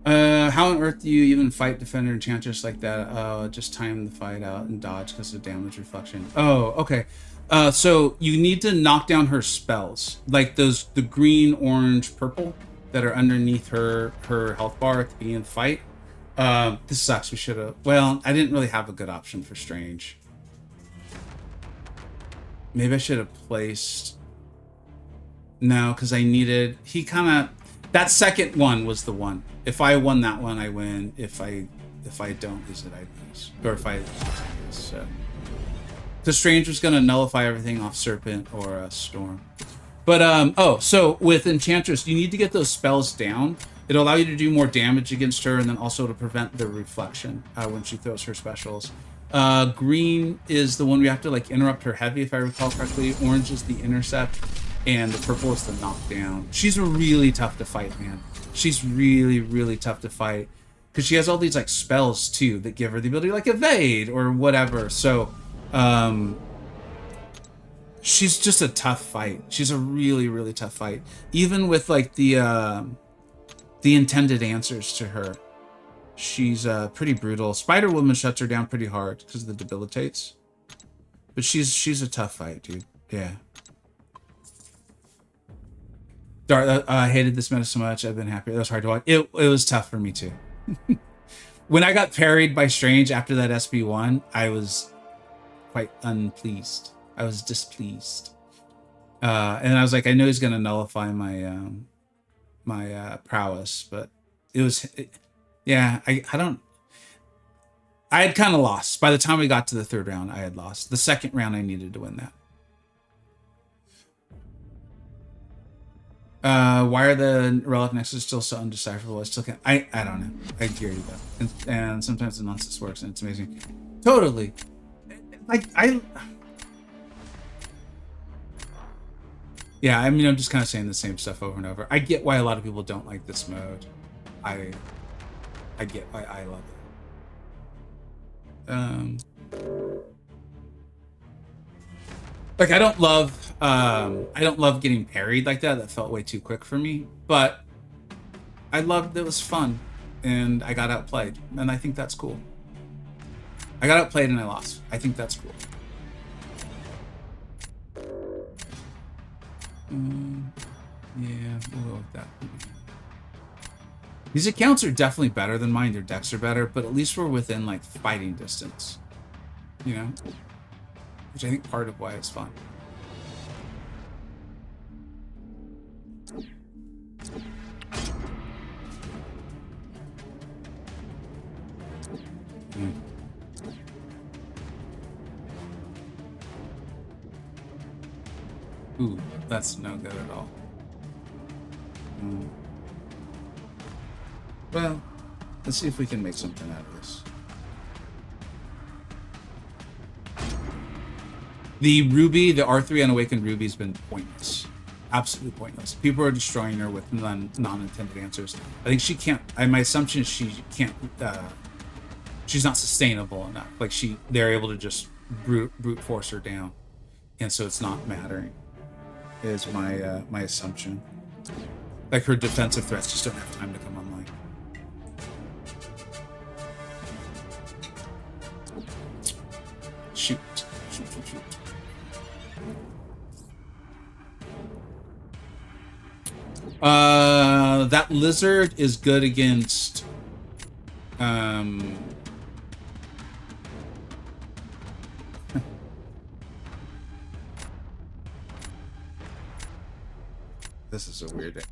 [SPEAKER 1] man? How on earth do you even fight Defender Enchantress like that? Just time the fight out and dodge because of damage reflection. Oh, okay. So you need to knock down her spells, like the green, orange, purple that are underneath her health bar at the beginning of the fight. This sucks. We should have. Well, I didn't really have a good option for Strange. Maybe I should have placed. No, because I needed. He kind of. That second one was the one. If I won that one, I win. If I don't lose it, I lose. Or if I lose, so. Because Strange was gonna nullify everything off Serpent or Storm. But oh, so with Enchantress, you need to get those spells down. It'll allow you to do more damage against her, and then also to prevent the reflection when she throws her specials. Green is the one we have to like interrupt her heavy, if I recall correctly. Orange is the intercept, and the purple is the knockdown. She's really tough to fight, man. She's really, really tough to fight because she has all these like spells too that give her the ability to like evade or whatever. So she's just a tough fight. She's a really, really tough fight, even with like the intended answers to her. She's pretty brutal. Spider Woman shuts her down pretty hard because of the debilitates. But she's a tough fight, dude. Yeah. I hated this meta so much. I've been happy. That was hard to watch. It was tough for me too. When I got parried by Strange after that SB1, I was quite unpleased. I was displeased. And I was like, I know he's gonna nullify my my prowess, but yeah, I had kind of lost. By the time we got to the third round, I had lost. The second round, I needed to win that. Why are the Relic Nexus still so undecipherable? I still can't. I don't know. I hear you though, and sometimes the nonsense works, and it's amazing. Totally. Like yeah, I mean, I'm just kind of saying the same stuff over and over. I get why a lot of people don't like this mode. I get why I love it. Like I don't love getting parried like that. That felt way too quick for me. But I loved it was fun, and I got outplayed, and I think that's cool. I got outplayed and I lost. I think that's cool. Yeah, we'll go with that. These accounts are definitely better than mine. Their decks are better, but at least we're within like fighting distance, you know, which I think part of why it's fun. Ooh, that's no good at all. Well, let's see if we can make something out of this. The Ruby, the R3 Unawakened Ruby has been pointless. Absolutely pointless. People are destroying her with non-intended answers. I think she can't, my assumption is she can't, she's not sustainable enough. Like they're able to just brute force her down. And so it's not mattering, is my assumption. Like her defensive threats just don't have time to come online. Shoot. That lizard is good against This is weird.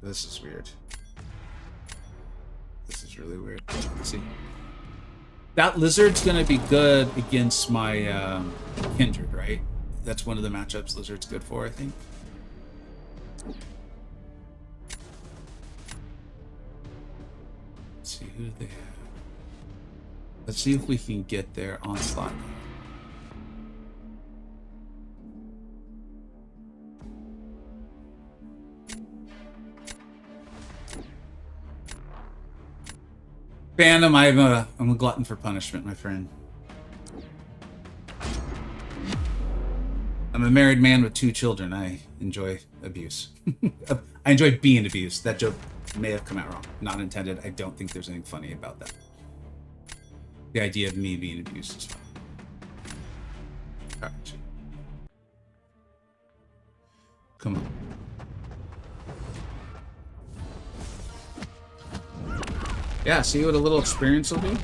[SPEAKER 1] This is really weird. Let's see. That lizard's gonna be good against my Kindred, right? That's one of the matchups lizard's good for, I think. Let's see, who do they have? Let's see if we can get their onslaught. Phantom, I'm a glutton for punishment, my friend. I'm a married man with 2 children. I enjoy abuse. I enjoy being abused. That joke may have come out wrong. Not intended. I don't think there's anything funny about that. The idea of me being abused is funny. All right. Come on. Yeah, see what a little experience will do?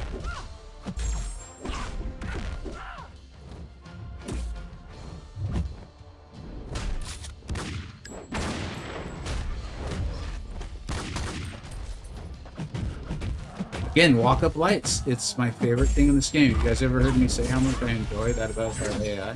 [SPEAKER 1] Again, walk-up lights. It's my favorite thing in this game. You guys ever heard me say how much I enjoy that about our AI?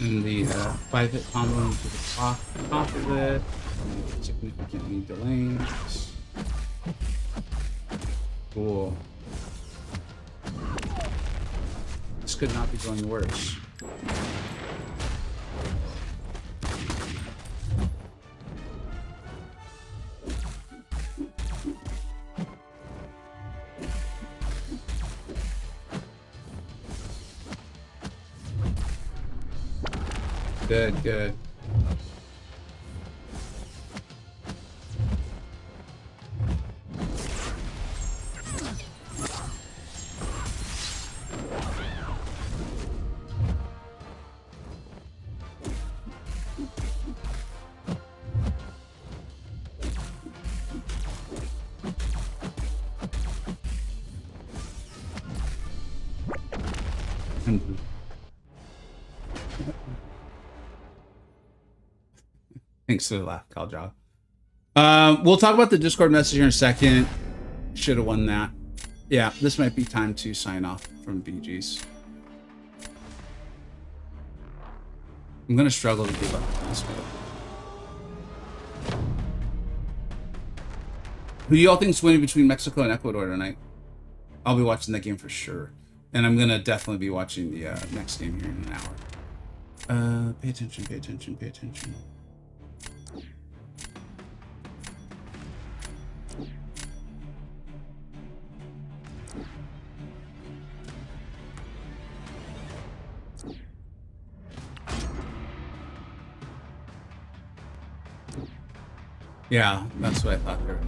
[SPEAKER 1] And the 5-hit combo into the top of it. Significantly delayed. Cool. This could not be going worse. Good, good. Thanks for the laugh, Kaljal. We'll talk about the Discord message here in a second. Should have won that. Yeah, this might be time to sign off from BG's. I'm gonna struggle to give up this one. Who do y'all think's winning between Mexico and Ecuador tonight? I'll be watching that game for sure, and I'm gonna definitely be watching the next game here in an hour. Pay attention, pay attention, pay attention. Yeah, that's what I thought there.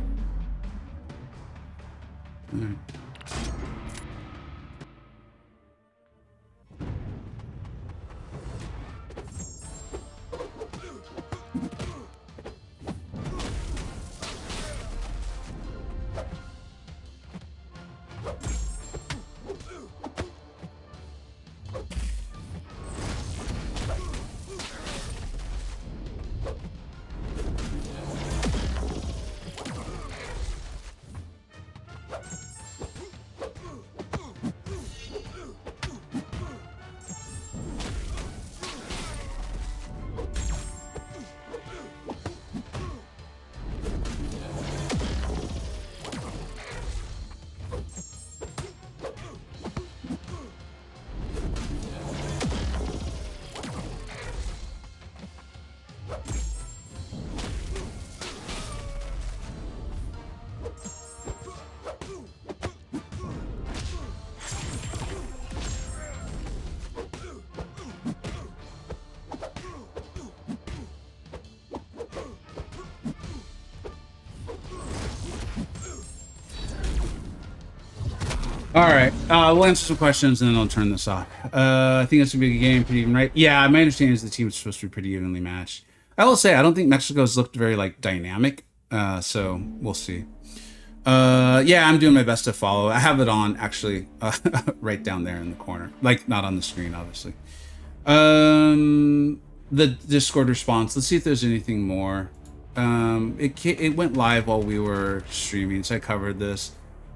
[SPEAKER 1] All right, we'll answer some questions and then I'll turn this off. I think it's gonna be a good game, pretty even, right? Yeah, my understanding is the team's supposed to be pretty evenly matched. I will say I don't think Mexico's looked very like dynamic, so we'll see. Yeah, I'm doing my best to follow. I have it on actually, right down there in the corner, like not on the screen, obviously. The Discord response. Let's see if there's anything more. It went live while we were streaming, so I covered this.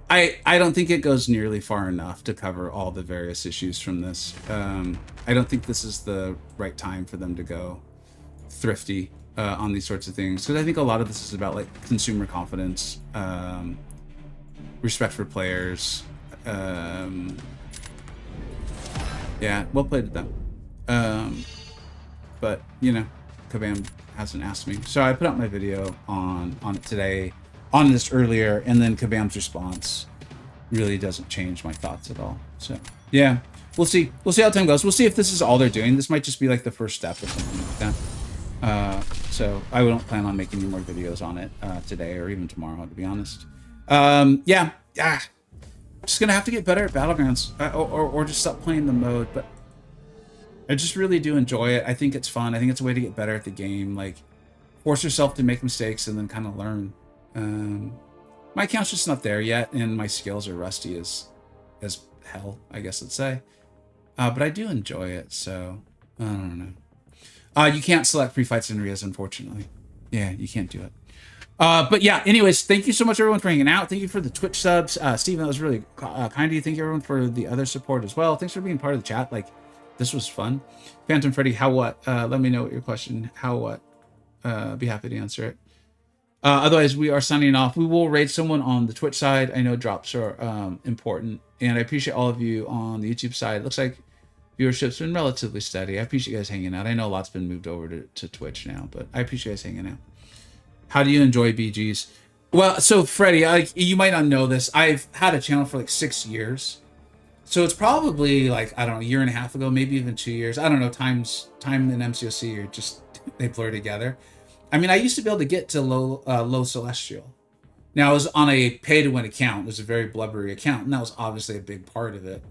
[SPEAKER 1] I don't think it goes nearly far enough to cover all the various issues from this. I don't think this is the right time for them to go thrifty on these sorts of things, because I think a lot of this is about like consumer confidence, respect for players. Yeah, well played to them. But you know, Kabam hasn't asked me, so I put out my video on it today, on this earlier, and then Kabam's response really doesn't change my thoughts at all. So yeah, we'll see how time goes. We'll see if this is all they're doing. This might just be like the first step or something like that. So I don't plan on making any more videos on it today or even tomorrow, to be honest. Yeah, just gonna have to get better at Battlegrounds, or just stop playing the mode. But I just really do enjoy it. I think it's fun. I think it's a way to get better at the game. Like, force yourself to make mistakes and then kind of learn. My account's just not there yet, and my skills are rusty as hell, I guess I'd say. But I do enjoy it, so I don't know. You can't select pre-fights and Rias, unfortunately. Yeah, you can't do it. But yeah, anyways, thank you so much, everyone, for hanging out. Thank you for the Twitch subs. Steven, that was really kind of you. Thank you, everyone, for the other support as well. Thanks for being part of the chat. Like, this was fun. Phantom Freddy, how what? Let me know what your question. How what? Be happy to answer it. Otherwise, we are signing off. We will raid someone on the Twitch side. I know drops are important, and I appreciate all of you on the YouTube side. It looks like viewership's been relatively steady. I appreciate you guys hanging out. I know a lot's been moved over to Twitch now, but I appreciate you guys hanging out. How do you enjoy BGs? Well, so Freddie, you might not know this. I've had a channel for like 6 years. So it's probably like, I don't know, a year and a half ago, maybe even 2 years. I don't know, time and MCoC are just, they blur together. I mean, I used to be able to get to low Celestial. Now, I was on a pay-to-win account. It was a very blubbery account, and that was obviously a big part of it.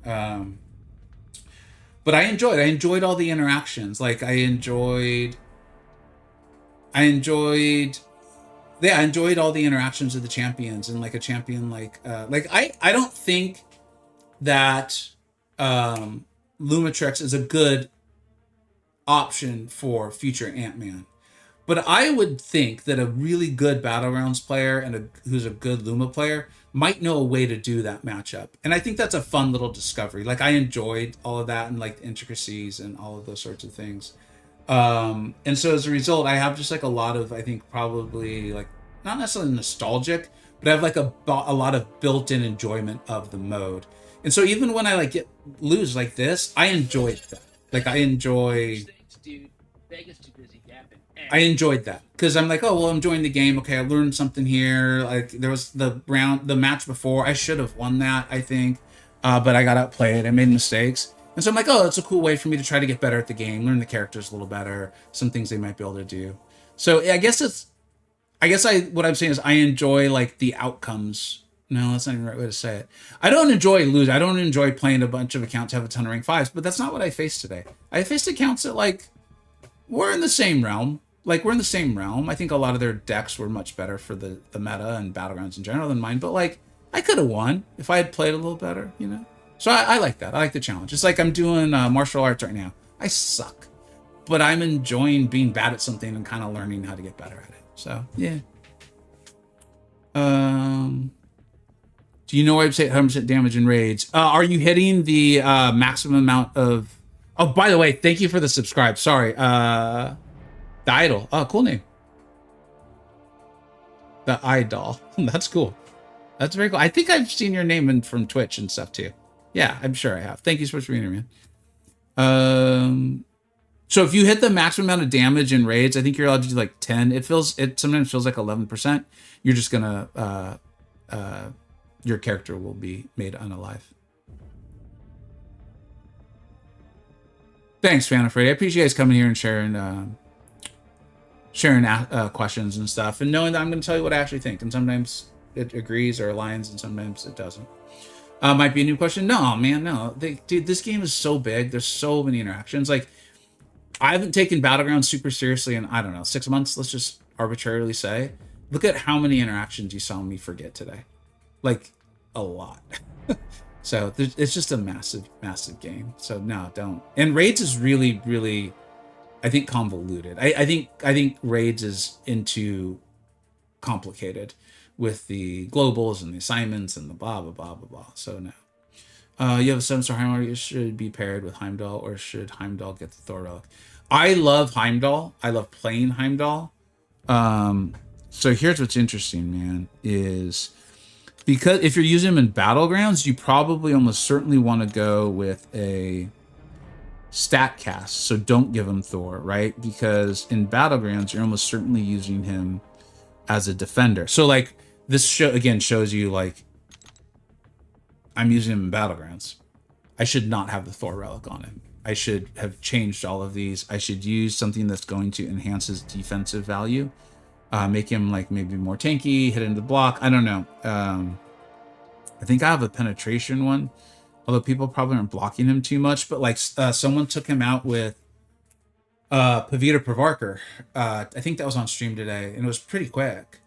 [SPEAKER 1] But I enjoyed all the interactions. Like, I enjoyed all the interactions with the champions, and like a champion like I don't think that Lumitrex is a good option for future Ant-Man. But I would think that a really good Battlegrounds player and who's a good Luma player might know a way to do that matchup. And I think that's a fun little discovery. Like, I enjoyed all of that and like the intricacies and all of those sorts of things. And so as a result, I have just like a lot of, I think probably like not necessarily nostalgic, but I have like a lot of built-in enjoyment of the mode. And so even when I like get lose like this, I enjoyed that. Like I enjoyed that because I'm like, oh well, I'm enjoying the game. Okay, I learned something here. Like there was the match before. I should have won that, I think, but I got outplayed. I made mistakes, and so I'm like, oh, that's a cool way for me to try to get better at the game, learn the characters a little better, some things they might be able to do. So I guess what I'm saying is I enjoy like the outcomes. No, that's not even the right way to say it. I don't enjoy losing. I don't enjoy playing a bunch of accounts have a ton of rank fives, but that's not what I faced today. I faced accounts that like we're in the same realm. Like we're in the same realm. I think a lot of their decks were much better for the meta and battlegrounds in general than mine. But like I could have won if I had played a little better, you know. So I like that. I like the challenge. It's like I'm doing martial arts right now. I suck, but I'm enjoying being bad at something and kind of learning how to get better at it. So yeah. Do you know why I say 100% damage in raids? Are you hitting the maximum amount of? Oh, by the way, thank you for the subscribe. Sorry. The Idol. Oh, cool name. The Idol. That's cool. That's very cool. I think I've seen your name from Twitch and stuff too. Yeah, I'm sure I have. Thank you so much for being here, man. So if you hit the maximum amount of damage in raids, I think you're allowed to do like 10. It sometimes feels like 11%. You're just gonna your character will be made unalive. Thanks, Fan Afraid. I appreciate you guys coming here and sharing questions and stuff, and knowing that I'm going to tell you what I actually think. And sometimes it agrees or aligns, and sometimes it doesn't. Might be a new question. No, man, no. Dude, this game is so big. There's so many interactions. Like, I haven't taken Battlegrounds super seriously in, I don't know, 6 months, let's just arbitrarily say. Look at how many interactions you saw me forget today. Like, a lot. So it's just a massive, massive game. So no, don't. And Raids is really, really, I think, convoluted. I think Raids is into complicated with the globals and the assignments and the blah blah blah blah blah. So no. You have a 7-star Heimdall. You should be paired with Heimdall, or should Heimdall get the Thor relic? I love Heimdall. I love playing Heimdall. So here's what's interesting, man, is because if you're using him in Battlegrounds, you probably almost certainly want to go with a stat cast. So don't give him Thor, right? Because in Battlegrounds, you're almost certainly using him as a defender. So like this show again shows you like I'm using him in Battlegrounds. I should not have the Thor relic on him. I should have changed all of these. I should use something that's going to enhance his defensive value. Make him like maybe more tanky, hit into the block. I don't know. I think I have a penetration one, although people probably aren't blocking him too much. But like someone took him out with Pavita Pravarkar. I think that was on stream today, and it was pretty quick.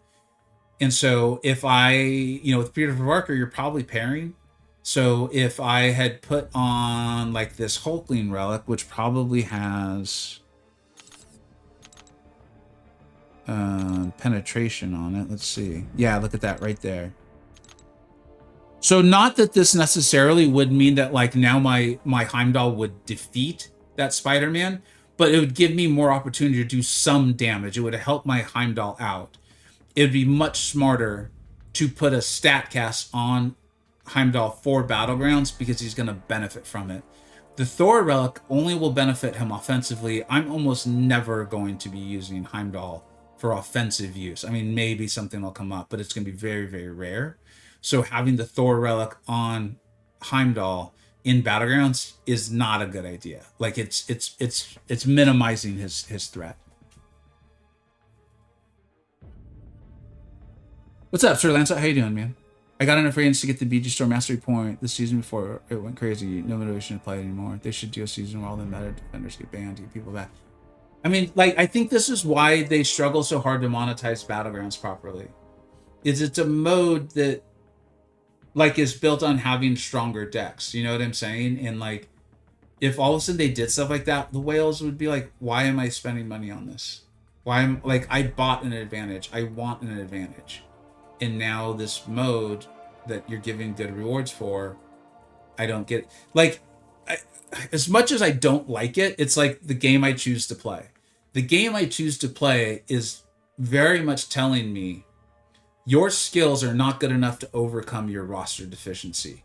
[SPEAKER 1] And so if with Pavita Pravarkar, you're probably pairing. So if I had put on like this Hulkling relic, which probably has penetration on it. Let's see. Yeah, look at that right there. So not that this necessarily would mean that like now my Heimdall would defeat that Spider-Man, but it would give me more opportunity to do some damage. It would help my Heimdall out. It would be much smarter to put a stat cast on Heimdall for Battlegrounds because he's going to benefit from it. The Thor relic only will benefit him offensively. I'm almost never going to be using Heimdall for offensive use. I mean, maybe something will come up, but it's going to be very, very rare. So having the Thor relic on Heimdall in Battlegrounds is not a good idea. Like it's minimizing his threat. What's up, Sir Lancelot? How you doing, man? I got enough ratings to get the BG Store Mastery Point this season before it went crazy. No motivation to play anymore. They should do a season where all the meta defenders get banned to get people back. I mean, like, I think this is why they struggle so hard to monetize Battlegrounds properly. It's a mode that, like, is built on having stronger decks. You know what I'm saying? And, like, if all of a sudden they did stuff like that, the whales would be like, why am I spending money on this? I bought an advantage. I want an advantage. And now this mode that you're giving good rewards for, I don't get. Like, I, as much as I don't like it, it's like the game I choose to play. The game I choose to play is very much telling me your skills are not good enough to overcome your roster deficiency.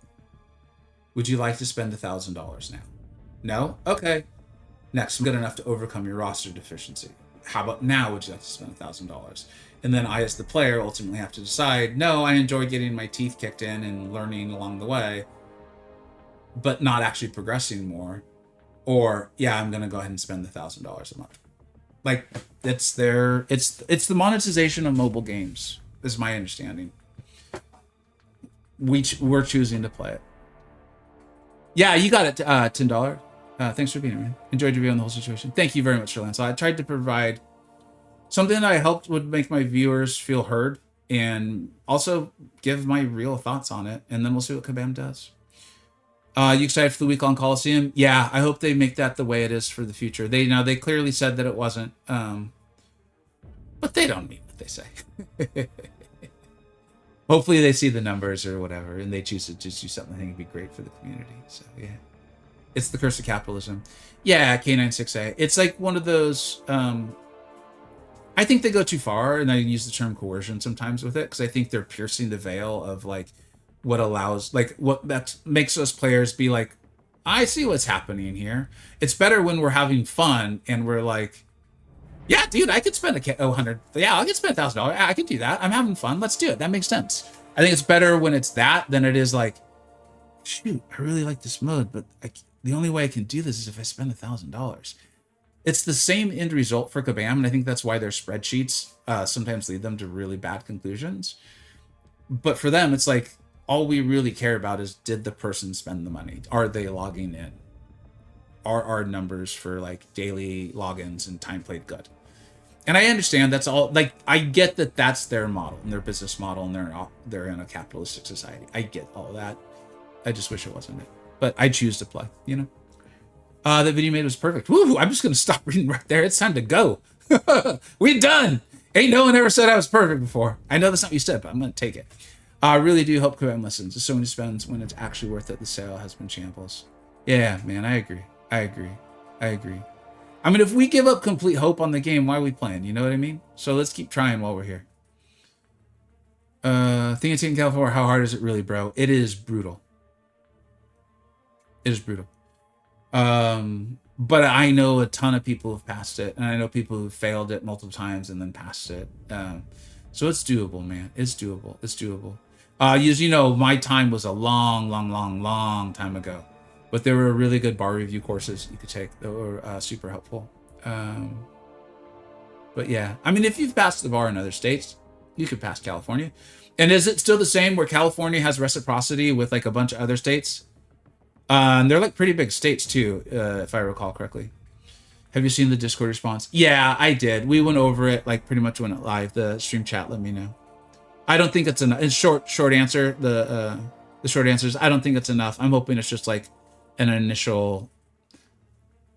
[SPEAKER 1] Would you like to spend $1,000 now? No? Okay. Next, good enough to overcome your roster deficiency. How about now would you like to spend $1,000? And then I, as the player, ultimately have to decide, no, I enjoy getting my teeth kicked in and learning along the way, but not actually progressing more. Or, yeah, I'm going to go ahead and spend $1,000 a month. Like, it's the monetization of mobile games, is my understanding. We're choosing to play it. Yeah, you got it, $10. Thanks for being here, man. Enjoyed reviewing the whole situation. Thank you very much, Sir Lance. I tried to provide something that I hoped would make my viewers feel heard and also give my real thoughts on it. And then we'll see what Kabam does. You excited for the week on Coliseum? Yeah, I hope they make that the way it is for the future. They clearly said that it wasn't, but they don't mean what they say. Hopefully they see the numbers or whatever, and they choose to just do something I think would be great for the community. So yeah, it's the curse of capitalism. Yeah, K96A. It's like one of those. I think they go too far, and I use the term coercion sometimes with it because I think they're piercing the veil of like what allows, like what that makes us players be like, I see what's happening here. It's better when we're having fun and we're like, yeah, dude, I could spend $100. Yeah, I could spend $1,000. I could do that. I'm having fun. Let's do it. That makes sense. I think it's better when it's that than it is like, shoot, I really like this mode, but the only way I can do this is if I spend $1,000. It's the same end result for Kabam, and I think that's why their spreadsheets sometimes lead them to really bad conclusions. But for them, it's like, all we really care about is, did the person spend the money? Are they logging in? Are our numbers for like daily logins and time played good? And I understand that's all, like, I get that that's their model and their business model, and they're in a capitalistic society. I get all that. I just wish it wasn't it. But I choose to play, you know? The video you made was perfect. Woo! I'm just going to stop reading right there. It's time to go. We're done. Ain't no one ever said I was perfect before. I know that's not what you said, but I'm going to take it. I really do hope Kabam listens. So many spends when it's actually worth it. The sale has been shambles. Yeah, man, I agree. I mean, if we give up complete hope on the game, why are we playing? You know what I mean? So let's keep trying while we're here. Thing it's in California, how hard is it really, bro? It is brutal. It is brutal. But I know a ton of people who've passed it, and I know people who've failed it multiple times and then passed it. So it's doable, man. It's doable. It's doable. As you know, my time was a long time ago, but there were really good bar review courses you could take that were super helpful. But yeah, I mean, if you've passed the bar in other states, you could pass California. And is it still the same where California has reciprocity with like a bunch of other states? And they're like pretty big states too, if I recall correctly. Have you seen the Discord response? Yeah, I did. We went over it like pretty much when it live. The stream chat let me know. I don't think it's enough. In short answer, the short answer is I don't think it's enough. I'm hoping it's just like an initial,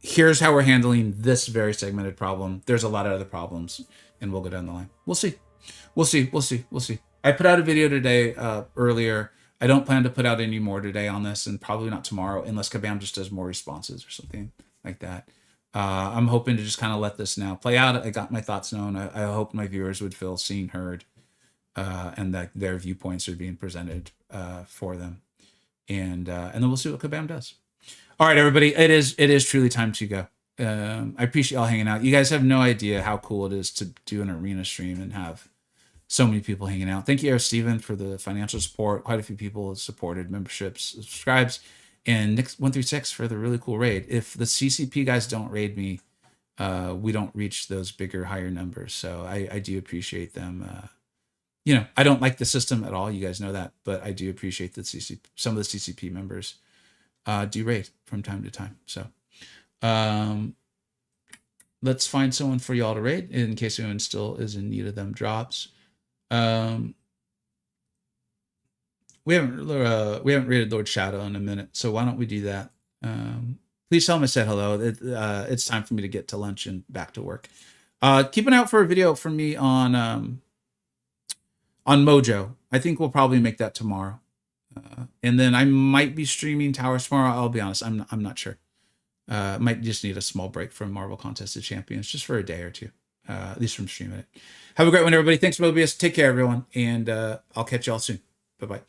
[SPEAKER 1] here's how we're handling this very segmented problem. There's a lot of other problems, and we'll go down the line. We'll see. I put out a video today earlier. I don't plan to put out any more today on this, and probably not tomorrow, unless Kabam just does more responses or something like that. I'm hoping to just kind of let this now play out. I got my thoughts known. I hope my viewers would feel seen, heard, and that their viewpoints are being presented for them. And then we'll see what Kabam does. All right, everybody, it is truly time to go. I appreciate y'all hanging out. You guys have no idea how cool it is to do an arena stream and have so many people hanging out. Thank you, Eric Steven, for the financial support. Quite a few people have supported memberships, subscribes, and Nick136 for the really cool raid. If the CCP guys don't raid me, we don't reach those bigger, higher numbers. So I do appreciate them. You know, I don't like the system at all. You guys know that, but I do appreciate that some of the CCP members do raid from time to time. So let's find someone for y'all to raid in case anyone still is in need of them drops. We haven't rated Lord Shadow in a minute, so why don't we do that? Please tell him I said hello. It's time for me to get to lunch and back to work. Keep an eye out for a video from me on Mojo. I think we'll probably make that tomorrow. And then I might be streaming Towers tomorrow. I'll be honest, I'm not sure. Might just need a small break from Marvel Contest of Champions just for a day or two, at least from streaming it. Have a great one, everybody. Thanks for being with us. Take care, everyone, and I'll catch y'all soon. Bye-bye.